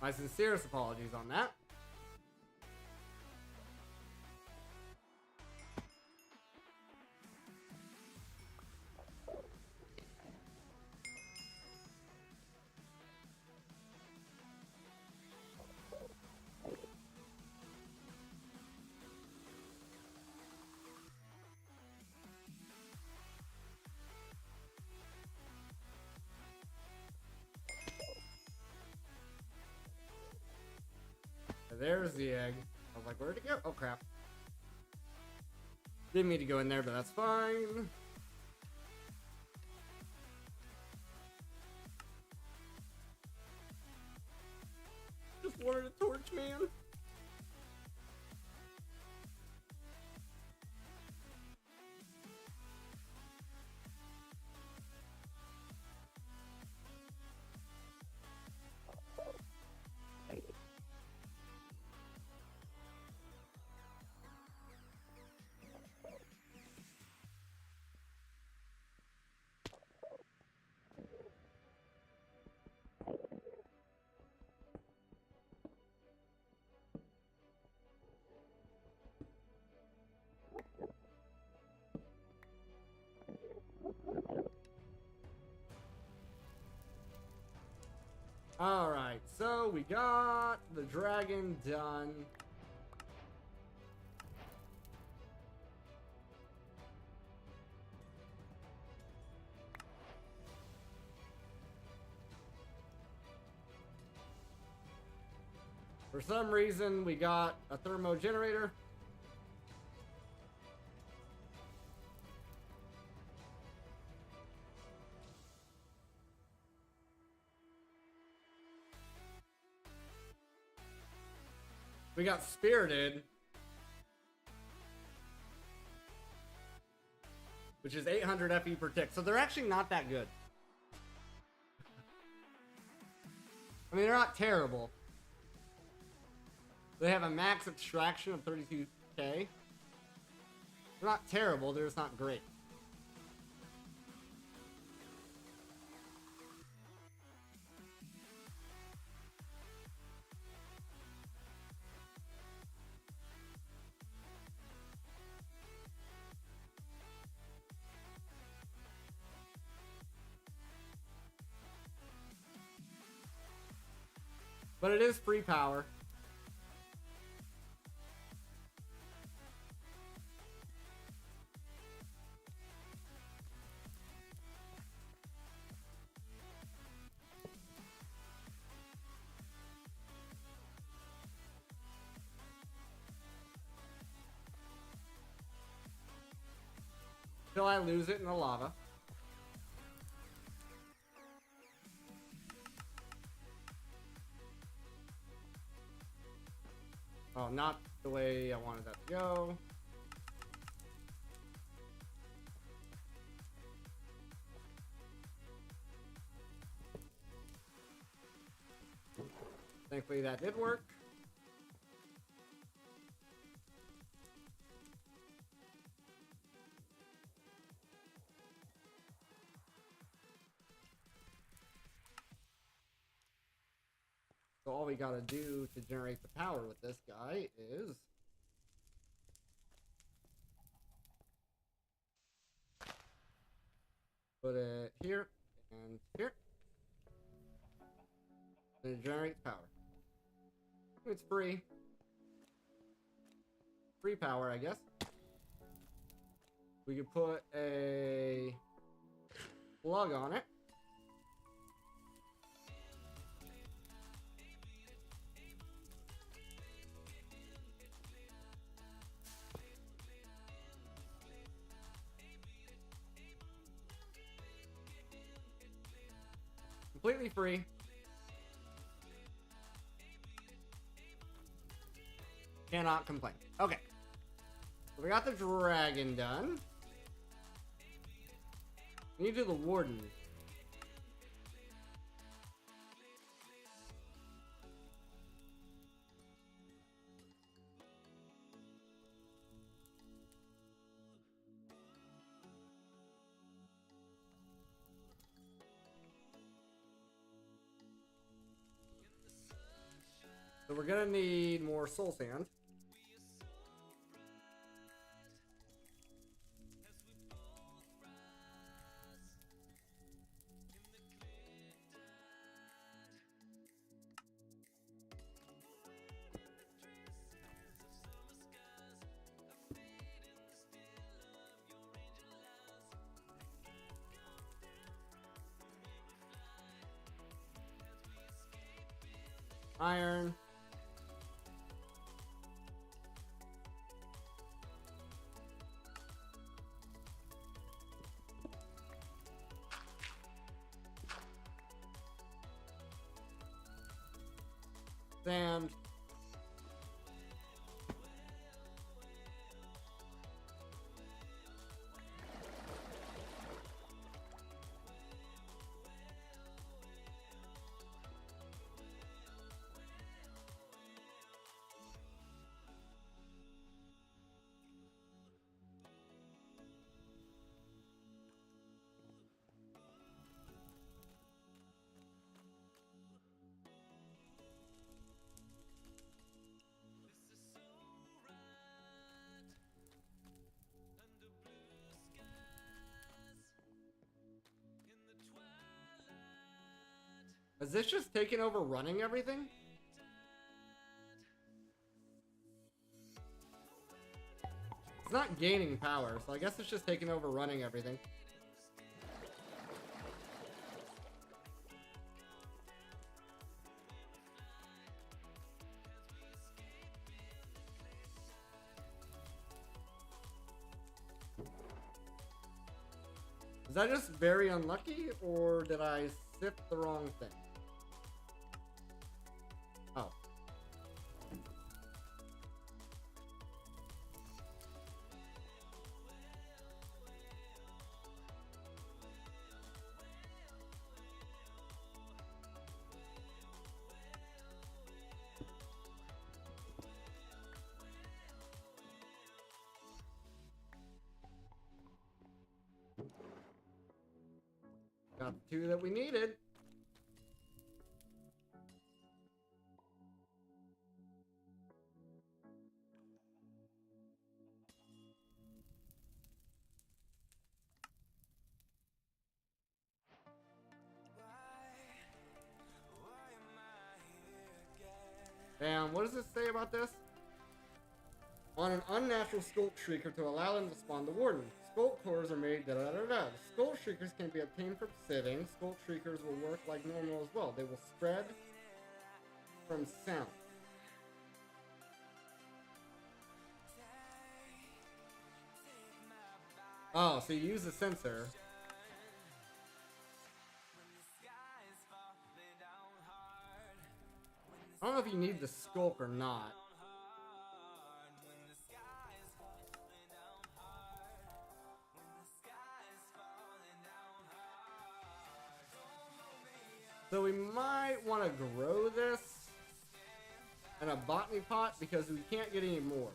My sincerest apologies on that. There's the egg. I was like, where'd it go? Oh, crap. Didn't mean to go in there, but that's fine. Just wanted a torch, man. Alright, so we got the dragon done. For some reason, we got a thermo generator. We got spirited, which is 800 FE per tick. So they're actually not that good. I mean, they're not terrible. They have a max extraction of 32k. They're not terrible, they're just not great. But it is free power. Till I lose it in the lava. Oh, not the way I wanted that to go. Thankfully that did work. So all we gotta do to generate the power with this guy is put it here and here. And it generates power. It's free. Free power, I guess. We could put a plug on it. Completely free. Cannot complain. Okay. So we got the dragon done. We need to do the warden. we're gonna need more soul sand. Iron. Sand. Is this just taking over running everything? It's not gaining power, so I guess it's just taking over running everything. Is that just very unlucky, or did I sift the wrong thing? Oh. Got the two that we needed. And what does this say about this? On an unnatural Skulk Shrieker to allow them to spawn the Warden. Skulk cores are made da-da-da-da. Skulk Shriekers can be obtained from sitting. Skulk Shriekers will work like normal as well. They will spread from sound. Oh, so you use the sensor. I don't know if you need the Skulk or not. So we might want to grow this in a botany pot because we can't get any more.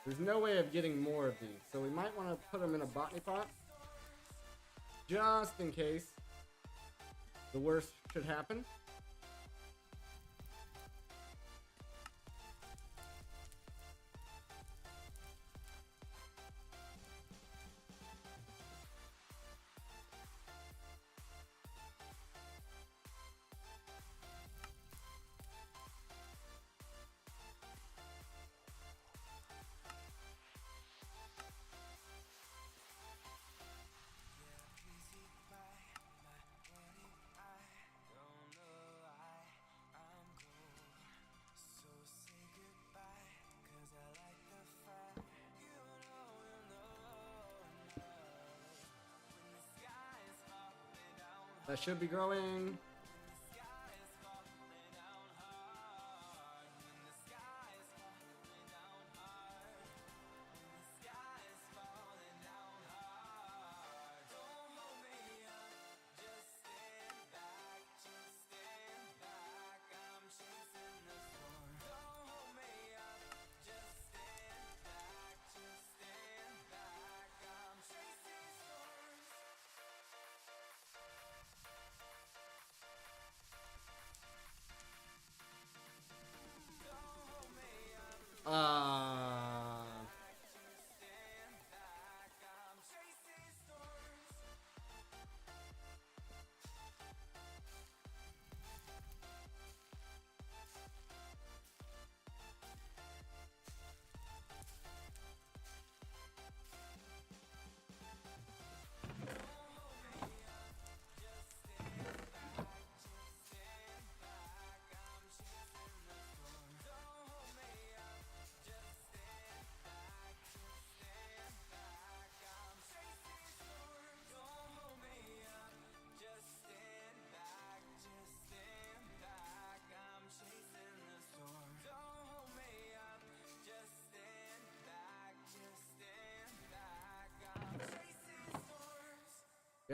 There's no way of getting more of these. So we might want to put them in a botany pot just in case the worst should happen. That should be growing.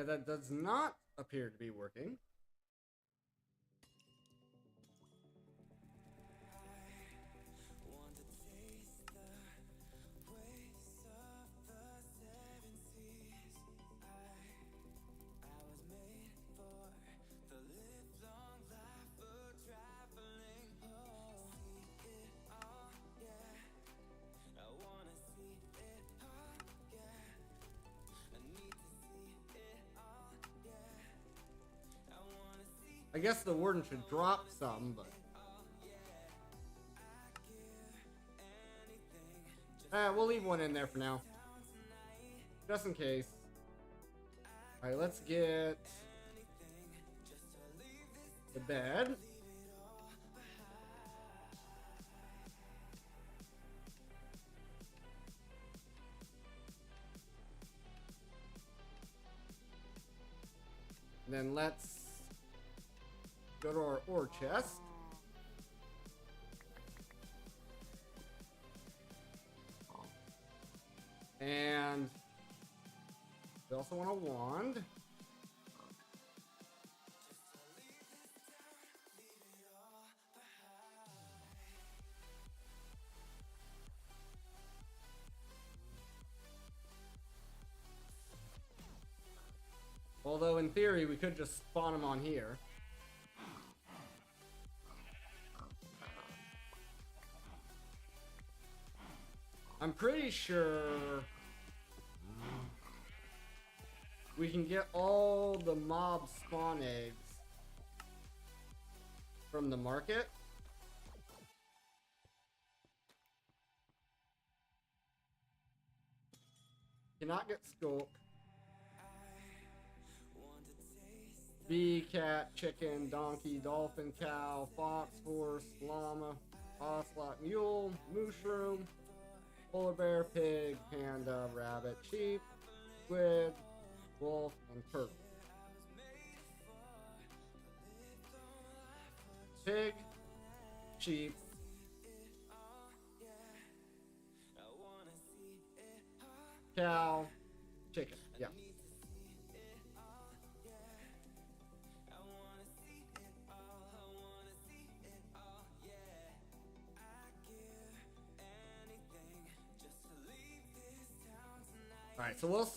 Yeah, that does not appear to be working. I guess the warden should drop some, but... we'll leave one in there for now. Just in case. Alright, let's get... the bed. And then let's go to our ore chest. And we also want a wand. Although in theory we could just spawn them on here. I'm pretty sure we can get all the mob spawn eggs from the market. Cannot get skulk. Bee, cat, chicken, donkey, dolphin, cow, fox, horse, llama, ocelot, mule, mushroom, polar bear, pig, panda, rabbit, sheep, squid, wolf, and turtle. Pig, sheep, cow, chicken. Yeah. Alright, so we'll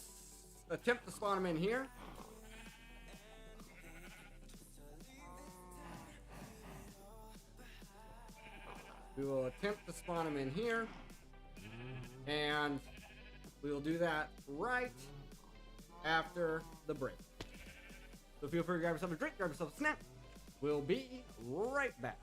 attempt to spawn them in here. We will attempt to spawn them in here. And we will do that right after the break. So feel free to grab yourself a drink, grab yourself a snack. We'll be right back.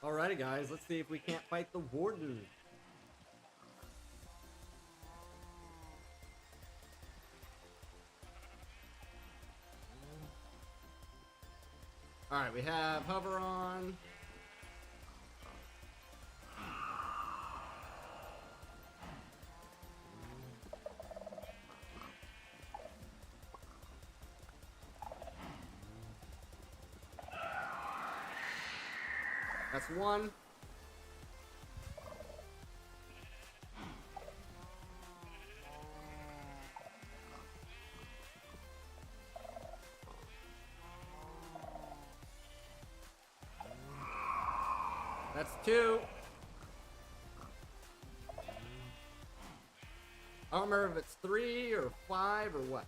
Alrighty, guys, let's see if we can't fight the warden. Alright, we have hover on. That's one. That's two. I don't remember if it's 3 or 5 or what.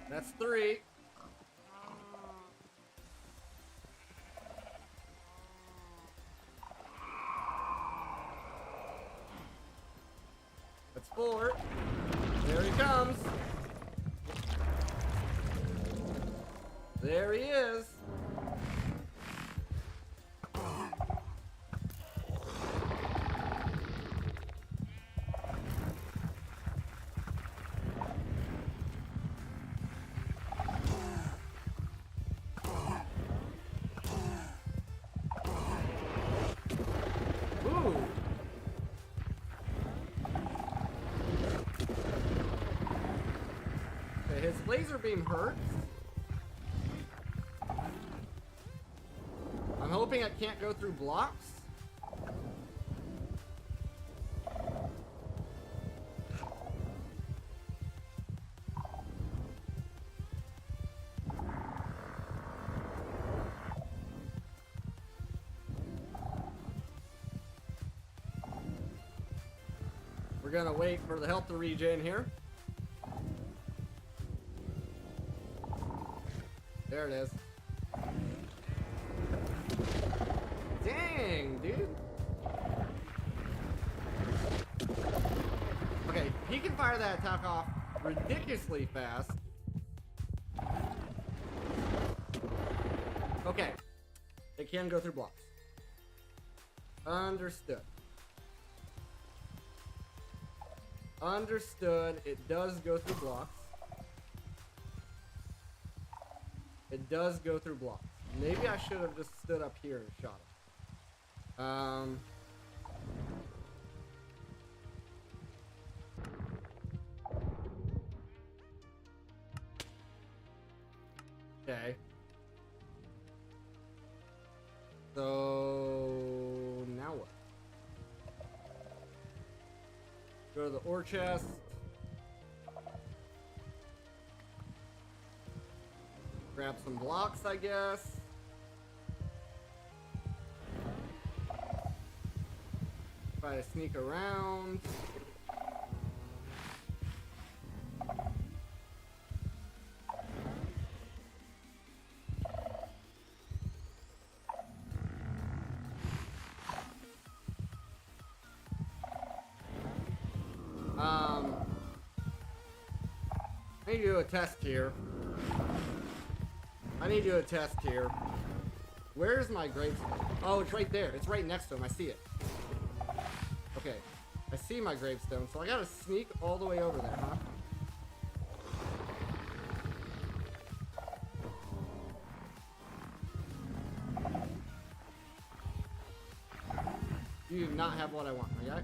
That's 3. That's 4. There he comes. There he is. Ooh. Okay, his laser beam hurts. I'm hoping it can't go through blocks. We're gonna wait for the health to regen here. There it is. Dang, dude. Okay, he can fire that attack off ridiculously fast. Okay. It can go through blocks. Understood. Understood. It does go through blocks. It does go through blocks. Maybe I should have just stood up here and shot him. Okay. So now what? Go to the ore chest. Grab some blocks, I guess. Try to sneak around. I need to do a test here. Where's my gravestone? Oh, it's right there. It's right next to him. I see it. Okay. I see my gravestone, so I gotta sneak all the way over there, huh? You do not have what I want, my guy.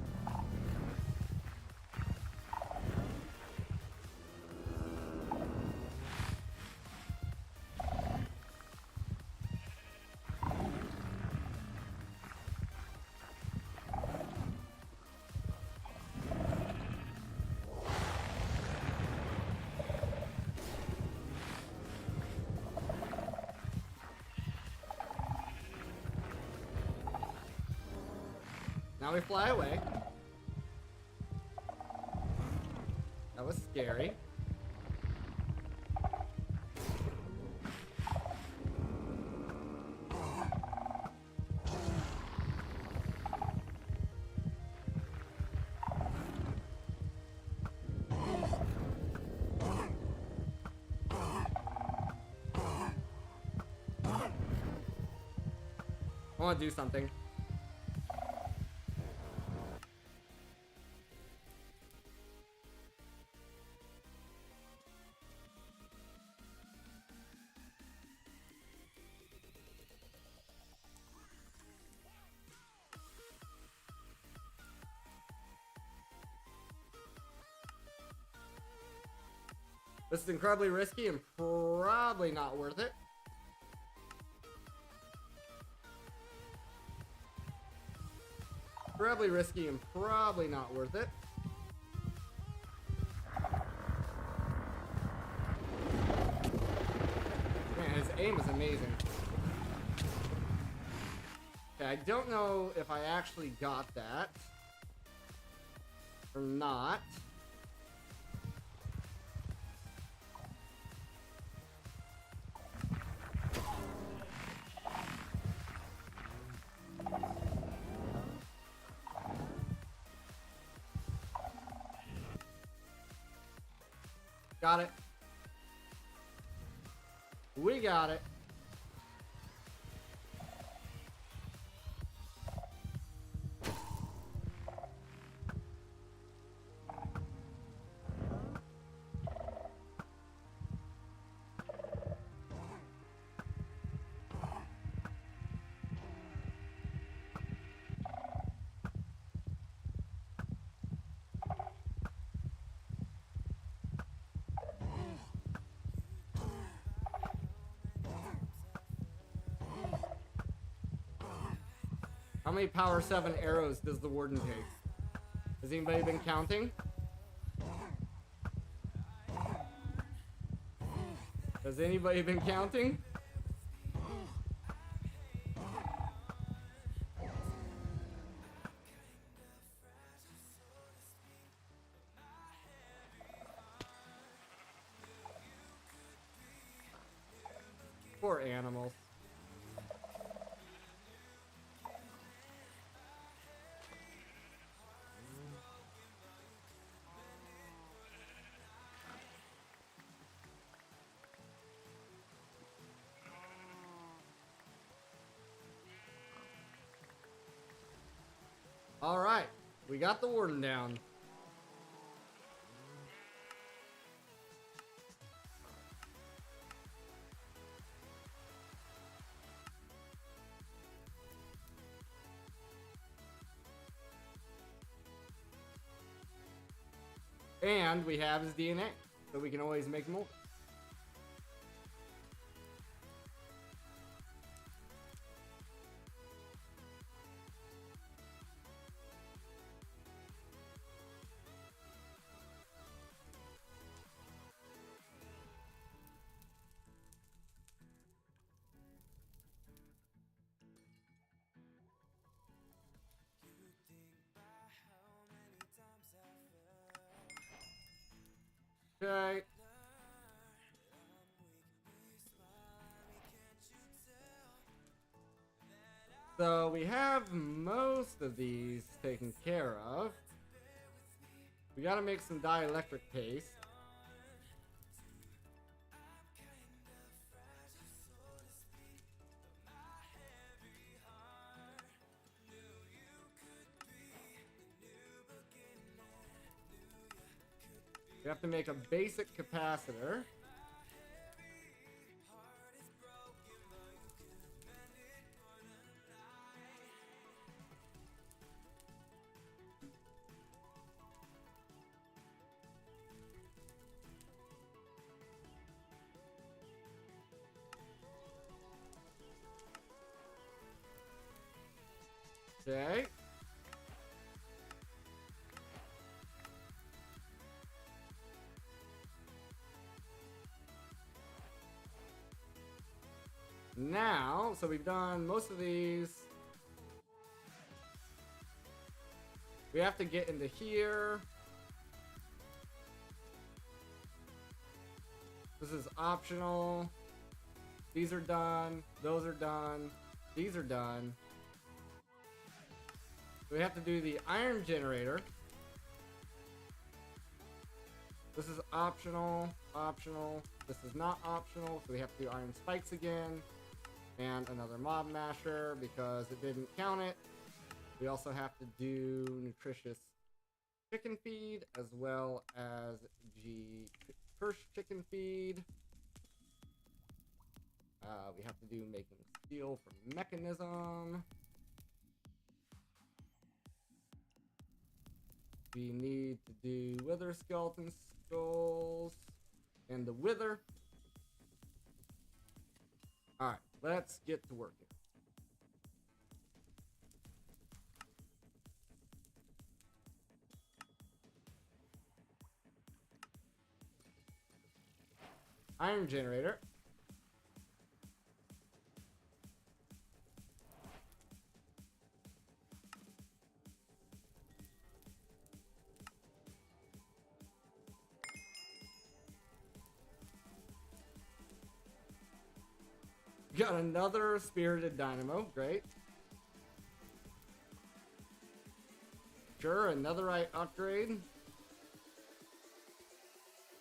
Now we fly away. That was scary. I want to do something. This is incredibly risky and probably not worth it. Incredibly risky and probably not worth it. Man, his aim is amazing. Okay, I don't know if I actually got that or not. Got it. We got it. How many power 7 arrows does the warden take? Has anybody been counting? Has anybody been counting? Poor animals. All right, we got the warden down. And we have his DNA, so we can always make more. Okay. So we have most of these taken care of. We gotta make some dielectric paste. We have to make a basic capacitor. Okay. Now, so we've done most of these. We have to get into here. This is optional. These are done. Those are done. These are done. We have to do the iron generator. This is optional. Optional. This is not optional, so we have to do iron spikes again. And another mob masher because it didn't count it. We also have to do nutritious chicken feed as well as first chicken feed. We have to do making steel for mechanism. We need to do wither skeleton skulls and the wither. Alright, let's get to working. Iron generator. Got another spirited dynamo, great. Sure, another upgrade.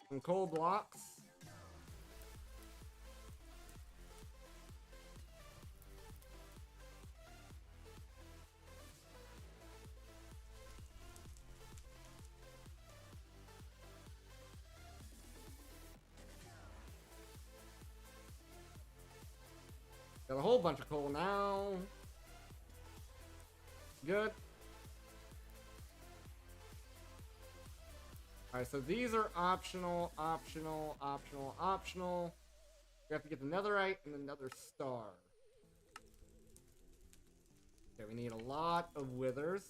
Some coal blocks. Got a whole bunch of coal now. Good. Alright, so these are optional. We have to get the netherite and another star. Okay, we need a lot of withers.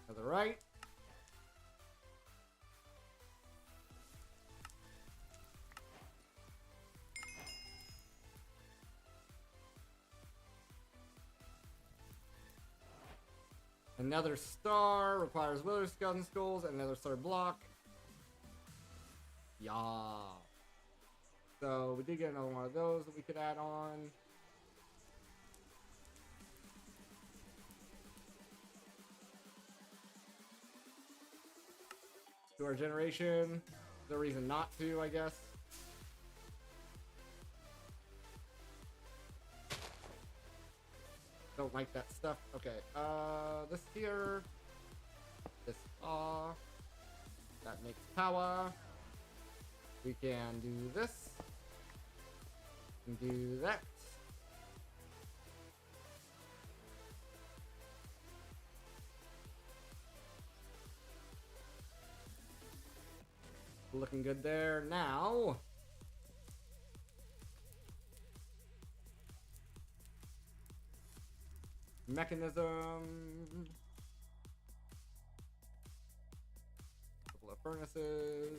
To the right. Another star requires wither skeleton skulls and another star block. Yeah. So we did get another one of those that we could add on. To our generation. No reason not to, I guess. Don't like that stuff. Okay, this here. This that makes power. We can do this. And do that. Looking good there. Now mechanism. Couple of furnaces.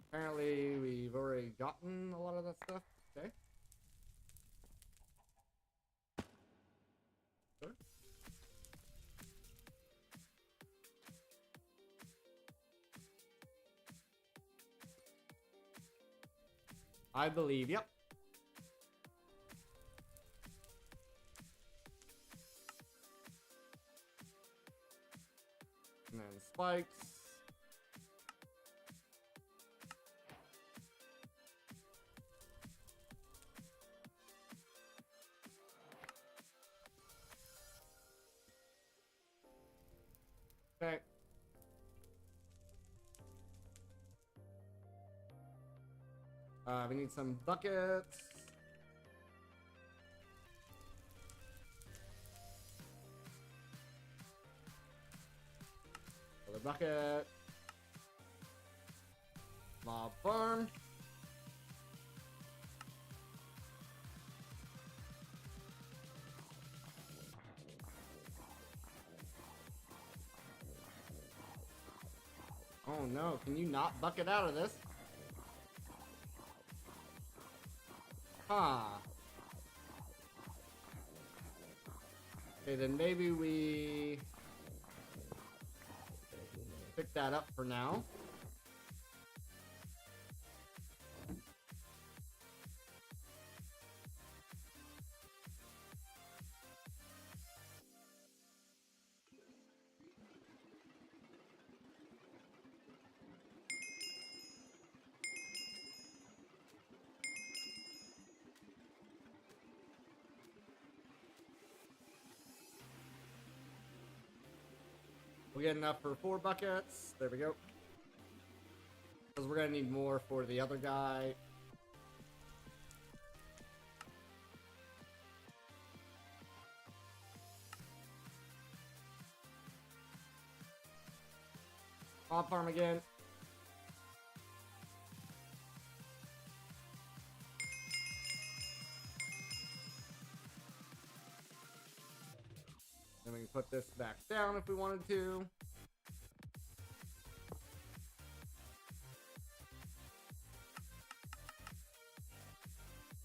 Apparently, we've already gotten a lot of that stuff. Okay. Sure. I believe, yep. And then spikes. Okay. We need some buckets. Another bucket. Mob farm. Oh no, can you not bucket out of this? Huh. Okay, then maybe we pick that up for now. We'll get enough for 4 buckets. There we go. Because we're going to need more for the other guy. Mob farm again. Then we can put this back down if we wanted to.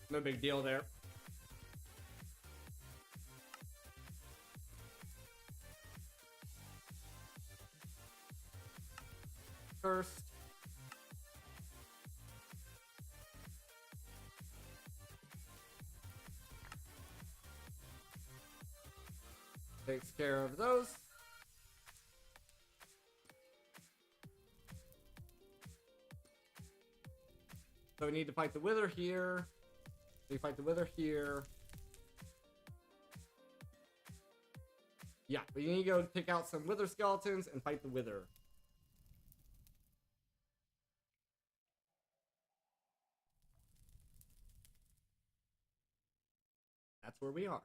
No big deal there. First. Takes care of those. So we need to fight the Wither here. We fight the Wither here. Yeah, we need to go take out some Wither skeletons and fight the Wither. That's where we are.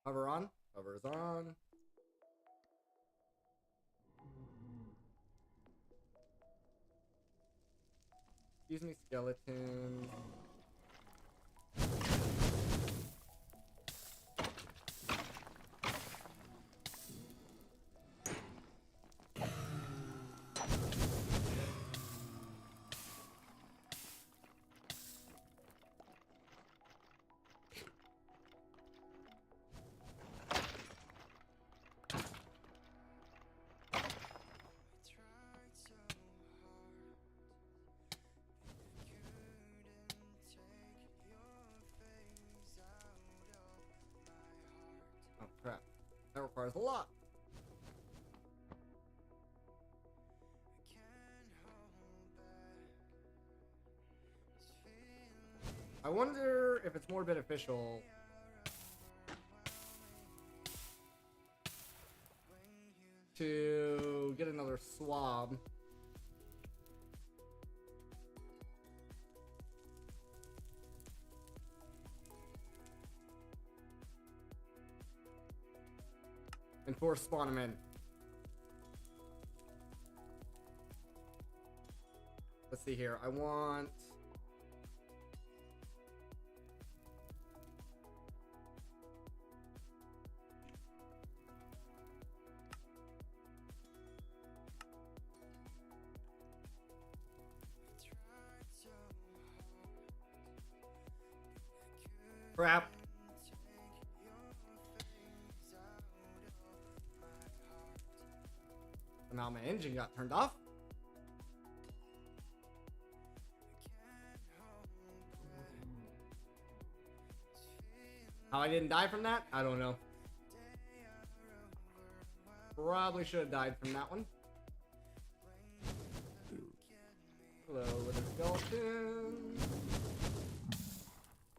Hover on. Hover is on. Excuse me, skeleton. Oh crap. That requires a lot. I wonder if it's more beneficial to get another swab. And force spawn him in. Let's see here. I want... Crap. And now my engine got turned off. How I didn't die from that? I don't know. Probably should have died from that one. Hello, little skeleton.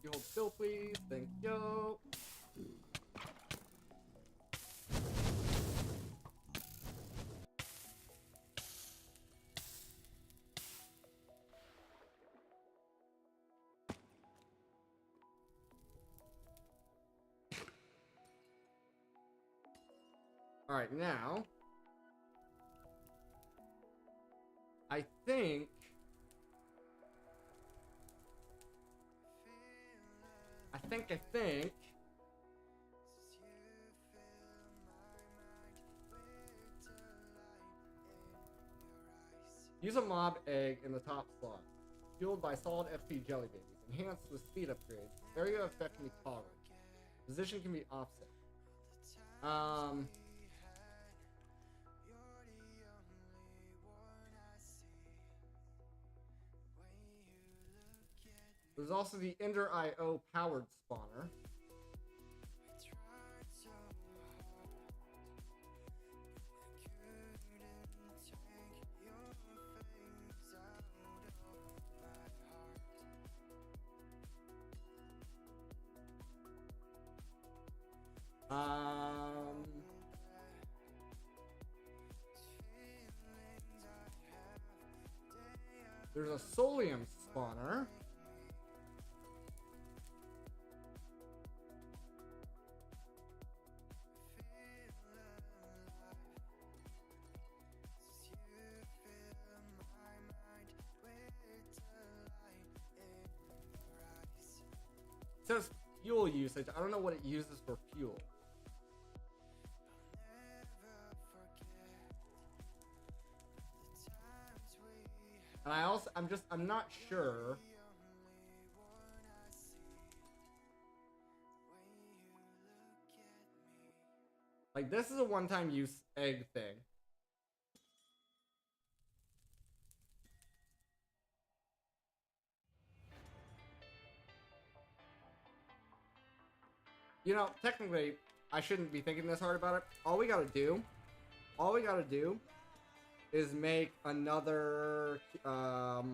You hold still, please. Thank you. All right, now I think use a mob egg in the top slot. fueled by solid FP jelly babies. Enhanced with speed upgrades. Area effect can be toggled. Position can be offset. There's also the Ender IO powered spawner. There's a Solium spawner. It says fuel usage. I don't know what it uses for fuel. And I'm not sure. Like, this is a one-time use egg thing. You know, technically, I shouldn't be thinking this hard about it. All we gotta do is make another swab.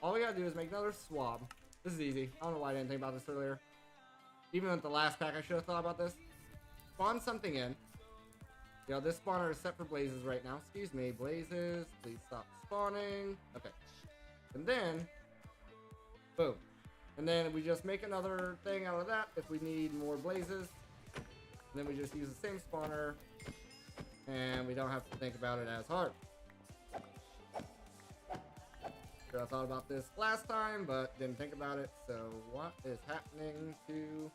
All we gotta do is make another swab. This is easy. I don't know why I didn't think about this earlier. Even with the last pack, I should have thought about this. Spawn something in. You know, this spawner is set for blazes right now. Excuse me, blazes. Please stop spawning. Okay. And then, boom. And then we just make another thing out of that if we need more blazes. And then we just use the same spawner. And we don't have to think about it as hard. Sure, I thought about this last time, but didn't think about it. So what is happening to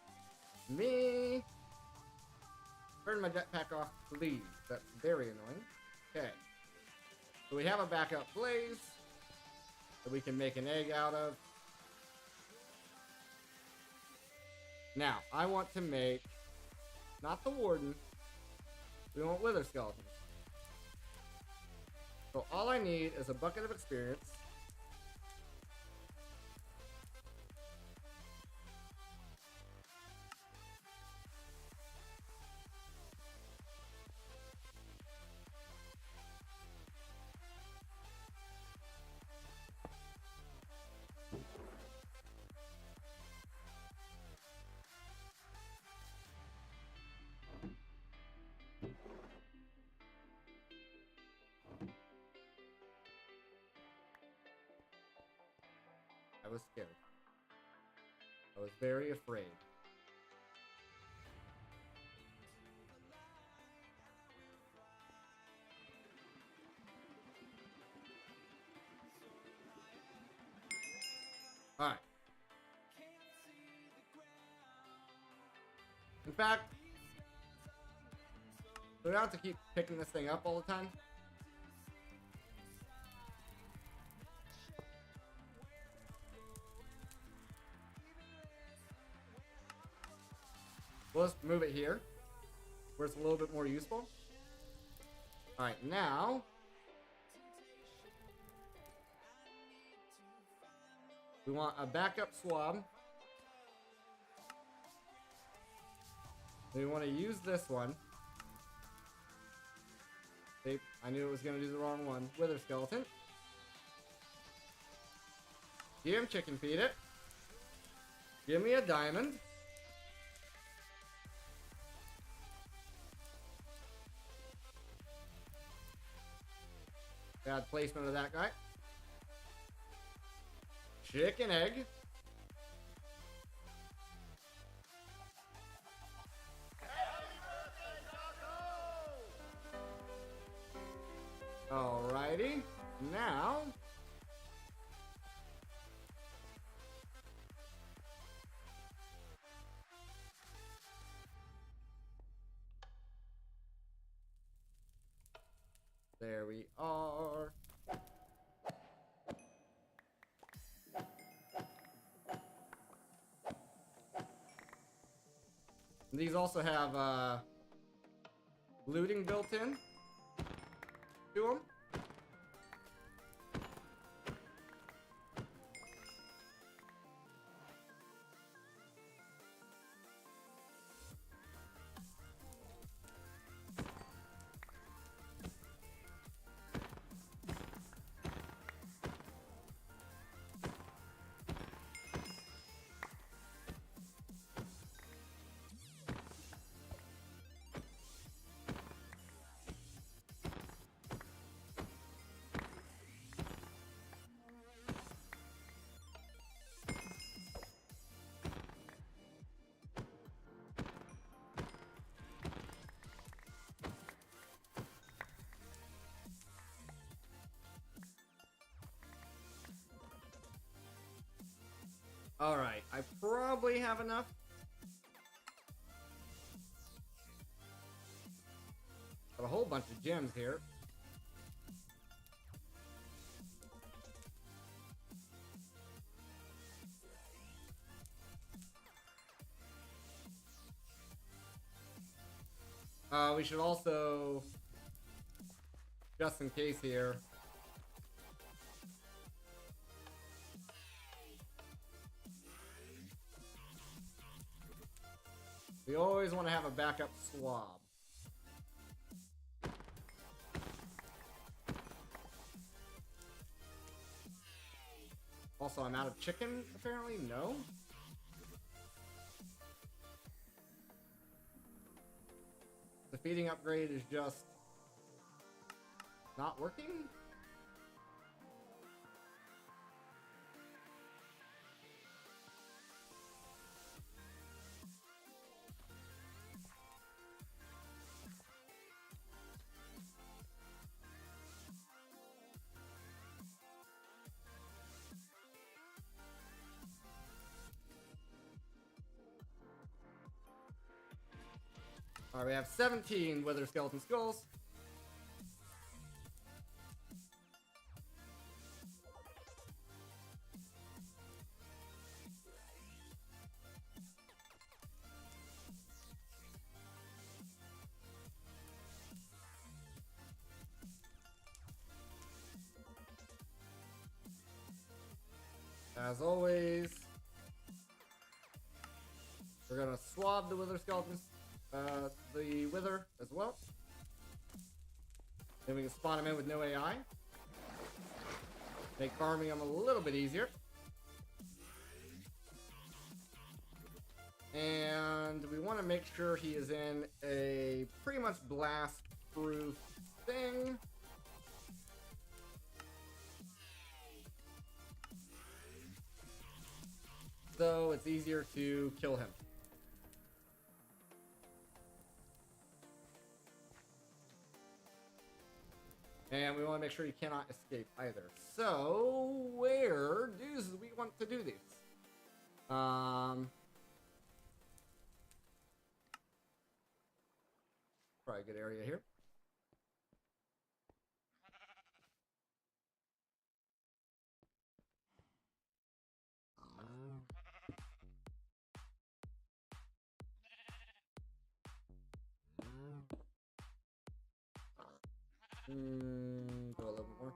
me? Turn my jetpack off, please. That's very annoying. Okay. So we have a backup blaze that we can make an egg out of. Now, I want to make, not the warden, we want wither skeletons. So all I need is a bucket of experience. I was scared. I was very afraid. Alright. In fact, we don't have to keep picking this thing up all the time. Let's move it here, where it's a little bit more useful. Alright, now we want a backup swab. We want to use this one. See, I knew it was going to do the wrong one. Wither skeleton. GM chicken feed it. Give me a diamond. Bad placement of that guy. Chicken egg. Alrighty. Now there we are. These also have looting built in to them. Alright, I probably have enough. Got a whole bunch of gems here. We should also, just in case here, we always want to have a backup swab. Also, I'm out of chicken, apparently? No? The feeding upgrade is just not working? Alright, we have 17 wither skeleton skulls. As always, we're gonna swab the wither skeletons, the wither as well. Then we can spawn them in with no AI. Make farming them a little bit easier. And we want to make sure he is in a pretty much blast-proof thing. So it's easier to kill him. And we want to make sure he cannot escape either. So where do we want to do these? Probably a good area here. Go a little bit more.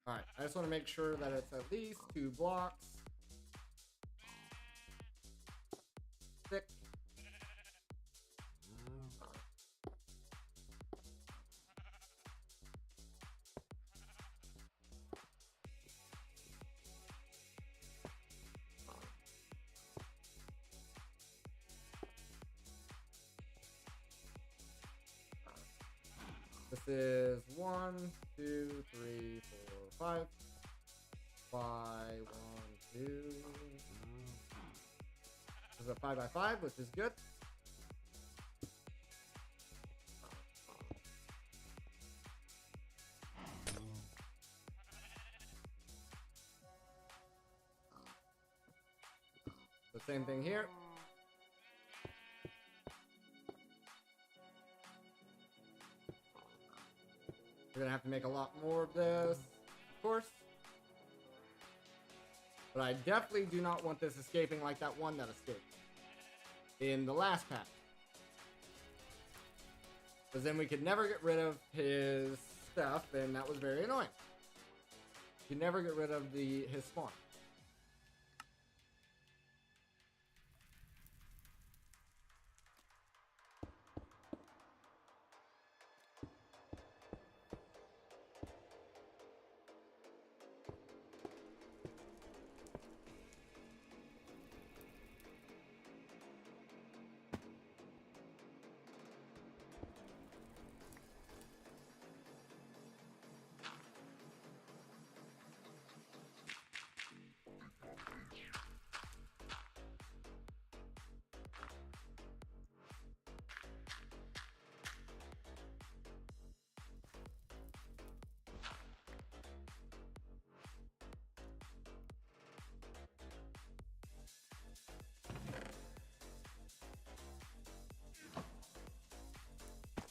Alright, I just want to make sure that it's at least 2 blocks thick. This is 1, 2, 3, 4, 5. 5, 1, 2. This is a 5 by 5, which is good. The same thing here. We're gonna have to make a lot more of this, of course. But I definitely do not want this escaping like that one that escaped in the last pack. Because then we could never get rid of his stuff, and that was very annoying. You never get rid of his spawn.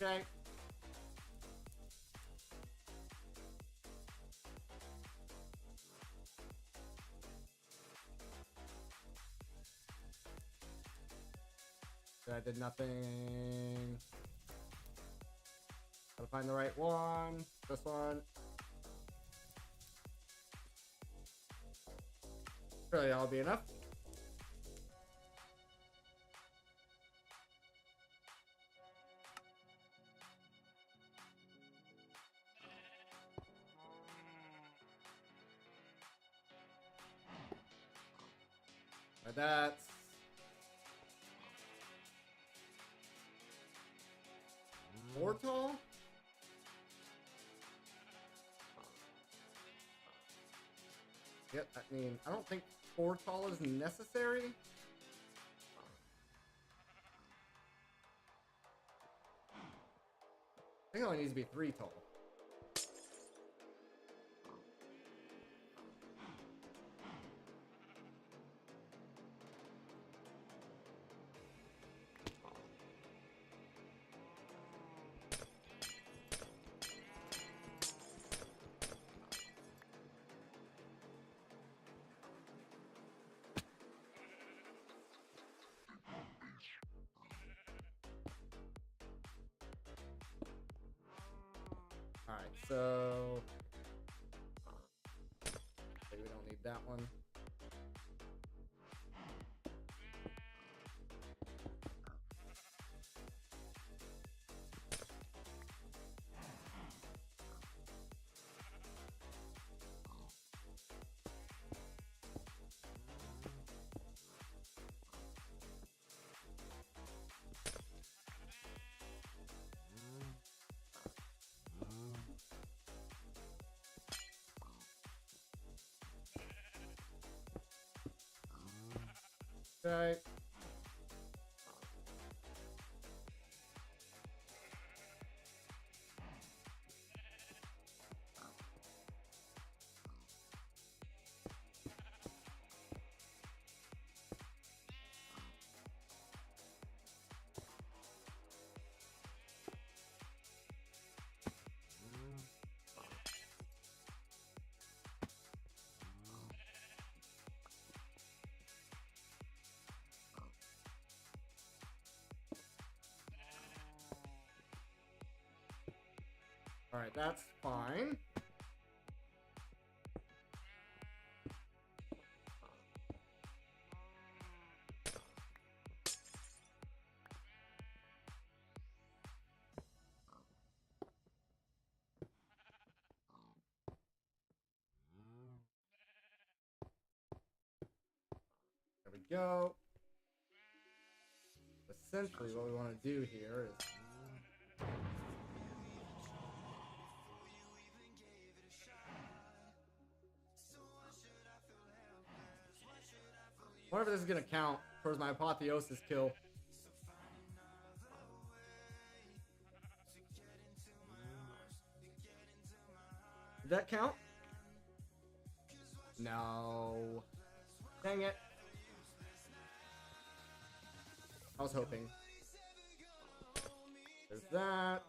Okay. I did nothing. Gotta find the right one. This one. Surely that'll be enough. Right, that's Mortal? Yep, I mean, I don't think 4 tall is necessary. I think it only needs to be 3 tall. Alright, so maybe we don't need that one. Okay. Alright, that's fine. There we go. Essentially, what we want to do here is I wonder if this is gonna count towards my apotheosis kill. Did that count? No. Dang it. I was hoping. There's that.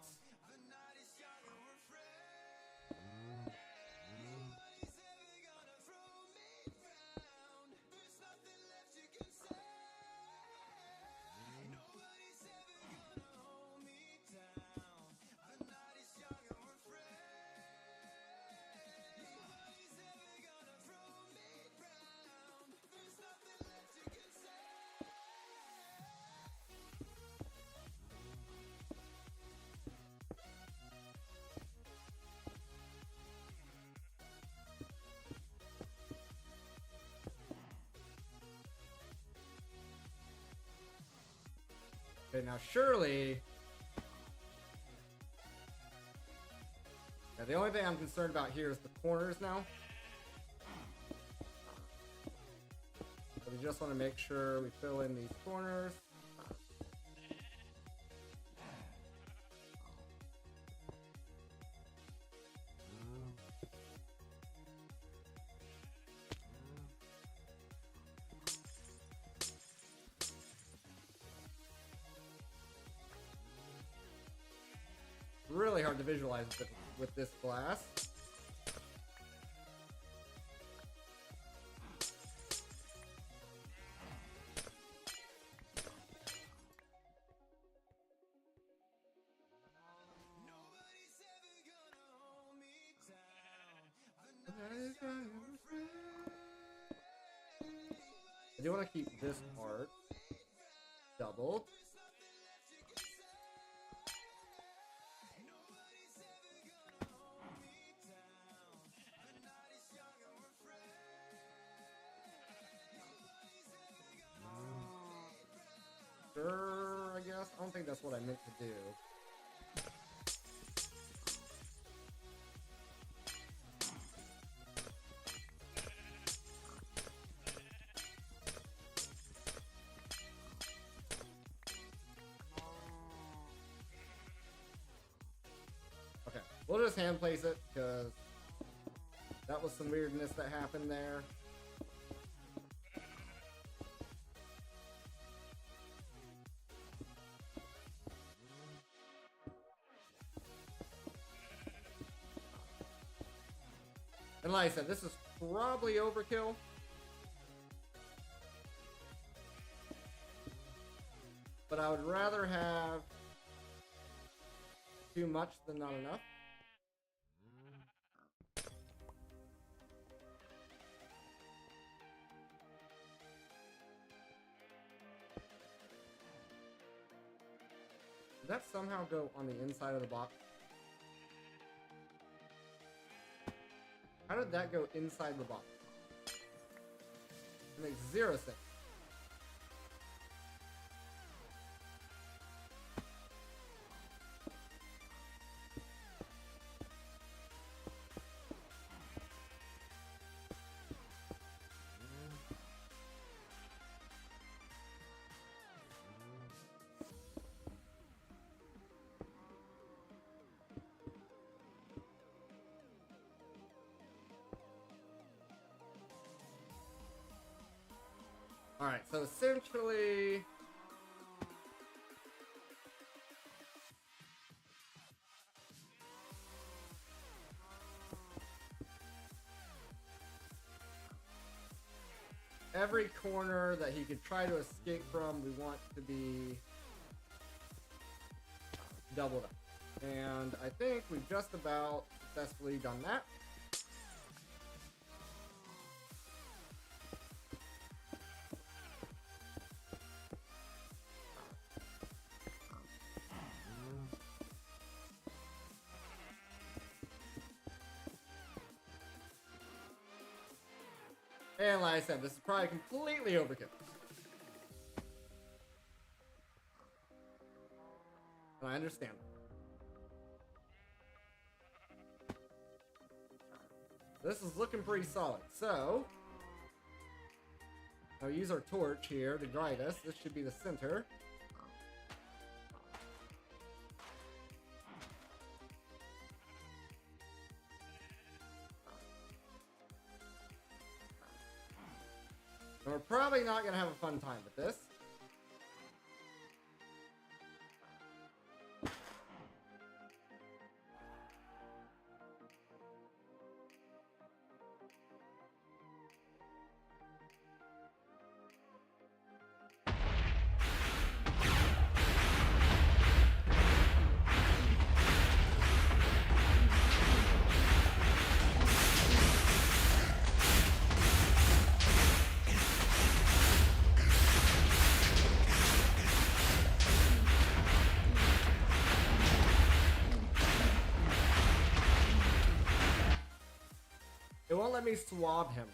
Okay, now surely... Yeah, the only thing I'm concerned about here is the corners now. So we just want to make sure we fill in these corners. Really hard to visualize with this glass. I do want to keep this part doubled. Sure, I guess. I don't think that's what I meant to do. Okay, we'll just hand place it because that was some weirdness that happened there. And like I said, this is probably overkill. But I would rather have too much than not enough. Did that somehow go on the inside of the box? How did that go inside the box? It makes zero sense. Alright, so essentially... every corner that he could try to escape from, we want to be doubled up. And I think we've just about successfully done that. And like I said, this is probably completely overkill. And I understand. This is looking pretty solid. So, I'll use our torch here to guide us. This should be the center. And we're probably not going to have a fun time with this. It won't let me swab him.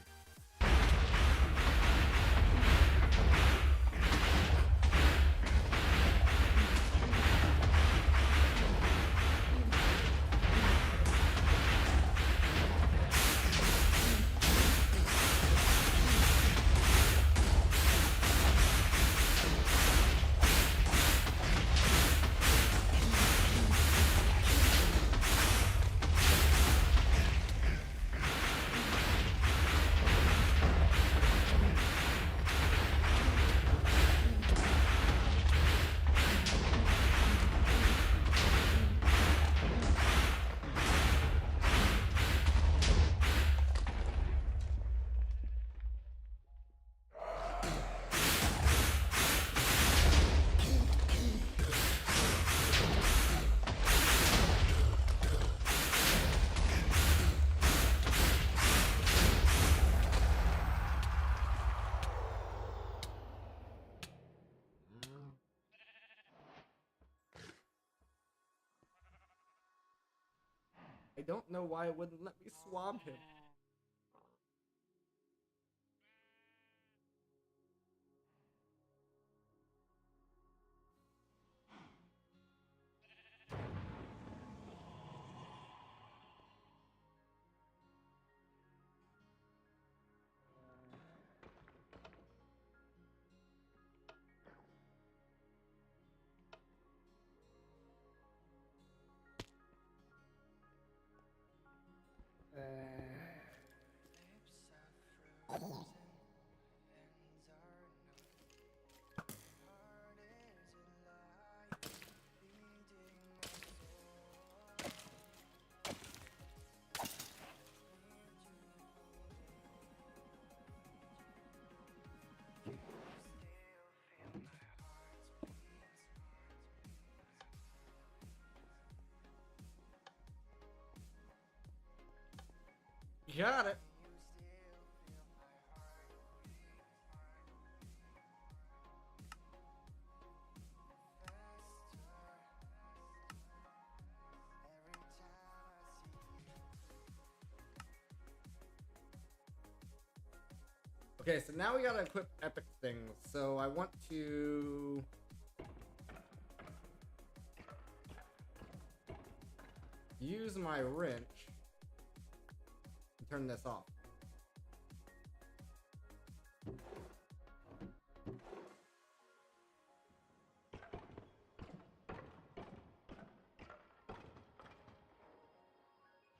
I don't know why it wouldn't let me swab him. Lips are frozen, hands are numb. Heart is a liar, bleeding my soul. Need you holding. Can you still feel my heart's beats? You got it. Can you still feel my heartbeat? Faster every time I see you. Okay, so now we gotta equip epic things. So I want to use my wrench and turn this off.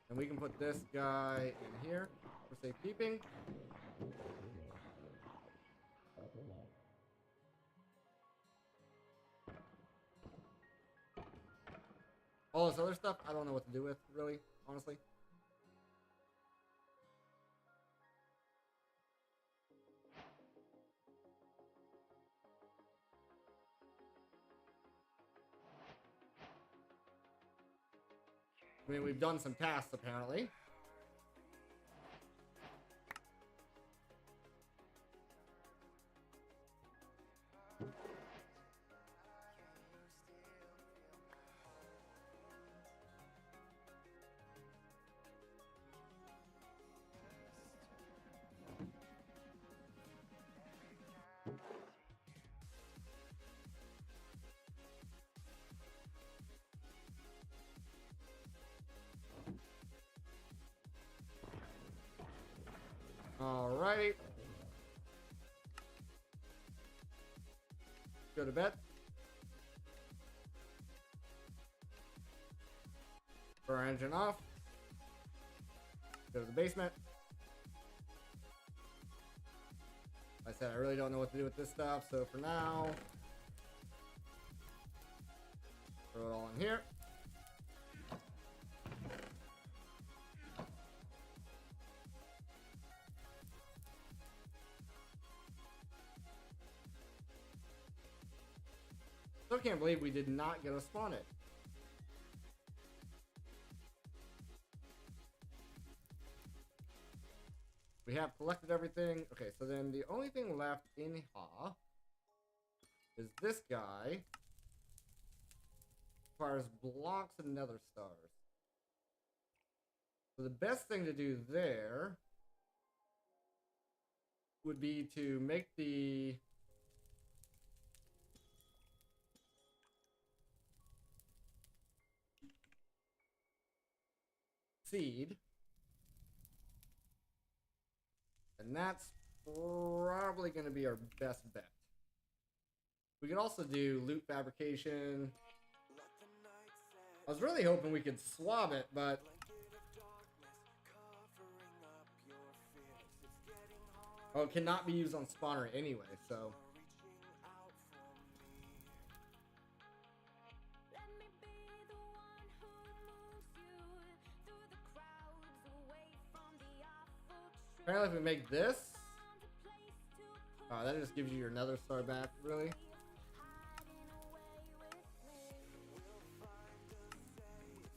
And we can put this guy in here for safekeeping. All this other stuff, I don't know what to do with, really, honestly. I mean, we've done some tasks, apparently. Alrighty. Go to bed. Turn our engine off. Go to the basement. Like I said, I really don't know what to do with this stuff, so for now, throw it all in here. Still can't believe we did not get a spawn egg. We have collected everything. Okay, so then the only thing left in here is this guy. Requires blocks and nether stars. So the best thing to do there would be to make the seed. And that's probably going to be our best bet. We could also do loot fabrication. I was really hoping we could swab it, but oh, it cannot be used on spawner anyway, so apparently if we make this, oh, that just gives you your nether star back, really.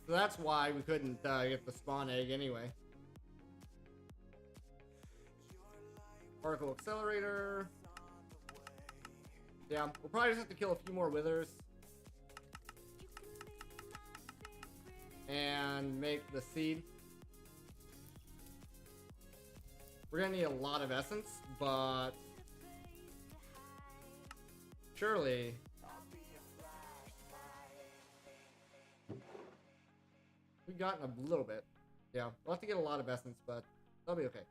So that's why we couldn't get the spawn egg anyway. Particle accelerator. Yeah, we'll probably just have to kill a few more withers. and make the seed. We're gonna need a lot of essence, but surely we've gotten a little bit. Yeah, we'll have to get a lot of essence, but that'll be okay.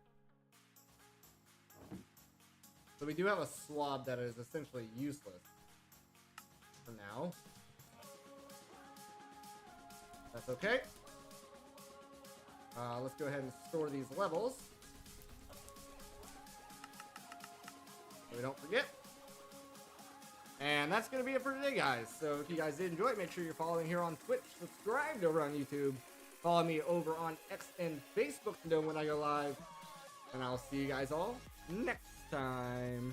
So we do have a swab that is essentially useless for now. That's okay. Let's go ahead and store these levels so we don't forget. And that's going to be it for today, guys. So if you guys did enjoy it, make sure you're following here on Twitch, subscribed over on YouTube, follow me over on X and Facebook to know when I go live. And I'll see you guys all next time.